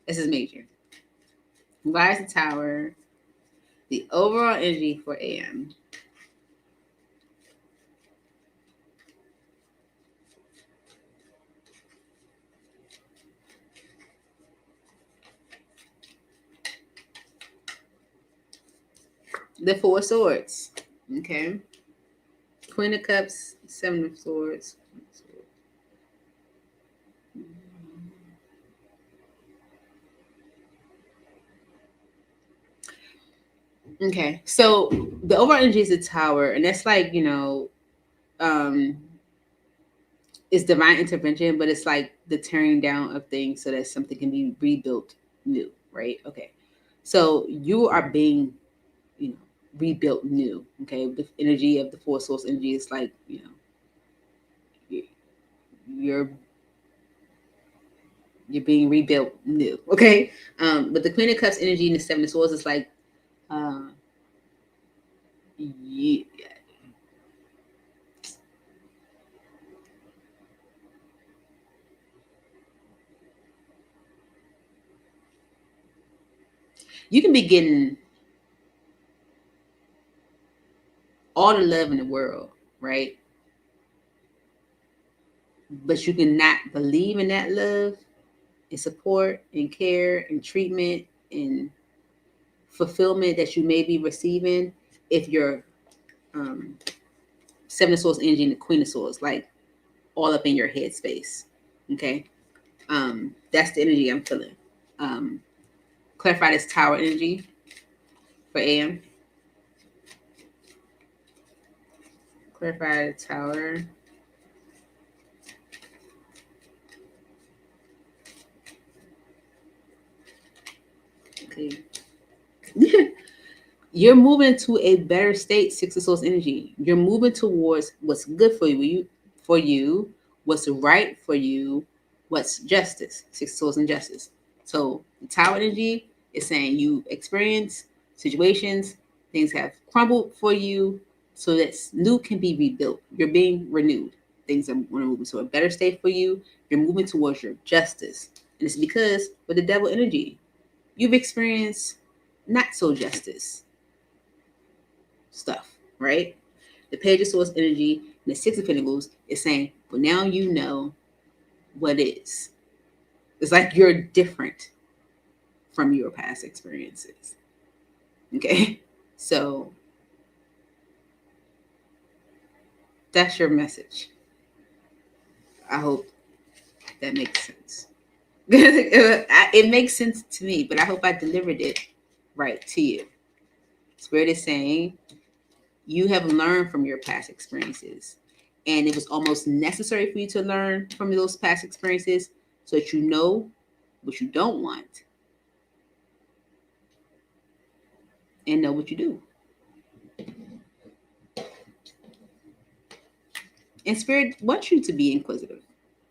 This is major. Why is the Tower the overall energy for AM? The Four of Swords. Okay. Queen of Cups, Seven of Swords. Okay, so the overall energy is a Tower, and that's like, it's divine intervention, but it's like the tearing down of things so that something can be rebuilt new, right? Okay, so you are being, rebuilt new. Okay, the energy of the Four Swords energy is like, you're being rebuilt new. Okay, but the Queen of Cups energy and the Seven of Swords is like, you can be getting all the love in the world, right? But you cannot believe in that love and support and care and treatment and fulfillment that you may be receiving if you're Seven of Swords energy and the Queen of Swords, like, all up in your head space. Okay, that's the energy I'm feeling. Clarify this Tower energy for AM. Clarify the Tower. Okay. You're moving to a better state, Six of Swords energy. You're moving towards what's good for you, what's right for you, what's justice, Six of Swords and justice. So the Tower energy is saying you experience situations, things have crumbled for you, so that new can be rebuilt. You're being renewed. Things are moving to a better state for you. You're moving towards your justice. And it's because with the Devil energy, you've experienced not so justice stuff, right? The Page of Swords energy and the Six of Pentacles is saying, well, now you know what is. It's like you're different from your past experiences. Okay, so that's your message. I hope that makes sense. It makes sense to me, but I hope I delivered it right to you. Spirit is saying you have learned from your past experiences, and it was almost necessary for you to learn from those past experiences so that you know what you don't want and know what you do. And Spirit wants you to be inquisitive.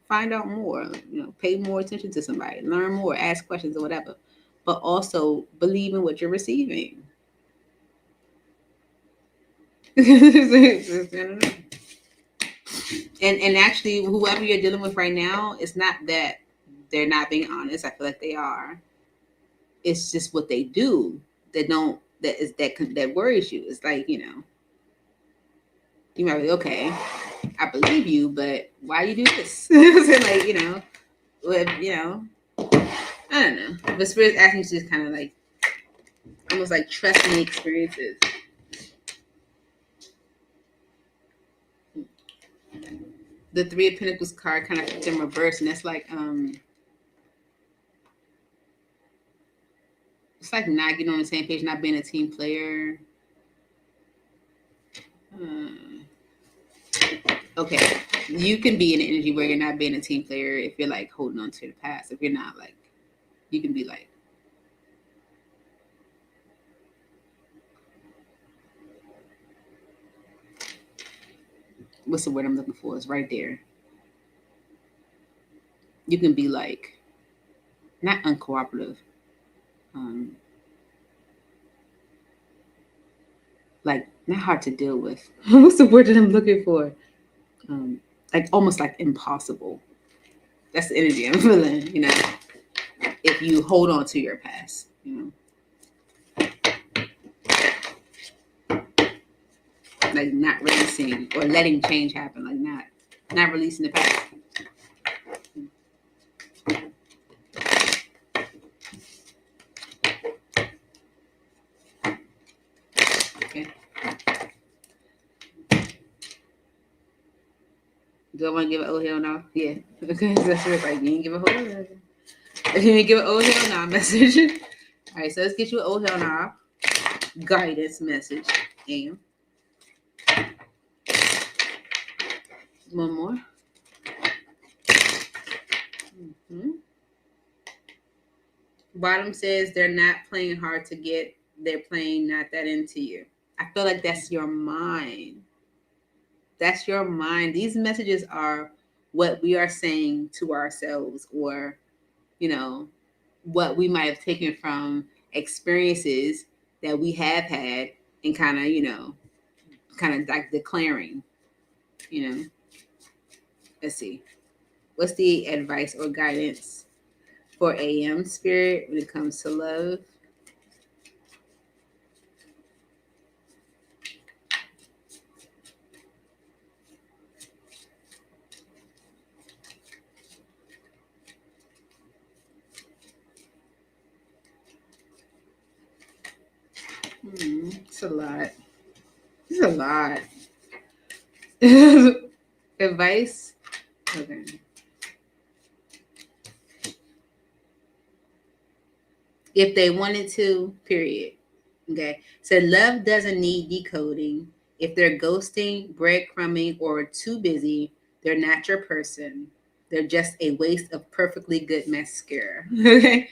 Find out more, pay more attention to somebody, learn more, ask questions or whatever, but also believe in what you're receiving. And actually, whoever you're dealing with right now, it's not that they're not being honest. I feel like they are. It's just what they do that worries you. It's like, you might be, okay, I believe you, but why you do this? Like, I don't know. But Spirit's asking you to just kind of like Almost like trusting the experiences. The Three of Pentacles card kind of flipped in reverse, and that's like it's like not getting on the same page, not being a team player. Okay, you can be in an energy where you're not being a team player if you're like holding on to the past. If you're not, like, you can be like, what's the word I'm looking for? It's right there. You can be like, not uncooperative, like not hard to deal with. What's the word that I'm looking for? Like almost like impossible. That's the energy I'm feeling, you know, if you hold on to your past, you know. Like not releasing or letting change happen, like not releasing the past. Okay. Do I want to give it oh hell no? Yeah. Okay. That's what it's like. You ain't give a oh hell no. You ain't give an oh hell no message. All right, so let's get you an oh hell no guidance message. And one more. Bottom says they're not playing hard to get, they're playing not that into you. I feel like that's your mind. That's your mind. These messages are what we are saying to ourselves, or, you know, what we might have taken from experiences that we have had and kind of, you know, kind of like declaring, you know. Let's see. What's the advice or guidance for AM spirit when it comes to love? It's a lot. It's a lot. Advice? Okay. If they wanted to, period. Okay. So love doesn't need decoding. If they're ghosting, breadcrumbing, or too busy, they're not your person. They're just a waste of perfectly good mascara. Okay.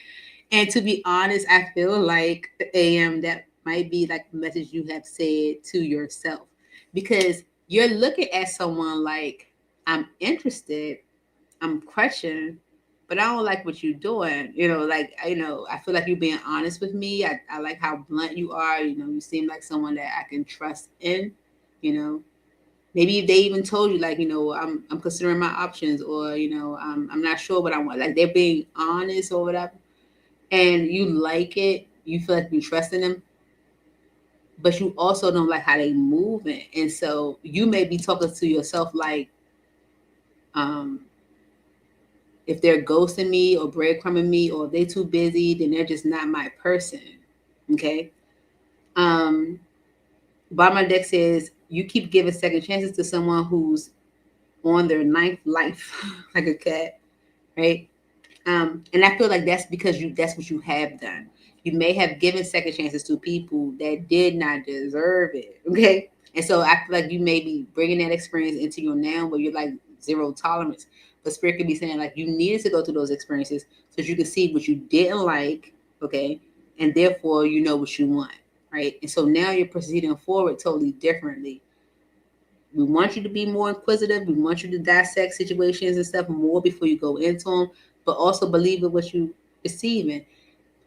And to be honest, I feel like AM, that might be like the message you have said to yourself, because you're looking at someone like, I'm interested, I'm questioning, but I don't like what you're doing. You know, like, you know, I feel like you're being honest with me. I like how blunt you are. You know, you seem like someone that I can trust in, you know. Maybe they even told you, like, you know, I'm considering my options, or, you know, I'm not sure what I want. Like, they're being honest or whatever. And you like it, you feel like you trust in them, but you also don't like how they move it. And so you may be talking to yourself like, if they're ghosting me or breadcrumbing me, or if they too busy, then they're just not my person. Okay. Bottom of my deck says you keep giving second chances to someone who's on their ninth life, like a cat, right? And I feel like that's because that's what you have done. You may have given second chances to people that did not deserve it. Okay. And so I feel like you may be bringing that experience into your now, where you're like zero tolerance. But Spirit could be saying like you needed to go through those experiences so that you can see what you didn't like. Okay. And therefore you know what you want. Right. And so now you're proceeding forward totally differently. We want you to be more inquisitive. We want you to dissect situations and stuff more before you go into them, but also believe in what you receive in.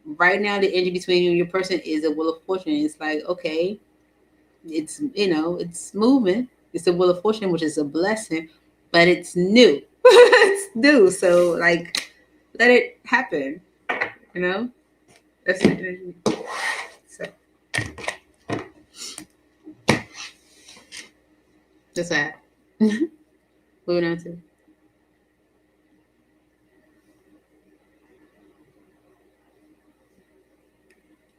Right now, the energy between you and your person is a wheel of fortune. It's like, okay, it's, you know, it's moving. It's a wheel of fortune, which is a blessing, but it's new. It's new. So, like, let it happen. You know, that's the energy. So that's that. Moving on to.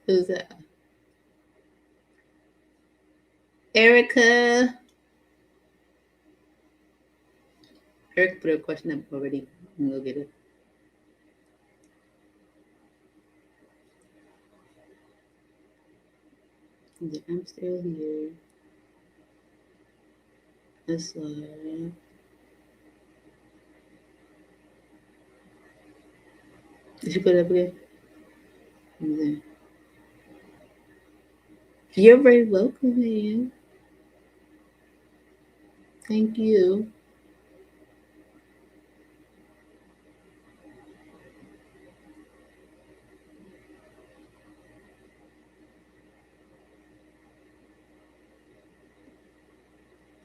Who's that? Erica. Eric put a question up already. We'll get it. I'm still here. That's why. Did you put it up again? You're very welcome, man. Thank you.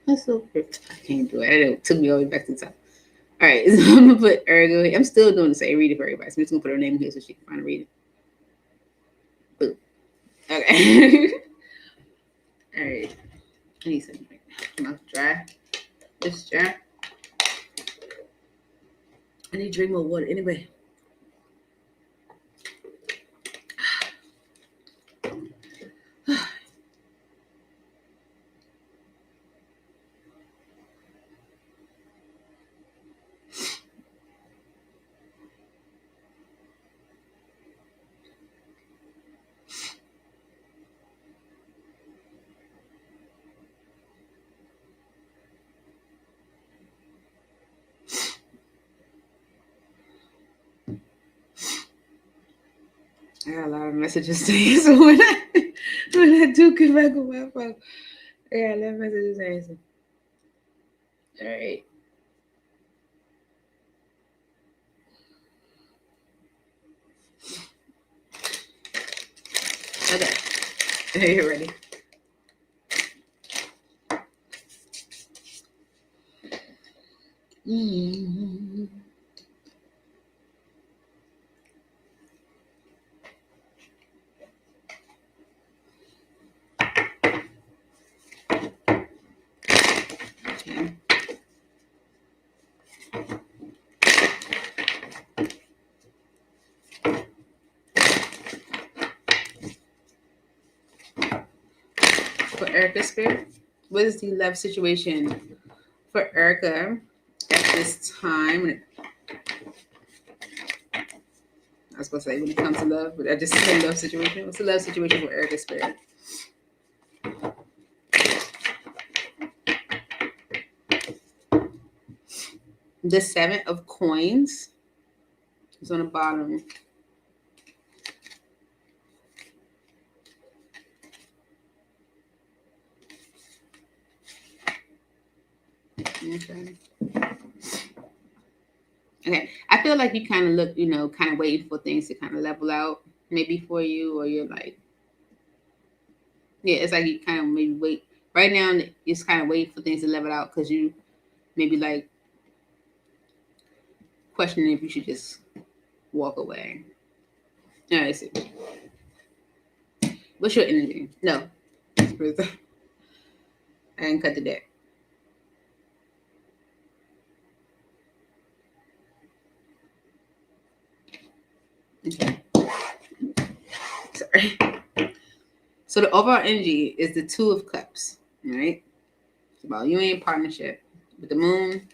That's so perfect. I can't do it. It took me all the way back to the top. All right, so I'm gonna put Ergo here. I'm still doing the same reading for everybody. So I'm just gonna put her name here so she can find a reading. Boom. Okay. All right. I need something right now. Mouth dry. It's dry. I need to drink more water. Anyway. I got a lot of messages to answer when I do get back on my phone. I got a lot of messages to answer. All right. Okay. Are you ready? Mm-hmm. Okay. For Erica Spirit, what is the love situation for Erica at this time? I was supposed to say when it comes to love, but I just said love situation. What's the love situation for Erica Spirit? The 7 of Coins is on the bottom. Okay. Okay. I feel like you kind of look, kind of waiting for things to kind of level out, maybe for you, or you're like, yeah, it's like you kind of maybe wait. Right now, it's kind of waiting for things to level out because you maybe like questioning if you should just walk away. All right, see. What's your energy? No. I didn't cut the deck. Okay. Sorry. So the overall energy is the 2 of Cups, right? It's about union, partnership with the Moon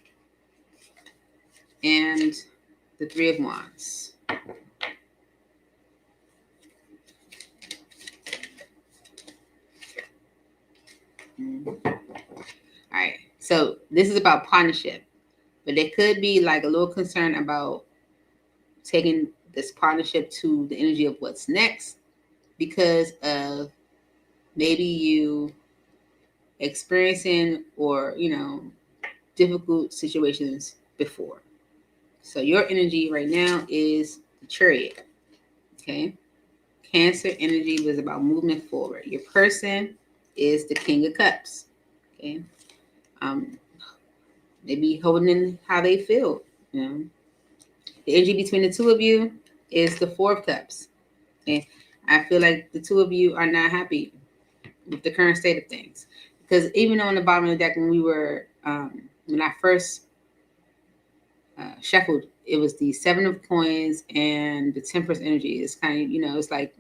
and the 3 of Wands. All right. So this is about partnership, but there could be like a little concern about taking this partnership to the energy of what's next because of maybe you experiencing or difficult situations before. So your energy right now is the Chariot. Okay. Cancer energy was about movement forward. Your person is the King of Cups. Okay. Maybe holding in how they feel. The energy between the 2 of you is the 4 of Cups. Okay. I feel like the 2 of you are not happy with the current state of things. Because even on the bottom of the deck, when we were, when I first shuffled, it was the 7 of Coins and the Temperance energy. It's kind of, it's like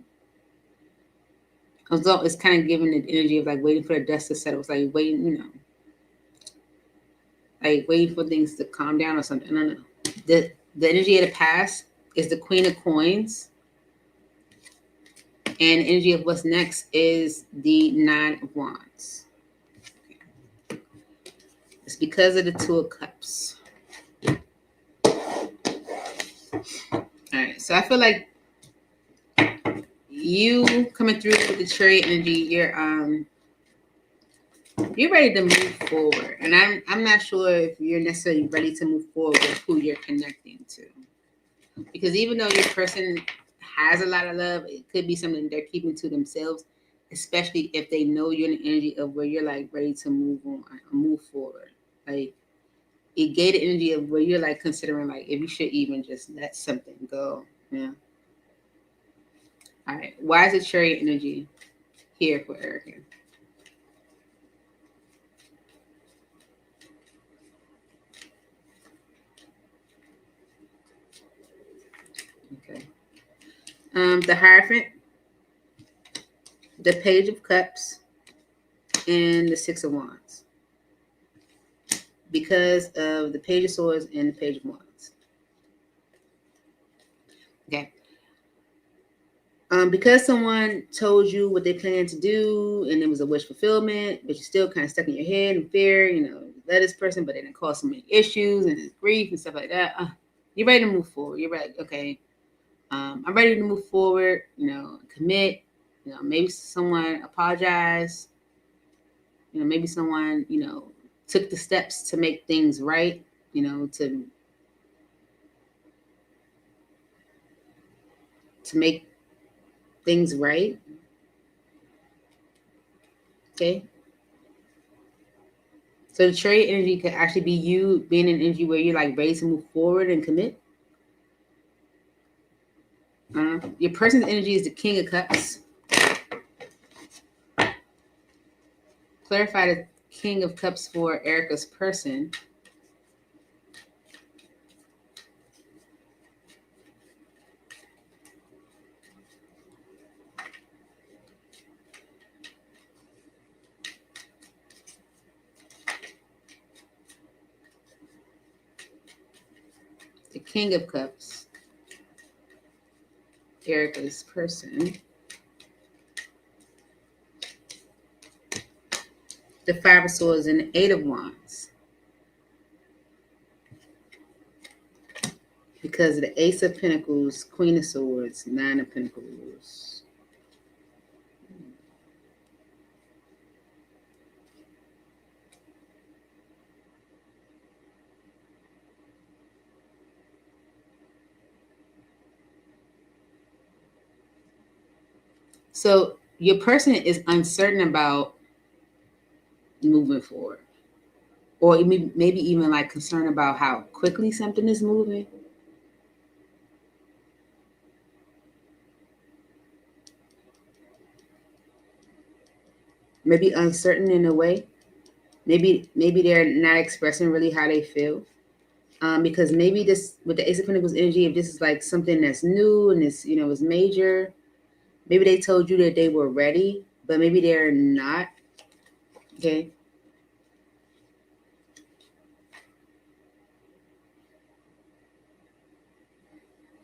Although it's kind of giving the energy of like waiting for the dust to settle. It's like waiting, like waiting for things to calm down or something. I don't know. The energy of the past is the Queen of Coins. And the energy of what's next is the Nine of Wands. It's because of the Two of Cups. All right, so I feel like you coming through with the Chariot energy, you're ready to move forward. And I'm not sure if you're necessarily ready to move forward with who you're connecting to. Because even though your person has a lot of love, it could be something they're keeping to themselves, especially if they know you're in the energy of where you're like ready to move on or move forward. Like it gave the energy of where you're like considering like if you should even just let something go. Yeah. All right. Why is the Chariot energy here for Erica? Okay. The Hierophant, the Page of Cups, and the Six of Wands. Because of the Page of Swords and the Page of Wands. Okay. Because someone told you what they plan to do and it was a wish fulfillment, but you're still kind of stuck in your head and fear, let this person, but it didn't cause so many issues and grief and stuff like that. You're ready to move forward. You're like, okay, I'm ready to move forward, commit, maybe someone apologized, maybe someone, took the steps to make things right, to make things right. Okay. So the Chariot energy could actually be you being an energy where you're like ready to move forward and commit. Your person's energy is the King of Cups. Clarify the King of Cups for Erica's person. The King of Cups, Erica's person. The Five of Swords and the Eight of Wands. Because of the Ace of Pentacles, Queen of Swords, Nine of Pentacles. So your person is uncertain about moving forward. Or maybe even like concerned about how quickly something is moving. Maybe uncertain in a way. Maybe they're not expressing really how they feel. Because maybe this with the Ace of Pentacles energy, if this is like something that's new and it's is major, maybe they told you that they were ready, but maybe they're not. Okay.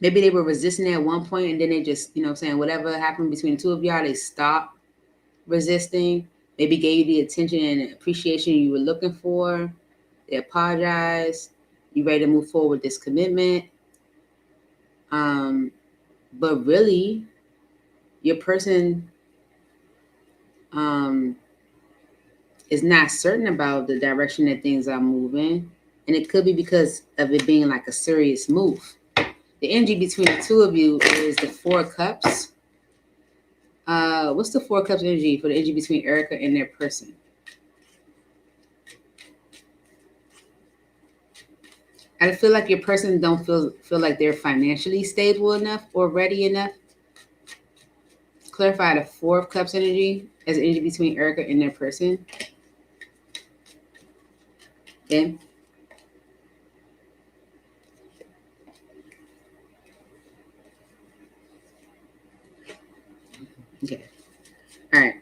Maybe they were resisting at one point and then they just, saying whatever happened between the two of y'all, they stopped resisting. Maybe gave you the attention and appreciation you were looking for. They apologized. You ready to move forward with this commitment. But really, your person is not certain about the direction that things are moving. And it could be because of it being like a serious move. The energy between the two of you is the Four of Cups. What's the Four of Cups energy for the energy between Erica and their person? I feel like your person don't feel like they're financially stable enough or ready enough. Clarify the Four of Cups energy as an energy between Erica and their person. Okay. Okay. All right.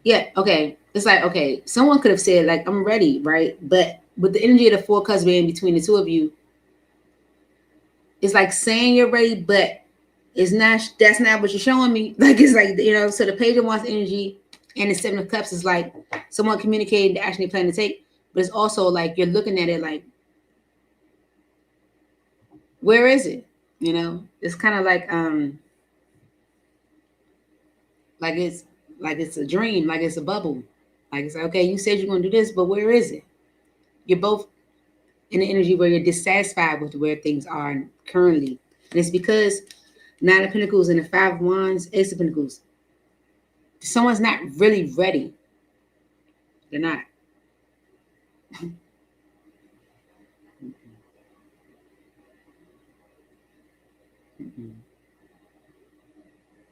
Yeah, okay. It's like, okay, someone could have said, like, I'm ready, right? But with the energy of the four cups being between the two of you, it's like saying you're ready, but it's not, that's not what you're showing me. Like, it's like, so the page of wands energy and the seven of cups is like someone communicating the action they plan to take, but it's also like you're looking at it like, where is it? It's kind of like it's a dream, like it's a bubble. Like it's like, okay, you said you're gonna do this, but where is it? You're both in the energy where you're dissatisfied with where things are currently. And it's because Nine of Pentacles and the Five of Wands, Ace of Pentacles. Someone's not really ready. They're not.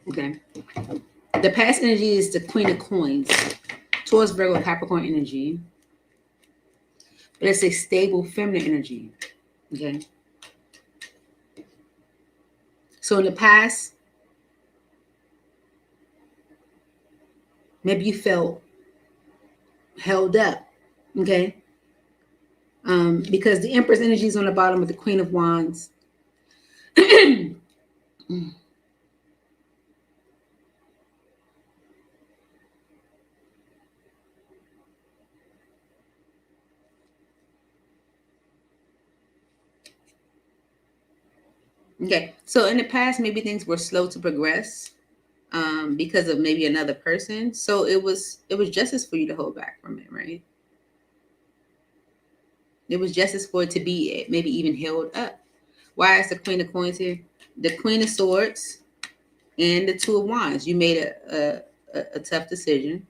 Okay. The past energy is the Queen of Coins. Taurus, Virgo, Capricorn energy. But it's a stable feminine energy. Okay. So in the past, maybe you felt held up. Okay. Because the Empress energy is on the bottom of the Queen of Wands. Okay, so in the past, maybe things were slow to progress because of maybe another person. So it was justice for you to hold back from it, right? It was justice for it to be maybe even held up. Why is the Queen of Coins here? The Queen of Swords and the Two of Wands. You made a tough decision,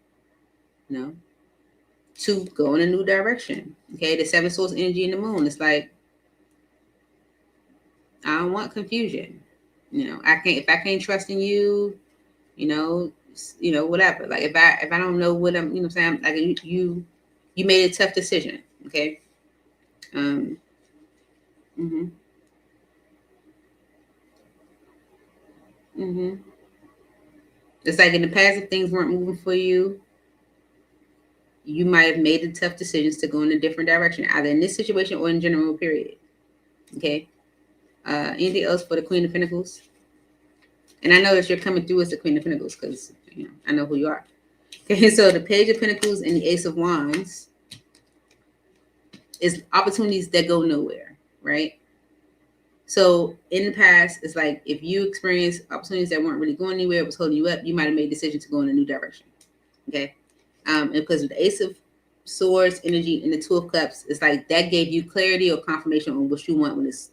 to go in a new direction. Okay, the Seven Swords energy in the Moon. It's like, I don't want confusion. If I can't trust in you, whatever. Like if I don't know what I'm, what I'm saying, like you made a tough decision. Okay. Um. Mhm. Mhm. It's like in the past, if things weren't moving for you, you might have made the tough decisions to go in a different direction, either in this situation or in general. Period. Okay. Anything else for the Queen of Pentacles? And I know that you're coming through as the Queen of Pentacles because I know who you are. Okay, so the Page of Pentacles and the Ace of Wands is opportunities that go nowhere, right? So in the past, it's like if you experience opportunities that weren't really going anywhere, it was holding you up, you might have made a decision to go in a new direction. Okay. And because of the Ace of Swords energy and the Two of Cups, it's like that gave you clarity or confirmation on what you want when it's,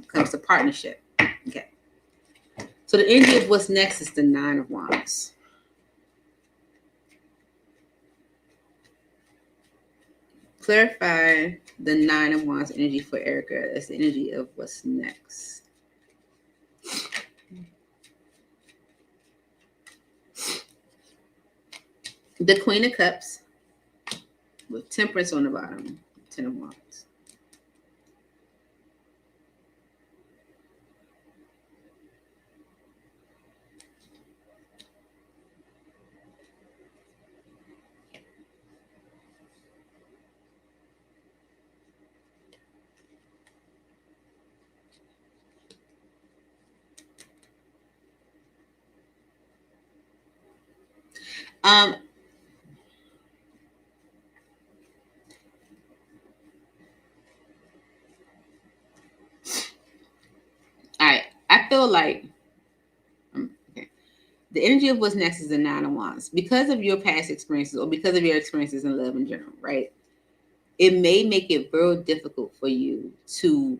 comes to partnership. Okay. So the energy of what's next is the Nine of Wands. Clarify the Nine of Wands energy for Erica. That's the energy of what's next. The Queen of Cups with Temperance on the bottom. Ten of Wands. All right. I feel like okay. The energy of what's next is the Nine of Wands. Because of your past experiences or because of your experiences in love in general, right? It may make it very difficult for you to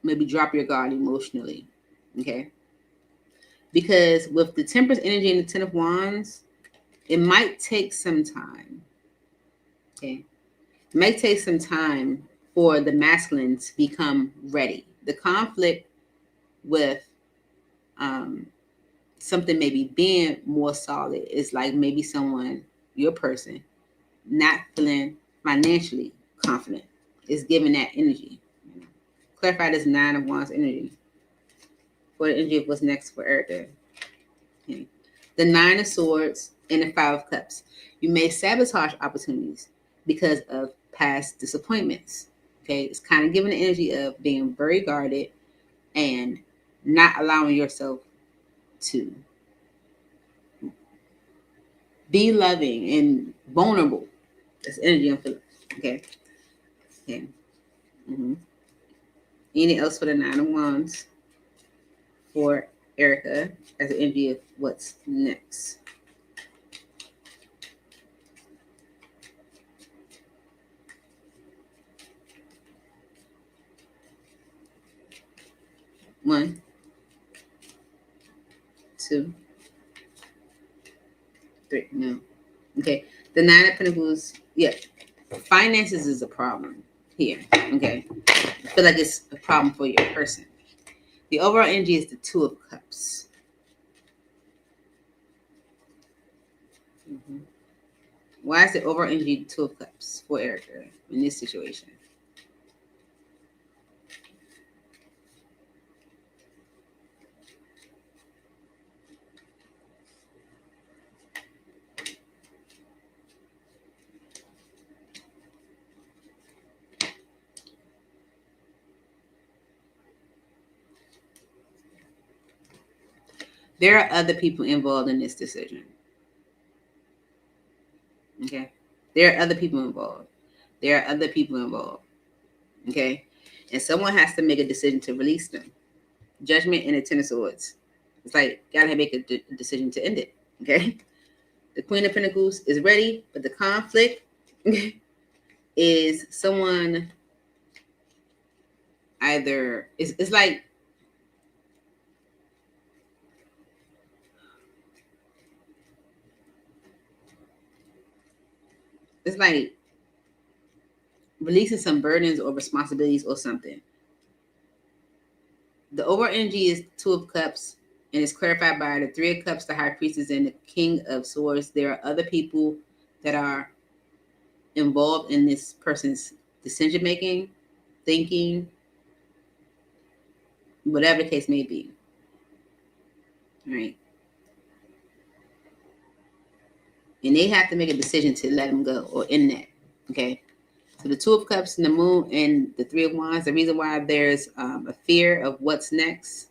maybe drop your guard emotionally. Okay. Because with the Temperance energy and the Ten of Wands, it might take some time. Okay. It might take some time for the masculine to become ready. The conflict with something maybe being more solid is like maybe someone, your person, not feeling financially confident is giving that energy. Clarify this Nine of Wands energy for the energy of what's next for Erica. Okay. The Nine of Swords and the Five of Cups. You may sabotage opportunities because of past disappointments. Okay, it's kind of giving the energy of being very guarded and not allowing yourself to be loving and vulnerable. That's energy I'm feeling. Okay. Okay. Mm-hmm. Anything else for the Nine of Wands for Erica as an energy of what's next? One, two, three. No. Okay. The Nine of Pentacles. Yeah. Finances is a problem here. Okay. I feel like it's a problem for your person. The overall energy is the Two of Cups. Mm-hmm. Why is the overall energy Two of Cups for Erica in this situation? There are other people involved in this decision. Okay. There are other people involved. There are other people involved. Okay. And someone has to make a decision to release them. Judgment and the Ten of Swords. It's like, gotta make a decision to end it. Okay. The Queen of Pentacles is ready, but the conflict is someone either, it's like, it's like releasing some burdens or responsibilities or something. The overall energy is Two of Cups, and it's clarified by the Three of Cups, the High Priestess, and the King of Swords. There are other people that are involved in this person's decision making, thinking, whatever the case may be. All right. And they have to make a decision to let them go or end that. Okay. So the Two of Cups and the Moon and the Three of Wands, the reason why there's a fear of what's next,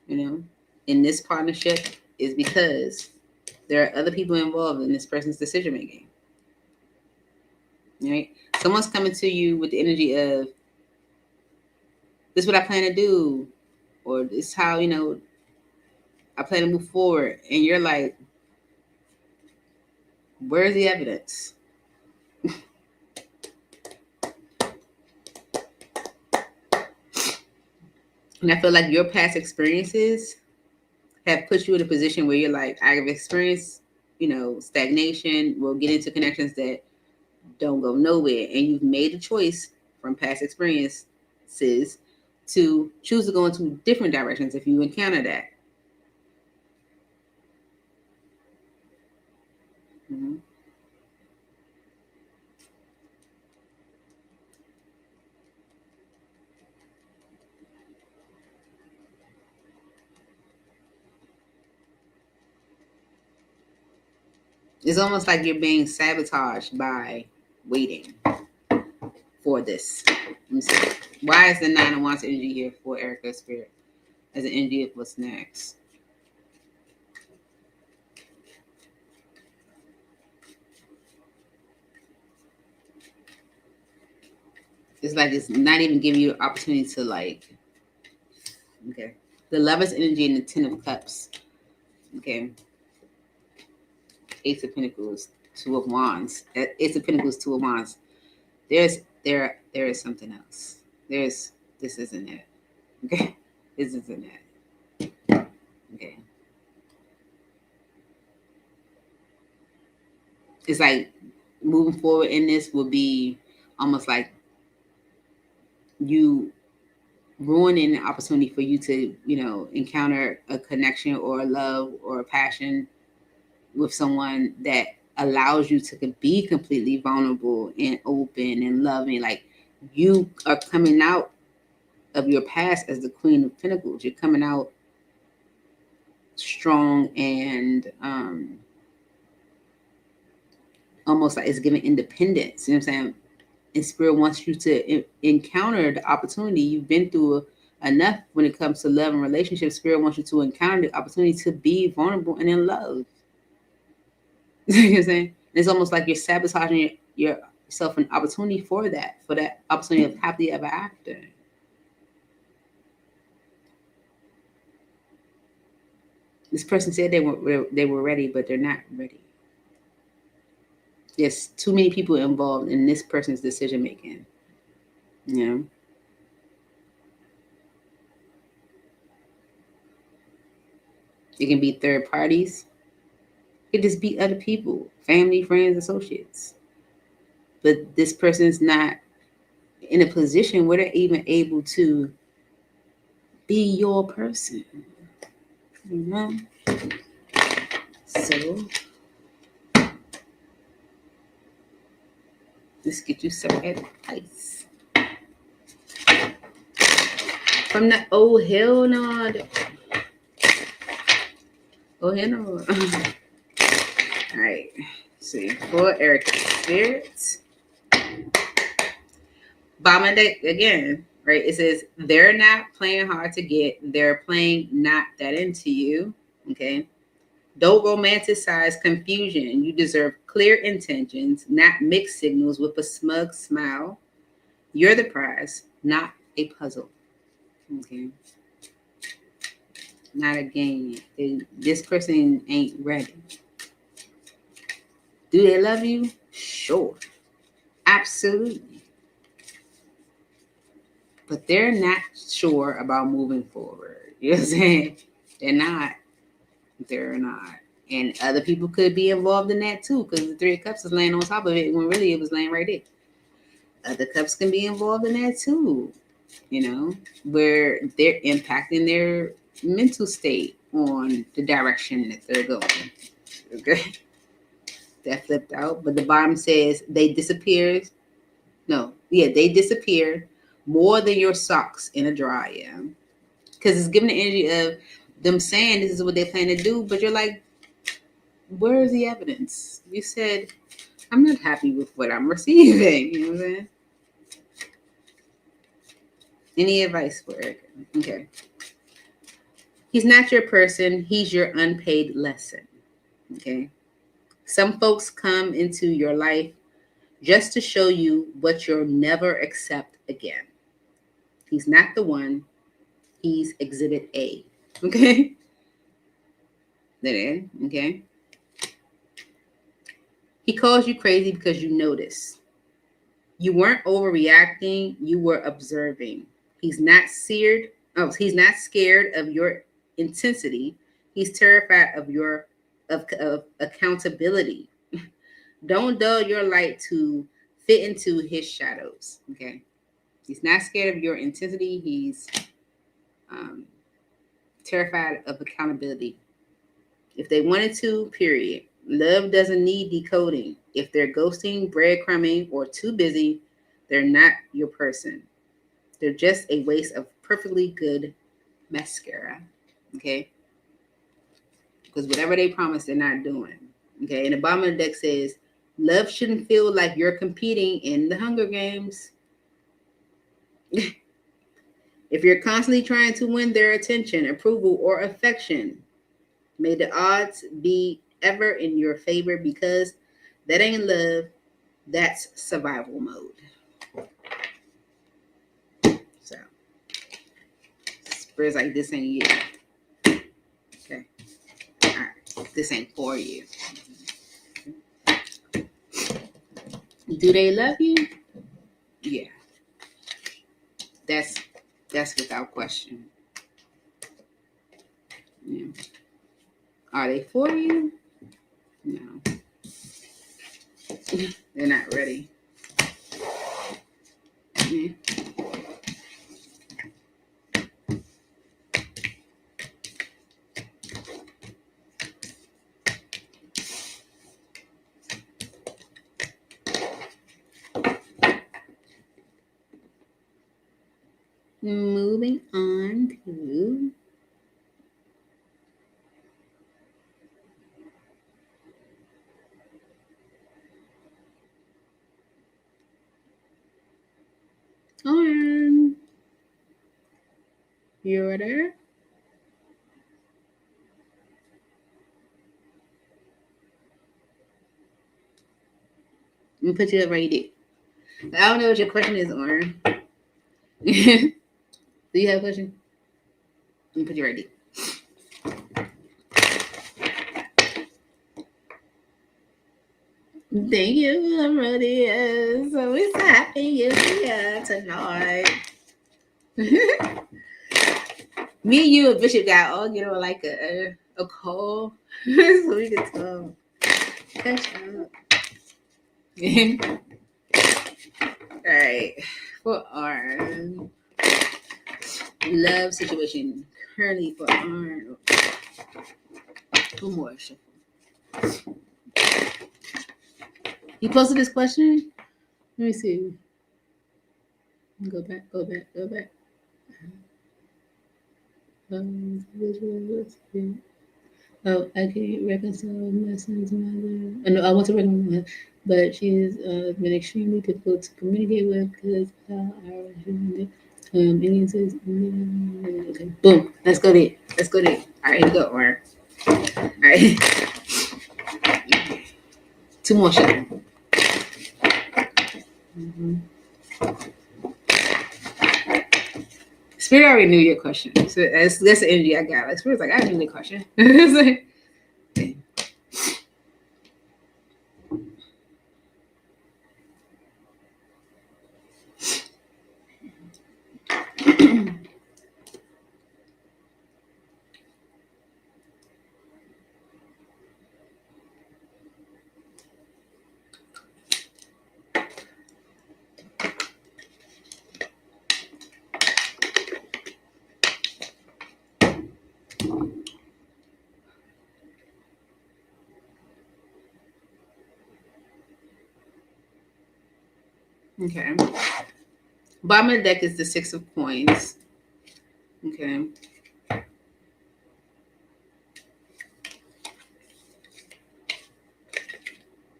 in this partnership is because there are other people involved in this person's decision making. Right? Someone's coming to you with the energy of, this is what I plan to do, or this is how, I plan to move forward. And you're like, where's the evidence? And I feel like your past experiences have put you in a position where you're like, I've experienced, stagnation. We'll get into connections that don't go nowhere. And you've made a choice from past experiences to choose to go into different directions if you encounter that. Mm-hmm. It's almost like you're being sabotaged by waiting for this. Let me see. Why is the Nine of Wands energy here for Erica's Spirit as an energy of what's next? It's like it's not even giving you the opportunity to okay. The Lover's energy and the Ten of Cups. Okay. Ace of Pentacles, Two of Wands. Ace of Pentacles, Two of Wands. There is something else. This isn't it. Okay. This isn't it. Okay. It's like moving forward in this will be almost like you ruining an opportunity for you to, encounter a connection or a love or a passion with someone that allows you to be completely vulnerable and open and loving. Like, you are coming out of your past as the Queen of Pentacles. You're coming out strong and almost like it's giving independence. You know what I'm saying? And Spirit wants you to encounter the opportunity. You've been through enough when it comes to love and relationships. Spirit wants you to encounter the opportunity to be vulnerable and in love. You know what I'm saying? It's almost like you're sabotaging yourself an opportunity for that opportunity of happily ever after. This person said they were ready, but they're not ready. There's too many people involved in this person's decision making. You know? It can be third parties. It could just be other people, family, friends, associates. But this person's not in a position where they're even able to be your person. You know? So let's get you some advice. From the hell no. Oh hell no. All right. See, for Erica Spirits. Bottom deck again, right? It says they're not playing hard to get, they're playing not that into you. Okay. Don't romanticize confusion. You deserve clear intentions, not mixed signals with a smug smile. You're the prize, not a puzzle. Okay. Not a game. This person ain't ready. Do they love you? Sure. Absolutely. But they're not sure about moving forward. You know what I'm saying? They're not. They're not. And other people could be involved in that too, because the Three of Cups is laying on top of it when really it was laying right there. Other cups can be involved in that too, you know, where they're impacting their mental state on the direction that they're going. Okay. That flipped out. But the bottom says they disappeared. They disappeared more than your socks in a dryer. Because it's giving the energy of them saying this is what they plan to do, but you're like, where is the evidence? You said, I'm not happy with what I'm receiving. You know what I'm saying? Any advice for Erica? Okay. He's not your person. He's your unpaid lesson. Okay. Some folks come into your life just to show you what you'll never accept again. He's not the one. He's exhibit A. Okay. That is. Okay. He calls you crazy because you notice. You weren't overreacting. You were observing. He's not scared of your intensity. He's terrified of your of accountability. Don't dull your light to fit into his shadows. Okay. He's not scared of your intensity. He's terrified of accountability. If they wanted to, period. Love doesn't need decoding. If they're ghosting, breadcrumbing, or too busy, they're not your person. They're just a waste of perfectly good mascara. Okay? Because whatever they promise, they're not doing. Okay? And the bottom of the deck says, love shouldn't feel like you're competing in the Hunger Games. If you're constantly trying to win their attention, approval, or affection, may the odds be ever in your favor, because that ain't love, that's survival mode. So, Spirit's like, this ain't you. Okay. All right. This ain't for you. Do they love you? Yeah. That's without question. Yeah. Are they for you? No. They're not ready. Yeah. Moving on to You are there? Let me put you up right there. I don't know what your question is, Oren. Do you have a question? Let me put you right there. Thank you, everybody. So it's happy you're here tonight. Me and you and Bishop got all get on like a call so we can talk. Catch up. All right. For our love situation currently for our two more shuffle. You posted this question? Let me see. Go back. Oh, I can't reconcile my son's mother. No, I want to reconcile her, but she has been extremely difficult to communicate with because how our Indian says, okay, boom. Let's go there. All right, here we go. All right. Two more shots. Mm-hmm. Spirit already knew your question, so that's the energy I got. Like Spirit's like, I knew the question. It's like, okay. Bottom of the deck is the Six of Coins. Okay.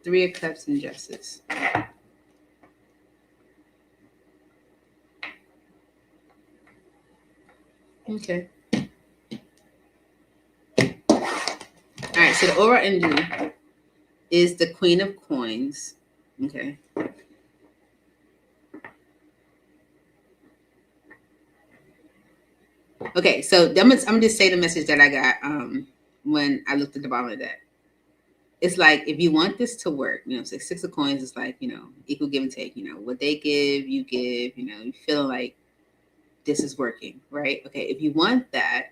Three of Cups and Justice. Okay. All right. So the aura energy is the Queen of Coins. Okay. Okay. So I'm gonna just say the message that I got when I looked at the bottom of the deck. It's like if you want this to work, Six of Coins is like equal give and take. What they give, you give. You feel like this is working, right? Okay. If you want that,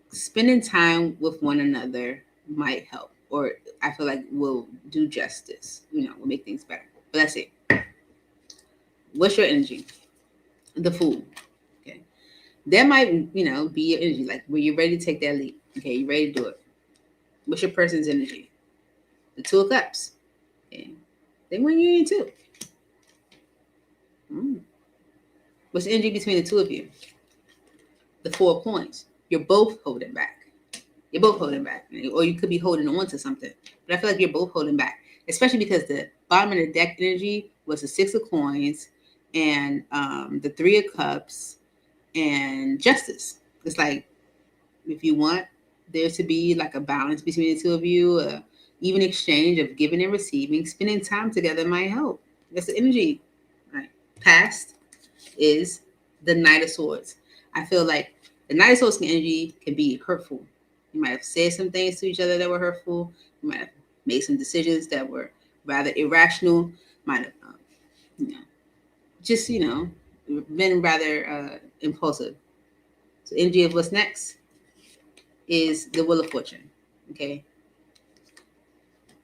spending time with one another might help, or I feel like will do justice. Will make things better. But that's it. What's your energy? The Fool. Okay. That might, be your energy, like when you're ready to take that leap. Okay, you're ready to do it. What's your person's energy? The Two of Cups. Okay. They want you in too. What's the energy between the two of you? The Four of Coins. You're both holding back. Or you could be holding on to something. But I feel like you're both holding back, especially because the bottom of the deck energy was the Six of Coins and the Three of Cups and Justice. It's like if you want there to be like a balance between the two of you, even exchange of giving and receiving, spending time together might help. That's the energy. Right. Past is the Knight of Swords. I feel like the Knight of Swords energy can be hurtful. You might have said some things to each other that were hurtful. You might have made some decisions that were rather irrational. Might have, just been rather impulsive. So energy of what's next is the Wheel of Fortune. Okay,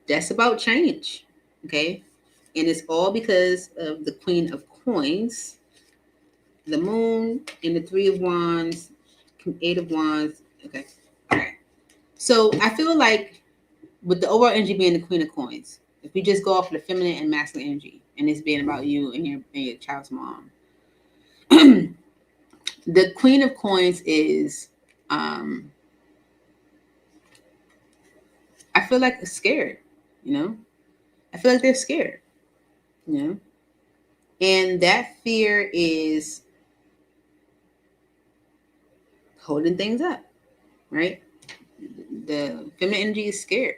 that's about change. Okay, and it's all because of the Queen of Coins, the Moon, and the Three of Wands, Eight of Wands. Okay, all right. So I feel like with the overall energy being the Queen of Coins, if we just go off the feminine and masculine energy, and it's being about you and your child's mom, the Queen of Coins is, I feel like scared. I feel like they're scared. And that fear is holding things up, right? The feminine energy is scared.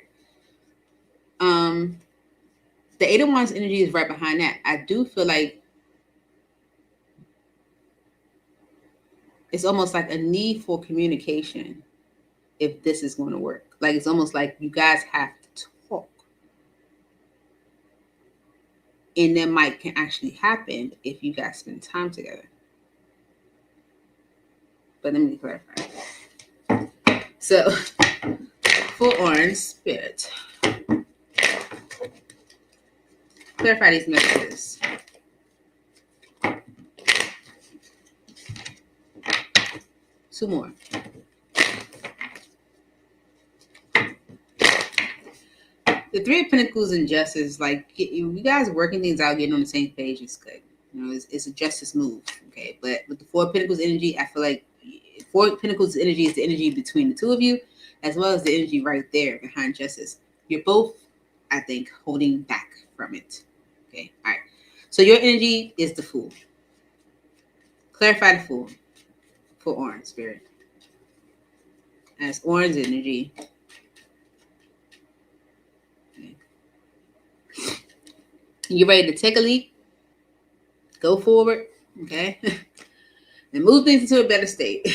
The Eight of Wands energy is right behind that. I do feel like it's almost like a need for communication if this is going to work. Like it's almost like you guys have to talk. And that might can actually happen if you guys spend time together. But let me clarify. So for Orange Spirit, clarify these messages. Two more. The Three of Pentacles and Justice, like you guys working things out, getting on the same page is good. You know, it's a justice move, okay? But with the Four of Pentacles energy, I feel like Four of Pentacles energy is the energy between the two of you, as well as the energy right there behind Justice. You're both, I think, holding back from it. Okay, all right. So your energy is the Fool. Clarify the Fool for Orange Spirit. As Orange energy. Okay. You're ready to take a leap, go forward, okay, and move things into a better state.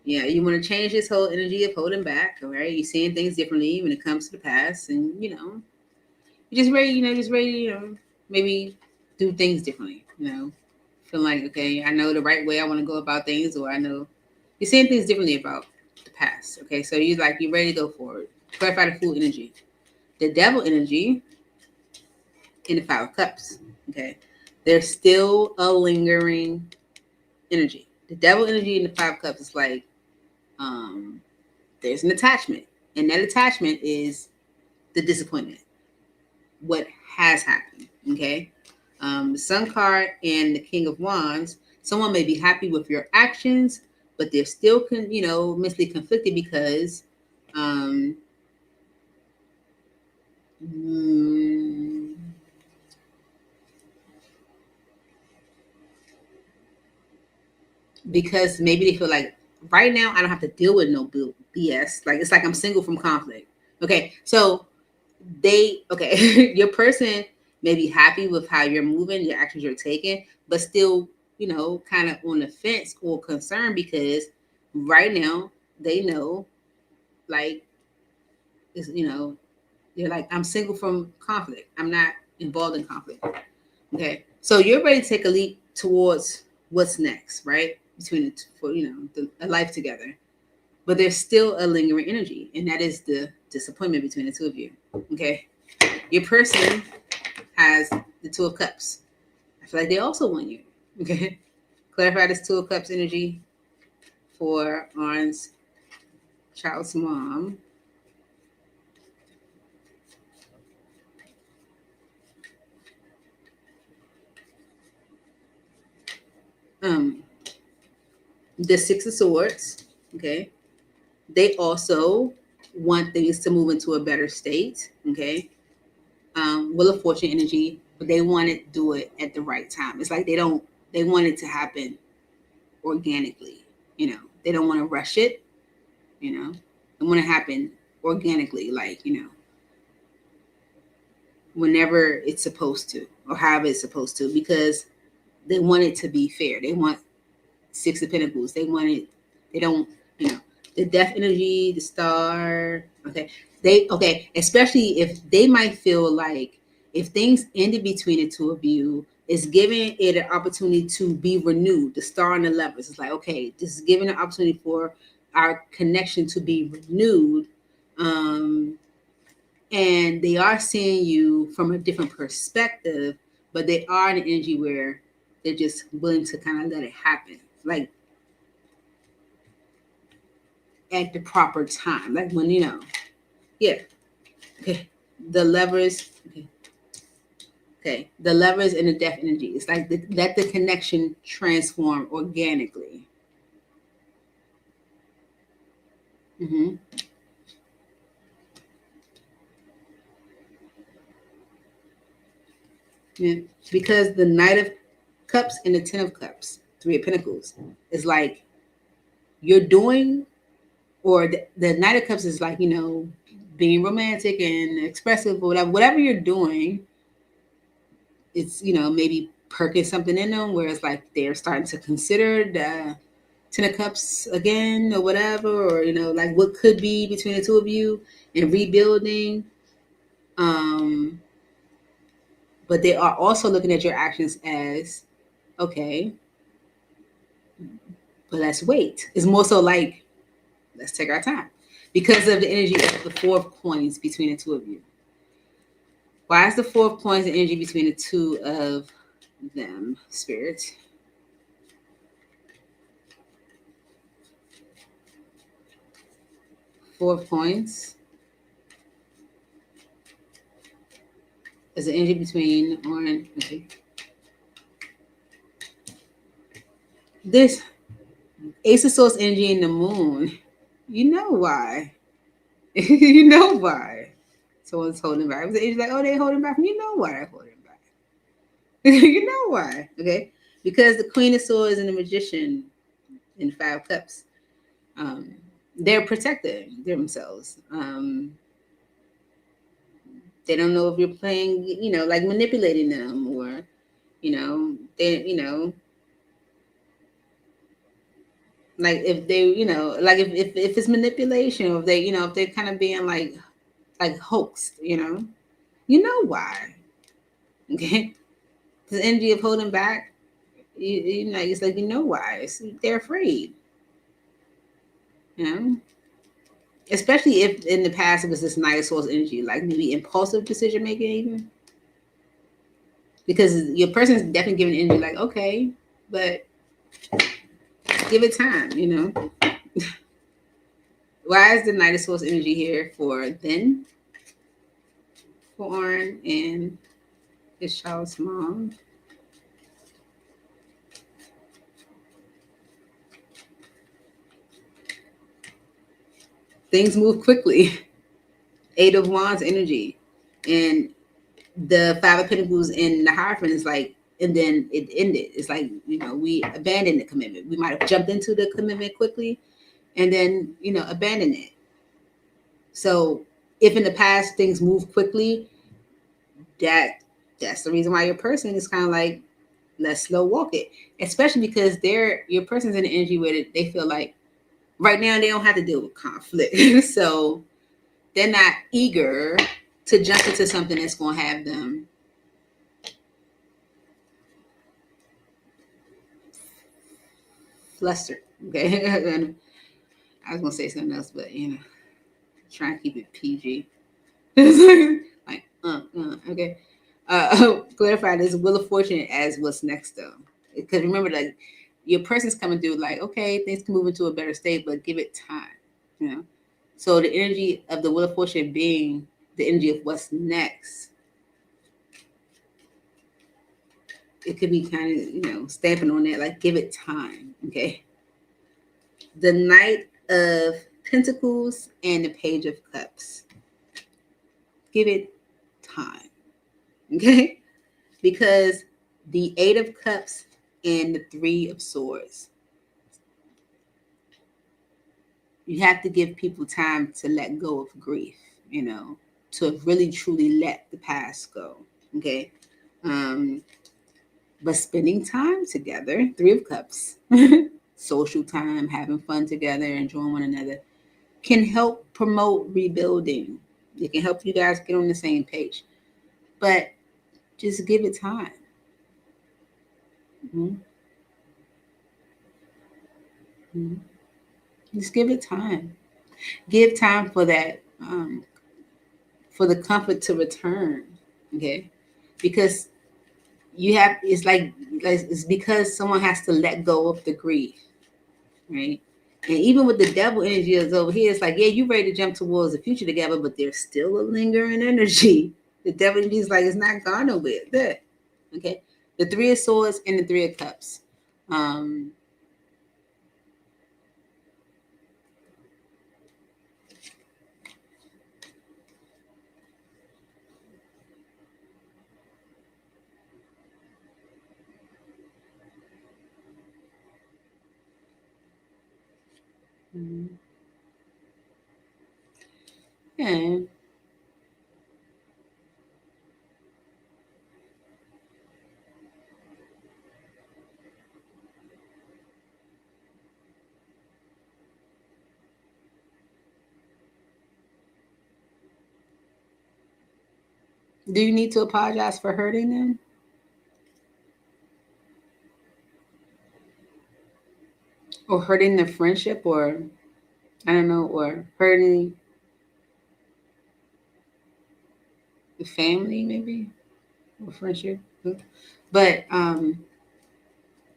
Yeah, you want to change this whole energy of holding back, all right? You're seeing things differently when it comes to the past, and you're just ready, maybe do things differently, feel like, okay, I know the right way I want to go about things, or I know you're seeing things differently about the past, okay? So you're ready to go forward. Clarify the Fool energy. The Devil energy in the Five of Cups, okay? There's still a lingering energy. The Devil energy in the Five of Cups is like, there's an attachment, and that attachment is the disappointment. What has happened, okay? The Sun card and the King of Wands, someone may be happy with your actions, but they're still, mentally conflicted because, because maybe they feel like right now I don't have to deal with no BS. Like it's like I'm single from conflict. Okay, so your person may be happy with how you're moving, your actions you're taking, but still, kind of on the fence or concerned because right now they know, like, it's, they're like, I'm single from conflict. I'm not involved in conflict. Okay, so you're ready to take a leap towards what's next, right? Between a life together, but there's still a lingering energy, and that is the disappointment between the two of you. Okay, your person has the Two of Cups. I feel like they also want you. Okay, clarify this Two of Cups energy for Oran's child's mom. The Six of Swords. Okay, they also want things to move into a better state. Okay, Wheel of Fortune energy, but they want to do it at the right time. It's like they want it to happen organically. They don't want to rush it. They want to happen organically, like, whenever it's supposed to or however it's supposed to, because they want it to be fair. They want Six of Pentacles. They want it. They don't, the Death energy, the Star. Okay. Especially if they might feel like if things ended between the two of you, it's giving it an opportunity to be renewed. The Star and the Lovers. It's like, okay, this is giving an opportunity for our connection to be renewed. And they are seeing you from a different perspective, but they are in an energy where they're just willing to kind of let it happen. Like at the proper time. Like when, yeah. Okay. The Lovers. Okay. The Lovers and the Death energy. It's like let the connection transform organically. Mm-hmm. Yeah. Because the Knight of Cups and the Ten of Cups, Three of Pentacles, is like you're doing, or the Knight of Cups is like, being romantic and expressive, or whatever you're doing, it's, maybe perking something in them where it's like they're starting to consider the Ten of Cups again or whatever, or, like what could be between the two of you and rebuilding. Um, but they are also looking at your actions as, okay, but let's wait. It's more so like, let's take our time because of the energy of the Four of Coins between the two of you. Why is the Four of Coins the energy between the two of them, Spirit? Four of Coins is the energy between Orange. Okay. This Ace of Swords energy in the Moon. You know why. You know why. Someone's holding back. It's like, oh, they're holding back. You know why they're holding back. You know why. Okay. Because the Queen of Swords and the Magician in Five Cups, they're protecting themselves. They don't know if you're playing, like manipulating them, or, they, like if they, like if it's manipulation, or if they, if they're kind of being like hoaxed, you know why. Okay. The energy of holding back, it's like, why. They're afraid, you know? Especially if in the past it was this Knight of Swords energy, like maybe impulsive decision making even. Because your person's definitely giving energy like, okay, but give it time, Why is the Knight of Swords energy here for then? For Orin and his child's mom. Things move quickly. Eight of Wands energy. And the Five of Pentacles in the Hierophant is like, and then it ended. It's like, we abandoned the commitment. We might have jumped into the commitment quickly and then, abandon it. So if in the past things move quickly, that's the reason why your person is kind of like, let's slow walk it. Especially because your person's in an energy where they feel like right now they don't have to deal with conflict. So they're not eager to jump into something that's going to have them flustered. Okay. I was going to say something else, but, trying to keep it PG. like, okay. Clarify this Wheel of Fortune as what's next, though. Because remember, like, your person's coming through, like, okay, things can move into a better state, but give it time, So the energy of the Wheel of Fortune being the energy of what's next, it could be kind of, stamping on that, like, give it time, okay? The Knight of Pentacles and the Page of Cups. Give it time, okay? Because the Eight of Cups and the Three of Swords, you have to give people time to let go of grief, to really truly let the past go, okay? But spending time together, Three of Cups, social time, having fun together, enjoying one another, can help promote rebuilding. It can help you guys get on the same page. But just give it time. Mm-hmm. Mm-hmm. Just give it time. Give time for that, for the comfort to return. Okay, because it's because someone has to let go of the grief, right? And even with the devil energy is over here, it's like, yeah, you ready to jump towards the future together, but there's still a lingering energy. The devil energy is like, it's not gone nowhere. There. Okay. The Three of Swords and the Three of Cups. Um, Mm-hmm. Yeah. Do you need to apologize for hurting them? Or hurting the friendship? Or, I don't know, or hurting the family, maybe? Or friendship? But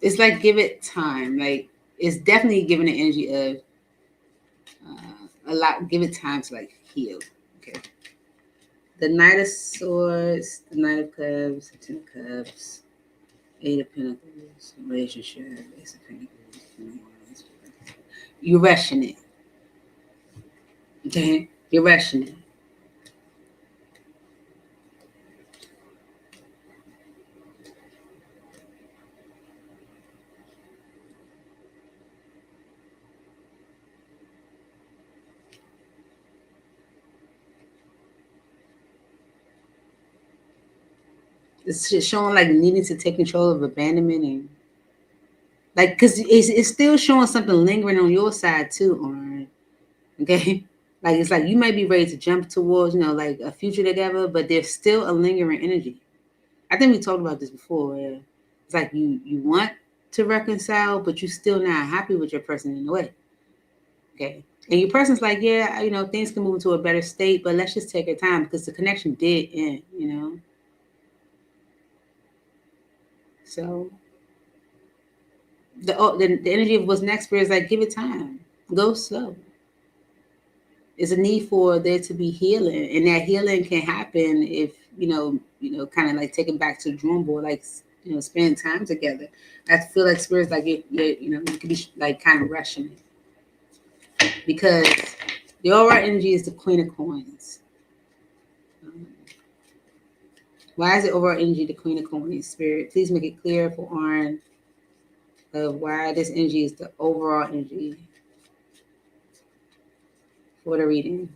it's like give it time. Like it's definitely giving the energy of a lot. Give it time to like heal. Okay. The Knight of Swords, the Knight of Cups, the Ten of Cups, Eight of Pentacles, relationship, Ace of Pentacles. You're rushing it. Okay, you're rushing it. It's just showing like needing to take control of abandonment and like because it's still showing something lingering on your side too, Lauren. Okay, like it's like you might be ready to jump towards like a future together, but there's still a lingering energy. I think we talked about this before. Yeah. It's like you want to reconcile, but you're still not happy with your person in a way. Okay. And your person's like, yeah, things can move into a better state, but let's just take our time because the connection did end. So the energy of what's next for is like, give it time. Go slow. There's a need for there to be healing, and that healing can happen if kind of like taking back to the drawing board, like spending time together. I feel like spirits like you could be like kind of rushing it because the overall energy is the Queen of Coins. Um, why is the overall energy the Queen of Coins? Spirit, please make it clear for Arn of why this energy is the overall energy for the reading.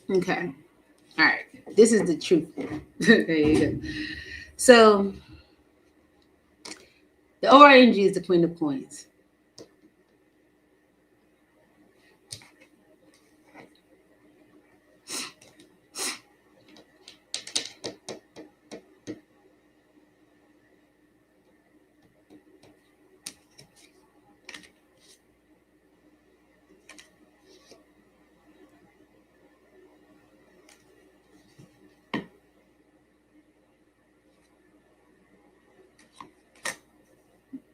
Okay. All right. This is the truth. There you go. So the overall energy is the Queen of Coins.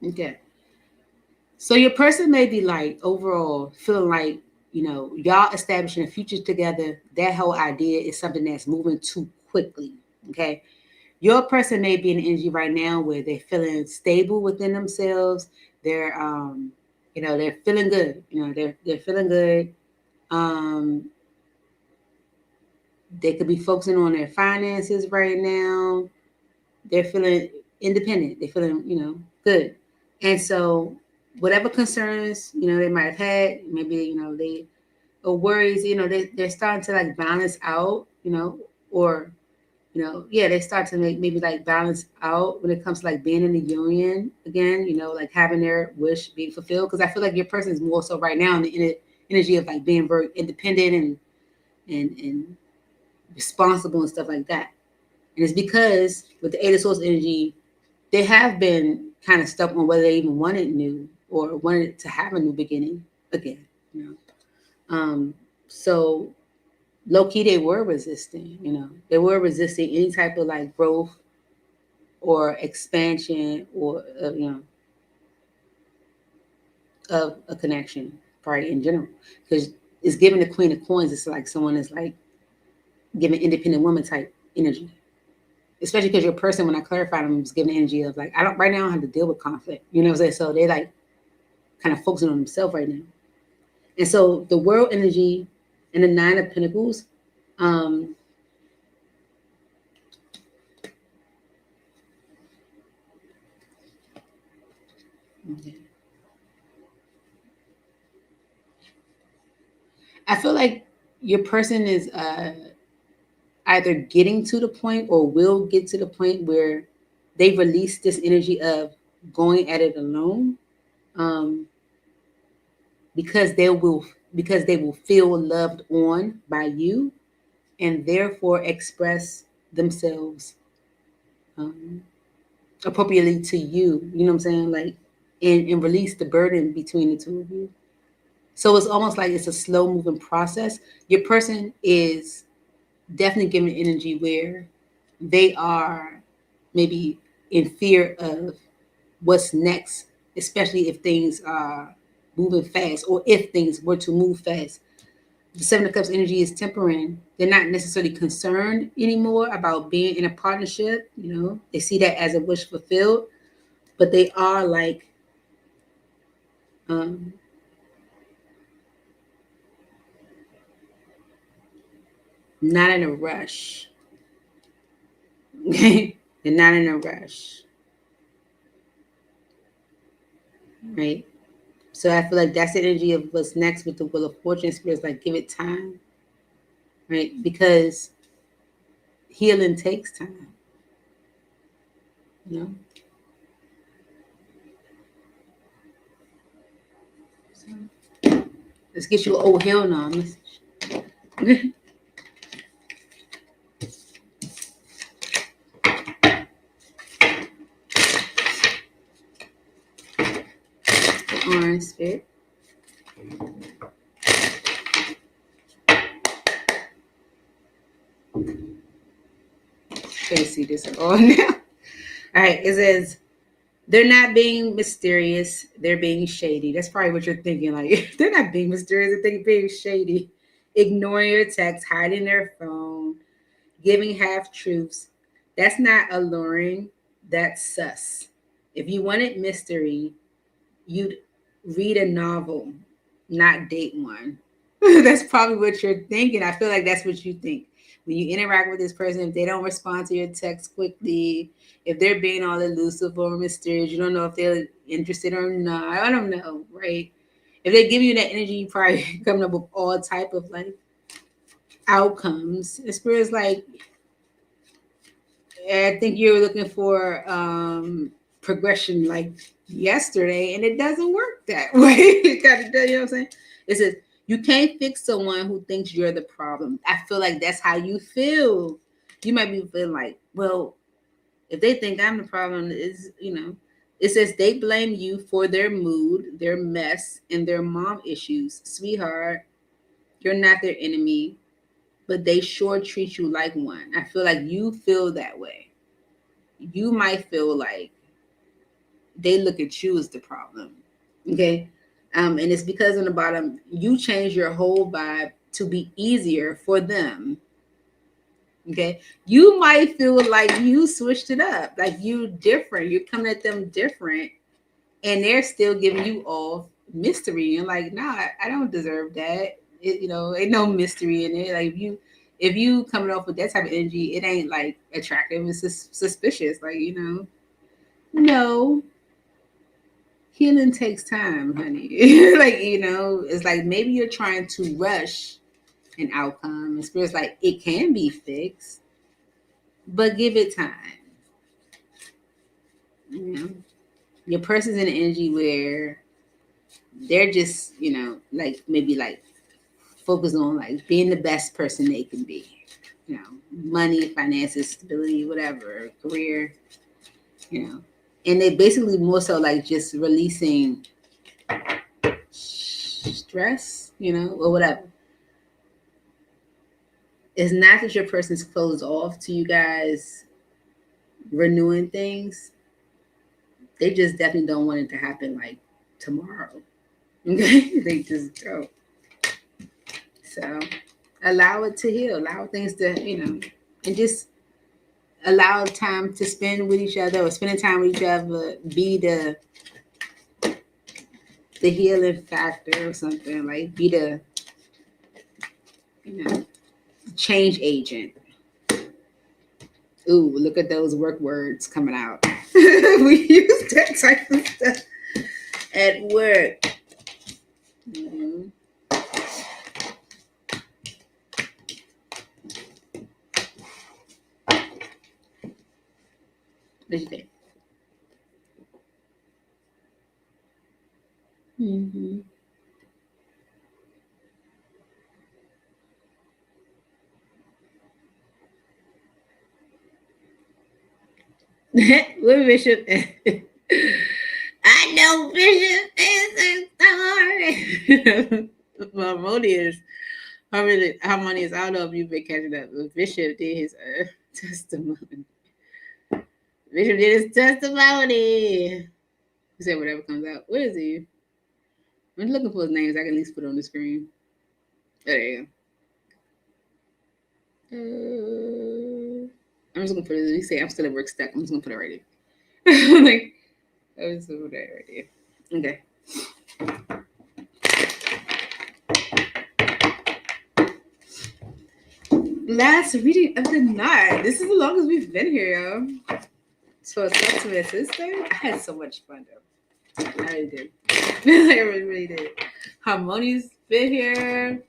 Okay. So your person may be like overall feeling like, y'all establishing a future together. That whole idea is something that's moving too quickly. Okay. Your person may be in energy right now where they're feeling stable within themselves. They're they're feeling good. They're feeling good. Um, they could be focusing on their finances right now. They're feeling independent. They're feeling, good. And so whatever concerns, they might have had, maybe, they or worries, they're starting to like balance out, or yeah, they start to maybe like balance out when it comes to like being in the union again, like having their wish being fulfilled. Because I feel like your person is more so right now in the energy of like being very independent and responsible and stuff like that. And it's because with the Eight of Swords energy, they have been kind of stuck on whether they even wanted new or wanted to have a new beginning again. So low key they were resisting. They were resisting any type of like growth or expansion or of a connection, probably in general, because it's giving the Queen of Coins. It's like someone is like giving independent woman type energy. Especially because your person, when I clarified them, was giving the energy of like, I don't right now I don't have to deal with conflict. You know what I'm saying? So they like kind of focusing on themselves right now. And so the world energy and the Nine of Pentacles, okay. I feel like your person is either getting to the point or will get to the point where they release this energy of going at it alone, um, because they will feel loved on by you and therefore express themselves um, appropriately to you. You know what I'm saying? Like, and release the burden between the two of you. So it's almost like it's a slow moving process. Your person is definitely giving energy where they are maybe in fear of what's next, especially if things are moving fast or if things were to move fast. The Seven of Cups energy is tempering. They're not necessarily concerned anymore about being in a partnership. You know, they see that as a wish fulfilled, but they are like, um, not in a rush. Okay, they're not in a rush, right? So I feel like that's the energy of what's next with the Wheel of Fortune. Spirits like, give it time, right? Because healing takes time, you know. So let's get you an old hell no message. Orange spirit. Okay, see this all now. All right, it says they're not being mysterious, they're being shady. That's probably what you're thinking. Like, they're not being mysterious, they're being shady. Ignoring your texts, hiding their phone, giving half truths. That's not alluring, that's sus. If you wanted mystery, you'd read a novel, not date one. That's probably what you're thinking. I feel like that's what you think. When you interact with this person, if they don't respond to your text quickly, if they're being all elusive or mysterious, you don't know if they're interested or not. I don't know, right? If they give you that energy, you probably coming up with all type of like outcomes. The spirit's like, I think you're looking for progression like yesterday, and it doesn't work that way. You know what I'm saying? It says you can't fix someone who thinks you're the problem. I feel like that's how you feel. You might be feeling like, well, if they think I'm the problem, is it says they blame you for their mood, their mess, and their mom issues. Sweetheart, you're not their enemy, but they sure treat you like one. I feel like you feel that way. You might feel like they look at you as the problem. Okay. And it's because on the bottom, you change your whole vibe to be easier for them. Okay. You might feel like you switched it up, like you different. You're coming at them different, and they're still giving you all mystery. And like, nah, I don't deserve that. Ain't no mystery in it. Like if you coming off with that type of energy, it ain't like attractive. It's just suspicious. Like, no, healing takes time, honey. Like, it's like maybe you're trying to rush an outcome. And spirit's like, it can be fixed, but give it time. Your person's in an energy where they're just, like maybe like focus on like being the best person they can be. Money, finances, stability, whatever, career, and they basically more so like just releasing stress, or whatever. It's not that your person's closed off to you guys renewing things. They just definitely don't want it to happen like tomorrow. Okay? They just don't. So allow it to heal. Allow things to, and just allow time to spend with each other or spending time with each other be the healing factor or something, like be the, you know, change agent. Ooh, look at those work words coming out. We use that type of stuff at work. Mm-hmm. What do you think? Mm-hmm. What Bishop? I know Bishop is a story. Harmonious. Harmonious. I don't know if you've been catching up. But Bishop did his testimony. Bishop did his testimony. He said whatever comes out. What is he? I'm looking for his names. I can at least put it on the screen. Oh, there you go. I'm just gonna put it. He say I'm still at work stuck. I'm just gonna put it right there. Like, I was put that right there. Okay. Last reading of the night. This is the longest we've been here, y'all. So it's up to my sister. I had so much fun though. I really did. I really did. Harmonious been here.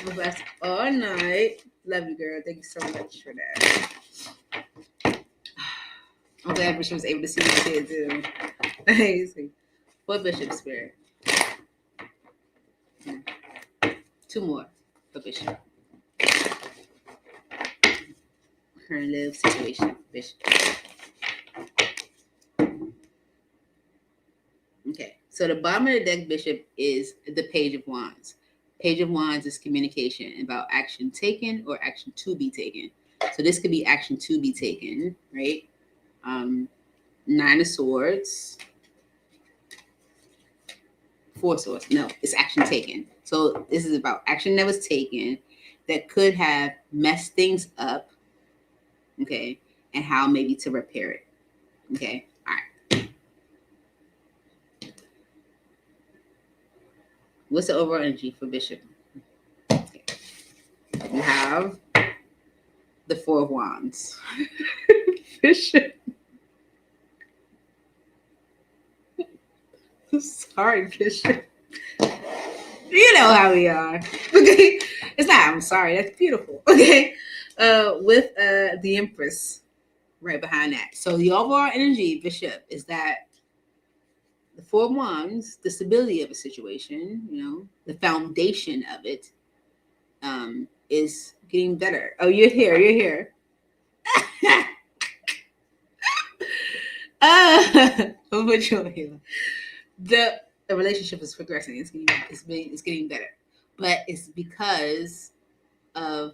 We'll last all night. Love you, girl. Thank you so much for that. I'm glad Bishop was able to see the kids too. What Bishop spirit? Two more for Bishop. Current live situation, Bishop. Okay, so the bottom of the deck, Bishop, is the Page of Wands. Page of Wands is communication about action taken or action to be taken. So this could be action to be taken, right? Nine of Swords. Four Swords. No, it's action taken. So this is about action that was taken that could have messed things up, okay, and how maybe to repair it. Okay, all right. What's the overall energy for Bishop? Okay. You have the Four of Wands. Bishop. I'm sorry, Bishop. You know how we are. Okay. It's not, I'm sorry. That's beautiful. Okay. With the Empress right behind that. So the overall energy, Bishop, is that the Four of Wands, the stability of a situation, you know, the foundation of it, is getting better. Oh, you're here. You're here. I'll put you on here. The relationship is progressing. It's getting better, but it's because of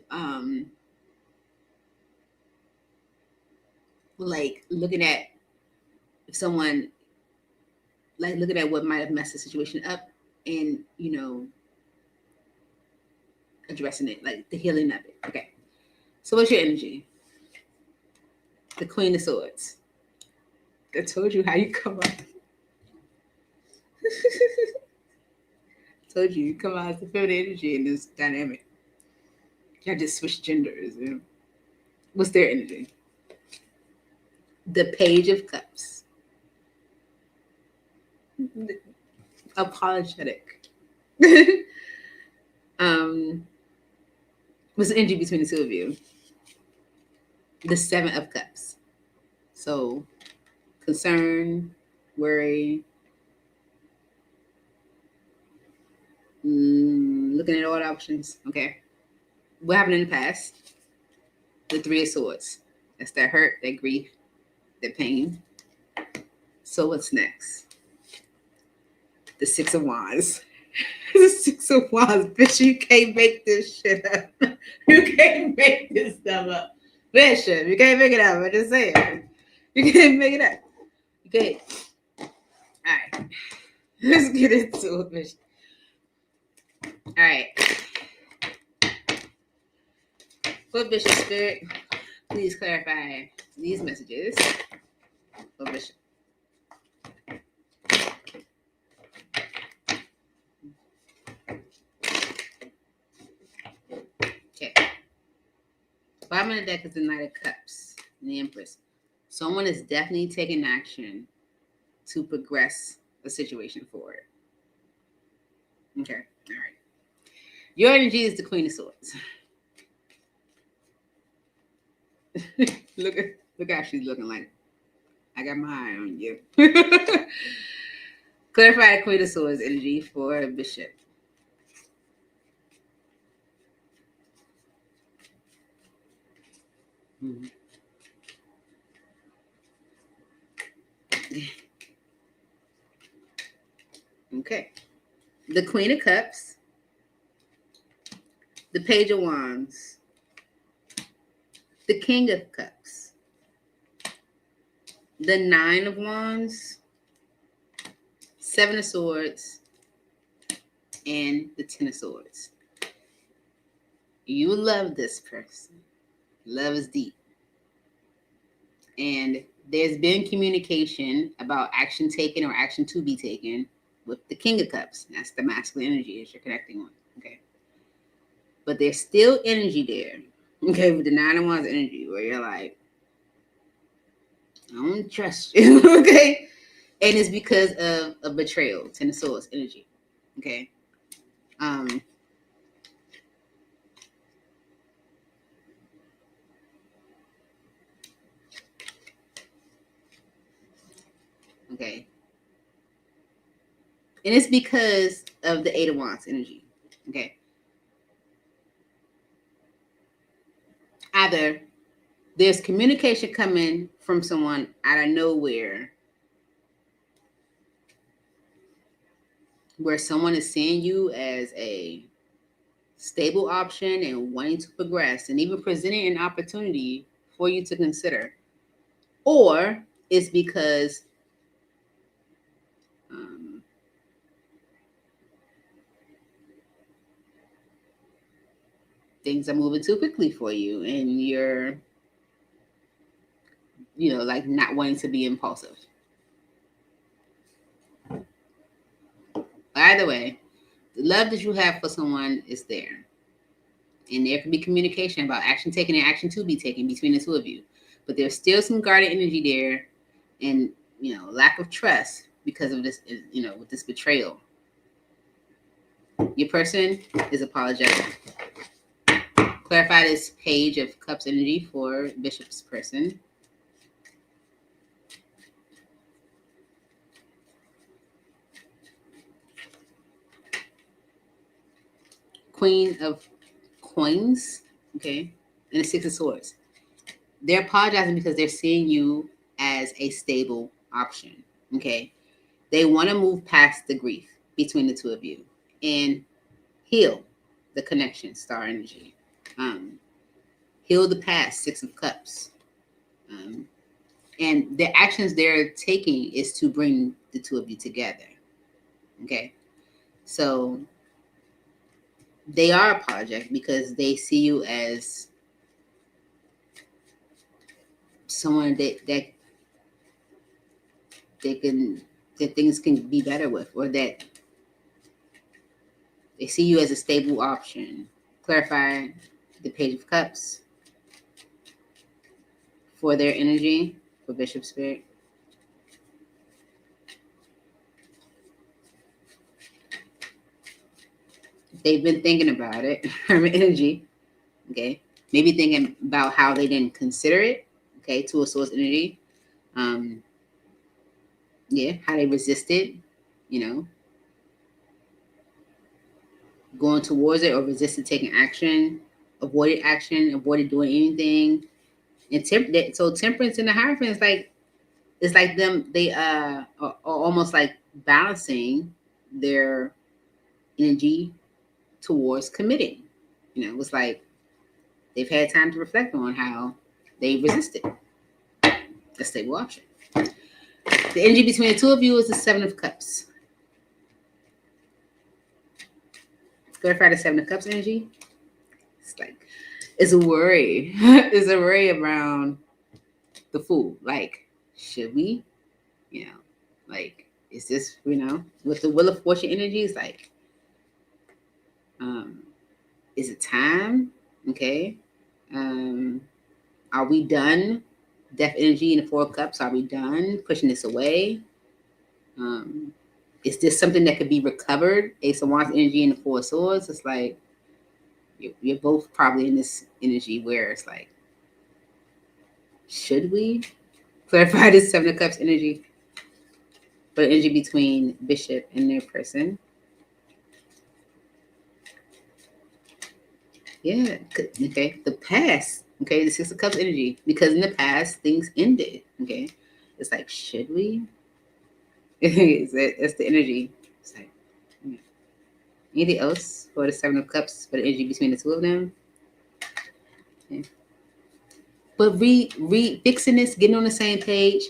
like looking at someone, like looking at what might have messed the situation up, and you know, addressing it, like the healing of it. Okay, so what's your energy? The Queen of Swords. I told you how you come up. Told you come out as the feminine energy in this dynamic. Y'all just switch genders. You know? What's their energy? The Page of Cups. Apologetic. What's the energy between the two of you? The Seven of Cups. So concern, worry, looking at all the options. Okay. What happened in the past? The Three of Swords. That's that hurt, that grief, that pain. So what's next? The Six of Wands. The Six of Wands. Bitch, you can't make this shit up. You can't make this stuff up. Bishop, you can't make it up. I just say it. You can't make it up. Okay. All right. Let's get into it, Bishop. All right. What Bishop spirit? Please clarify these messages for Bishop. Okay. Bottom of the deck is the Knight of Cups and the Empress. Someone is definitely taking action to progress a situation forward. Okay. All right. Your energy is the Queen of Swords. Look how she's looking like. I got my eye on you. Clarify the Queen of Swords energy for Bishop. Mm-hmm. Okay. The Queen of Cups, the Page of Wands, the King of Cups, the Nine of Wands, Seven of Swords, and the Ten of Swords. You love this person. Love is deep. And there's been communication about action taken or action to be taken with the King of Cups. That's the masculine energy that you're connecting with. Okay. But there's still energy there. Okay, with the Nine of Wands energy, where you're like, I don't trust you. Okay. And it's because of a betrayal, Ten of Swords energy. Okay. Okay. And it's because of the Eight of Wands energy. Okay. Either there's communication coming from someone out of nowhere where someone is seeing you as a stable option and wanting to progress and even presenting an opportunity for you to consider. Or it's because things are moving too quickly for you and you're, like not wanting to be impulsive. Either way, the love that you have for someone is there. And there can be communication about action taken and action to be taken between the two of you. But there's still some guarded energy there and, lack of trust because of this, with this betrayal. Your person is apologetic. Clarify this Page of Cups energy for Bishop's person. Queen of Coins, okay, and the Six of Swords. They're apologizing because they're seeing you as a stable option, okay? They want to move past the grief between the two of you and heal the connection, star energy. Heal the past, Six of Cups. And the actions they're taking is to bring the two of you together, okay? So they are apologetic because they see you as someone that things can be better with, or that they see you as a stable option. Clarify the Page of Cups for their energy for Bishop Spirit. They've been thinking about it. Hermit energy. Okay. Maybe thinking about how they didn't consider it. Okay. Two of Swords energy. How they resisted, going towards it, or resisted taking action, avoided doing anything. And so Temperance and the Hierophant is like, it's like them, they are almost like balancing their energy towards committing. It's like they've had time to reflect on how they resisted a stable option. The energy between the two of you is the Seven of Cups. Clarify the Seven of Cups energy. It's like It's a worry. It's a worry around the Fool. Like, should we? You know, like, is this, with the Wheel of Fortune energies, like, is it time? Okay. Are we done? Death energy in the Four of Cups. Are we done pushing this away? Is this something that could be recovered? Ace of Wands energy in the Four of Swords. It's like you're both probably in this energy where it's like, should we clarify this Seven of Cups energy? For the energy between Bishop and their person. Yeah. Okay. The past. Okay. The Six of Cups energy. Because in the past, things ended. Okay. It's like, should we? That's the energy. It's like, anything else for the Seven of Cups, for the energy between the two of them? Okay. But fixing this, getting on the same page,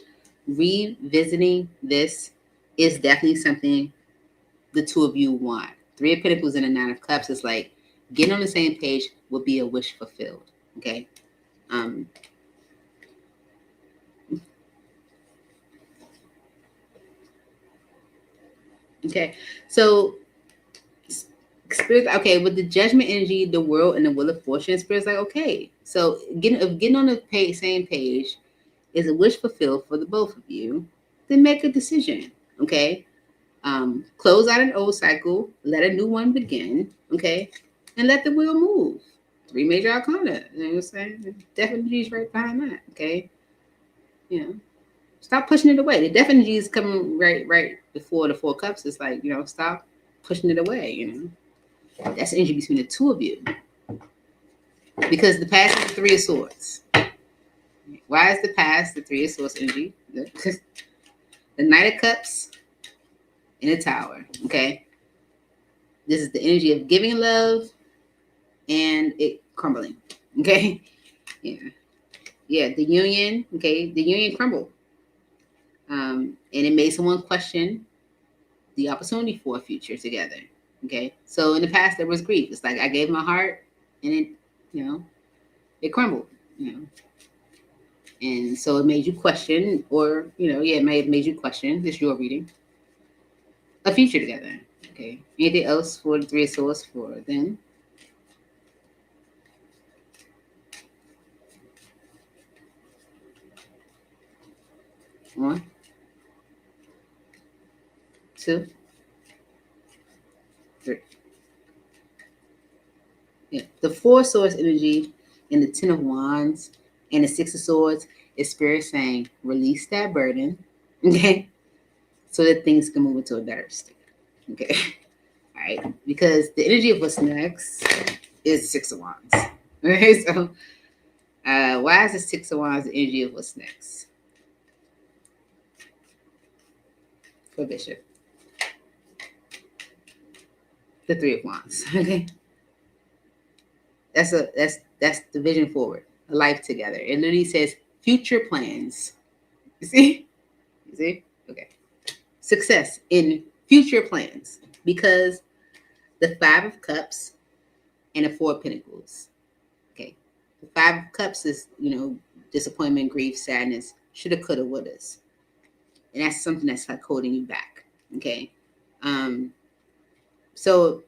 revisiting this is definitely something the two of you want. Three of Pentacles and a Nine of Cups is like, getting on the same page will be a wish fulfilled. Okay. Okay. So Spirit, okay, with the Judgment energy, the World, and the Wheel of Fortune, Spirit's like, okay, so getting on the same page is a wish fulfilled for the both of you. Then make a decision. Okay. Close out an old cycle, let a new one begin. Okay. And let the wheel move. Three major arcana. You know what I'm saying? Death energy is right behind that. Okay. Stop pushing it away. The death energy is coming right before the Four Cups. It's like, stop pushing it away. That's the energy between the two of you. Because the past is the Three of Swords. Why is the past the Three of Swords energy? The Knight of Cups and the Tower. Okay. This is the energy of giving love and it crumbling. Okay. Yeah. The union. Okay. The union crumbled. And it made someone question the opportunity for a future together. Okay. So in the past, there was grief. It's like, I gave my heart and it, it crumbled, And so it made you question, or, it may have made you question, this is your reading, a future together. Okay. Anything else for the Three of Swords for them? One, two, three. Yeah. The Four of Swords energy and the Ten of Wands and the Six of Swords is Spirit saying, release that burden, okay, so that things can move into a better state. Okay. All right. Because the energy of what's next is Six of Wands. Okay. So why is the Six of Wands the energy of what's next? For Bishop. The Three of Wands. Okay. That's the vision forward, a life together. It literally says future plans. You see? Okay. Success in future plans, because the Five of Cups and the Four of Pentacles. Okay. The Five of Cups is, disappointment, grief, sadness, shoulda, coulda, wouldas. And that's something that's like holding you back. Okay. So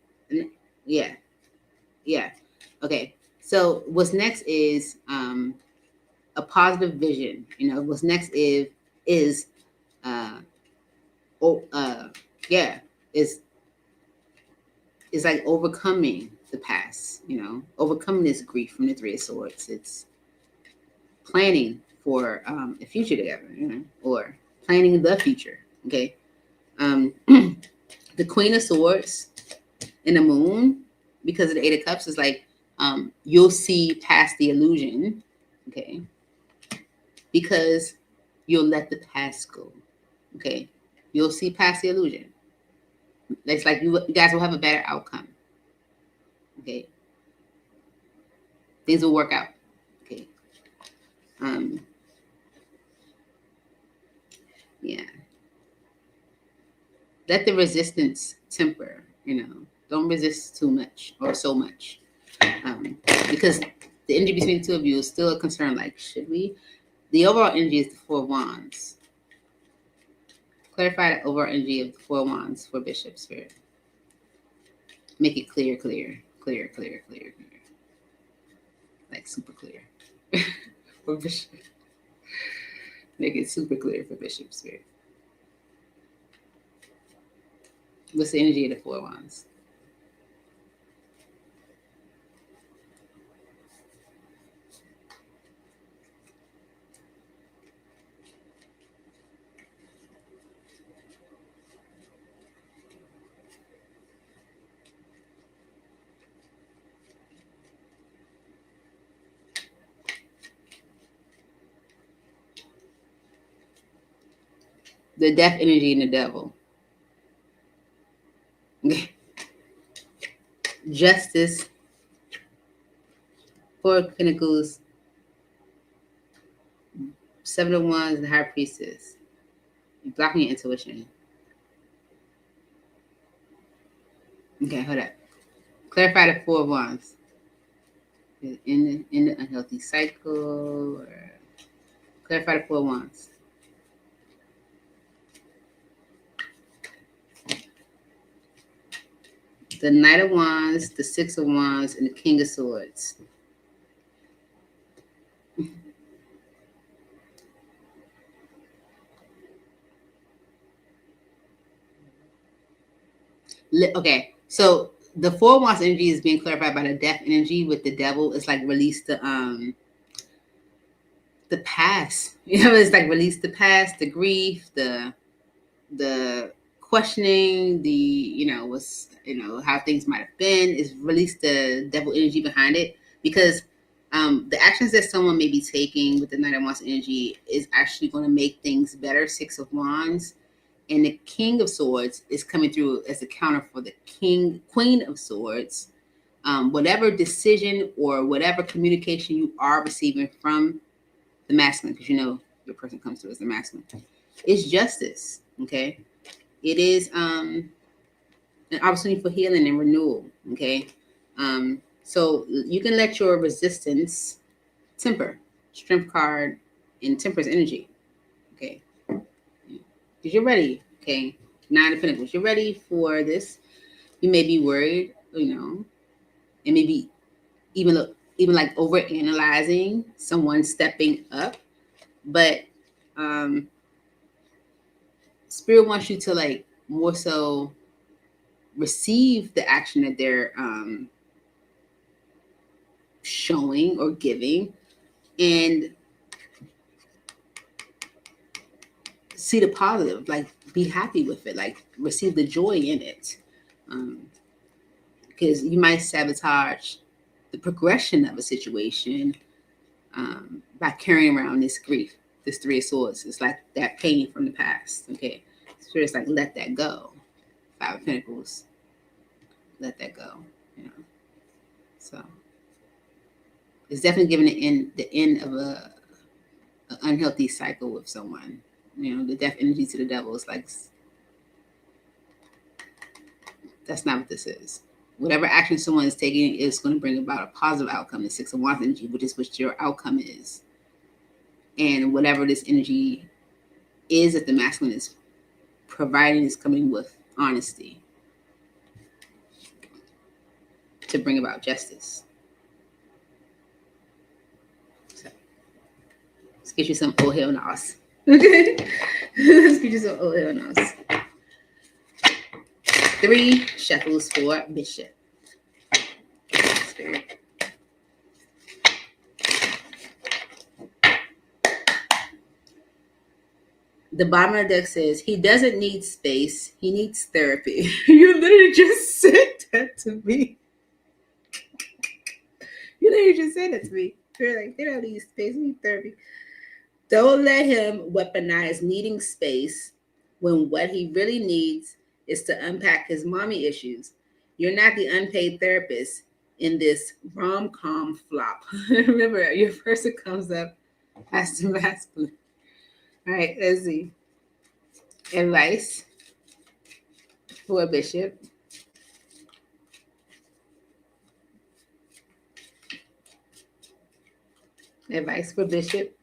yeah. Okay. So what's next is a positive vision. What's next is is like overcoming the past, overcoming this grief from the Three of Swords. It's planning for a future together, or planning the future. Okay. The Queen of Swords and the Moon, because of the Eight of Cups, is like you'll see past the illusion. Okay. Because you'll let the past go. Okay. You'll see past the illusion. It's like you guys will have a better outcome. Okay. Things will work out. Okay. Yeah. Let the resistance temper, don't resist too much or so much. Because the the energy between the two of you is still a concern. Like, should we? The overall energy is the Four of Wands. Clarify the overall energy of the Four of Wands for Bishop Spirit. Make it clear. Like super clear. For Bishop. Make it super clear for Bishop Spirit. What's the energy of the Four of Wands? The death energy and the devil. Justice. Four of Pentacles. Seven of Wands and the High Priestess. You're blocking your intuition. Okay, hold up. Clarify the Four of Wands. In the unhealthy cycle, or clarify the Four of Wands. The Knight of Wands, the Six of Wands, and the King of Swords. Okay, so the Four of Wands energy is being clarified by the death energy with the devil. It's like release the past. You know, it's like release the past, the grief, the questioning, what's how things might have been. Is release the devil energy behind it, because the actions that someone may be taking with the Knight of Wands energy is actually going to make things better. Six of Wands. And the King of Swords is coming through as a counter for the Queen of Swords. Whatever decision or whatever communication you are receiving from the masculine, because your person comes through as the masculine, it's justice. Okay, it is an opportunity for healing and renewal. Okay, so you can let your resistance temper. Strength card and Temperance energy. Okay. Because you're ready, okay? Nine of Pentacles. You're ready for this. You may be worried, and maybe even like over analyzing someone stepping up, but Spirit wants you to like more so receive the action that they're showing or giving, and see the positive, like be happy with it, like receive the joy in it, because you might sabotage the progression of a situation by carrying around this grief, this Three of Swords. It's like that pain from the past. Okay, Spirit's like, let that go. Five of Pentacles, let that go. So it's definitely giving the end of an unhealthy cycle with someone. The death energy to the devil is like, that's not what this is. Whatever action someone is taking is going to bring about a positive outcome. The Six of Wands energy, which is what your outcome is. And whatever this energy is that the masculine is providing is coming with honesty to bring about justice. So, let's get you some old hell nos. Okay? Let's get you some old hell nos. 3 shuffles for Bishop. Spirit. The bottom of the deck says, he doesn't need space. He needs therapy. You literally just said that to me. You literally just said that to me. You're like, they don't need space. They need therapy. Don't let him weaponize needing space when what he really needs is to unpack his mommy issues. You're not the unpaid therapist in this rom-com flop. Remember, your person comes up as the masculine. All right, let's see. Advice for a Bishop. Advice for Bishop.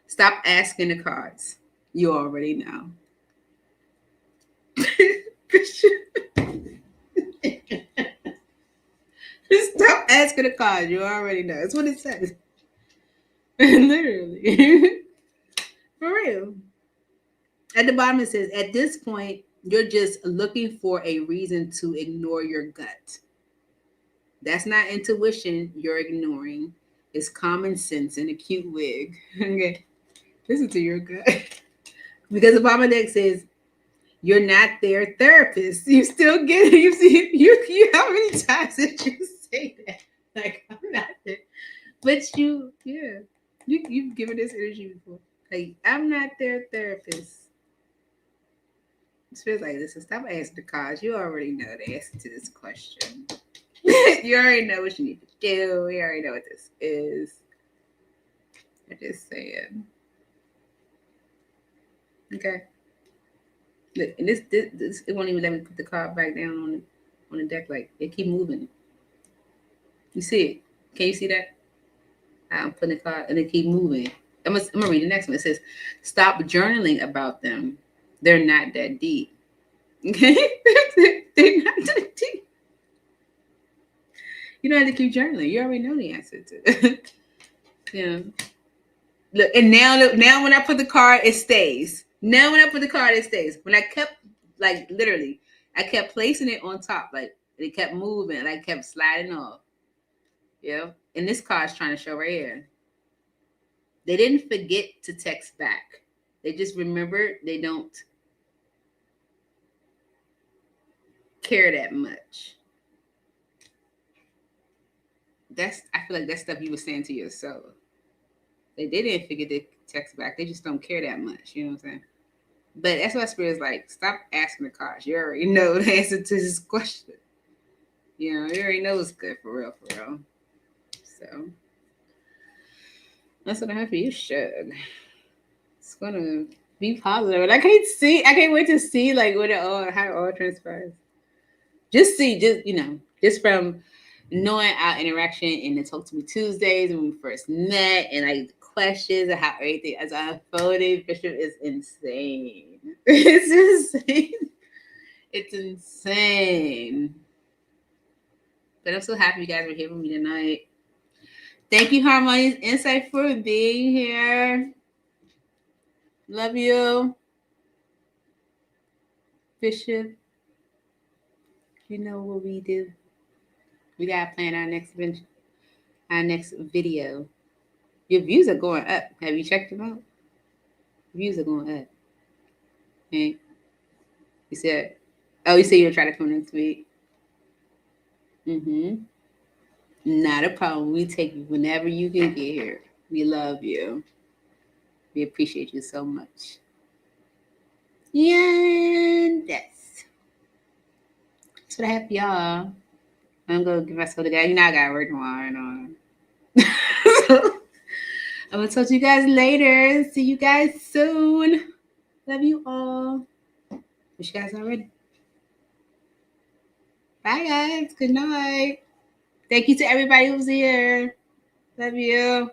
Stop asking the cards. You already know. Bishop. Stop asking the cards. You already know. That's what it says. Literally. For real. At the bottom it says, at this point, you're just looking for a reason to ignore your gut. That's not intuition you're ignoring. It's common sense and a cute wig. Okay. Listen to your gut. Because the bottom of the deck says, you're not their therapist. You still get it. You see, you how many times did you say that? Like, I'm not there. But you've given this energy before. Like, I'm not their therapist. It feels like this. Stop asking the cards. You already know the answer to this question. You already know what you need to do. You already know what this is. I'm just saying. Okay. Look, and this it won't even let me put the card back down on the deck. Like, it keep moving. You see it? Can you see that? I'm putting the card and it keep moving. I'm gonna read the next one. It says, "Stop journaling about them. They're not that deep." Okay, they're not that deep. You don't have to keep journaling. You already know the answer to it. Yeah. Look, and now when I put the card, it stays. Now when I put the card, it stays. When I kept, like, literally, I kept placing it on top, like it kept moving, like kept sliding off. Yeah. And this card's trying to show right here. They didn't forget to text back. They just remembered they don't care that much. I feel like that's stuff you were saying to yourself. They didn't forget to text back. They just don't care that much. You know what I'm saying? But that's why Spirit's like, stop asking the cards. You already know the answer to this question. You know, you already know it's good for real, for real. So that's what I have for you, Shug. It's gonna be positive. And I can't wait to see like how it all transpires. Just from knowing our interaction in the Talk to Me Tuesdays when we first met and like questions and how everything as unfolded. Bishop is insane. It's insane. It's insane. But I'm so happy you guys were here with me tonight. Thank you, Harmonious Insight, for being here. Love you. Bishop, you know what we do. We gotta plan our next video. Your views are going up. Have you checked them out? Views are going up. Okay. You said you'll try to come next week. Not a problem. We take you whenever you can get here. We love you. We appreciate you so much. And that's what I have for y'all. I'm gonna give myself the guy. You know I gotta work tomorrow. So, I'm gonna talk to you guys later. See you guys soon. Love you all. Wish you guys are ready. Bye guys. Good night. Thank you to everybody who's here. Love you.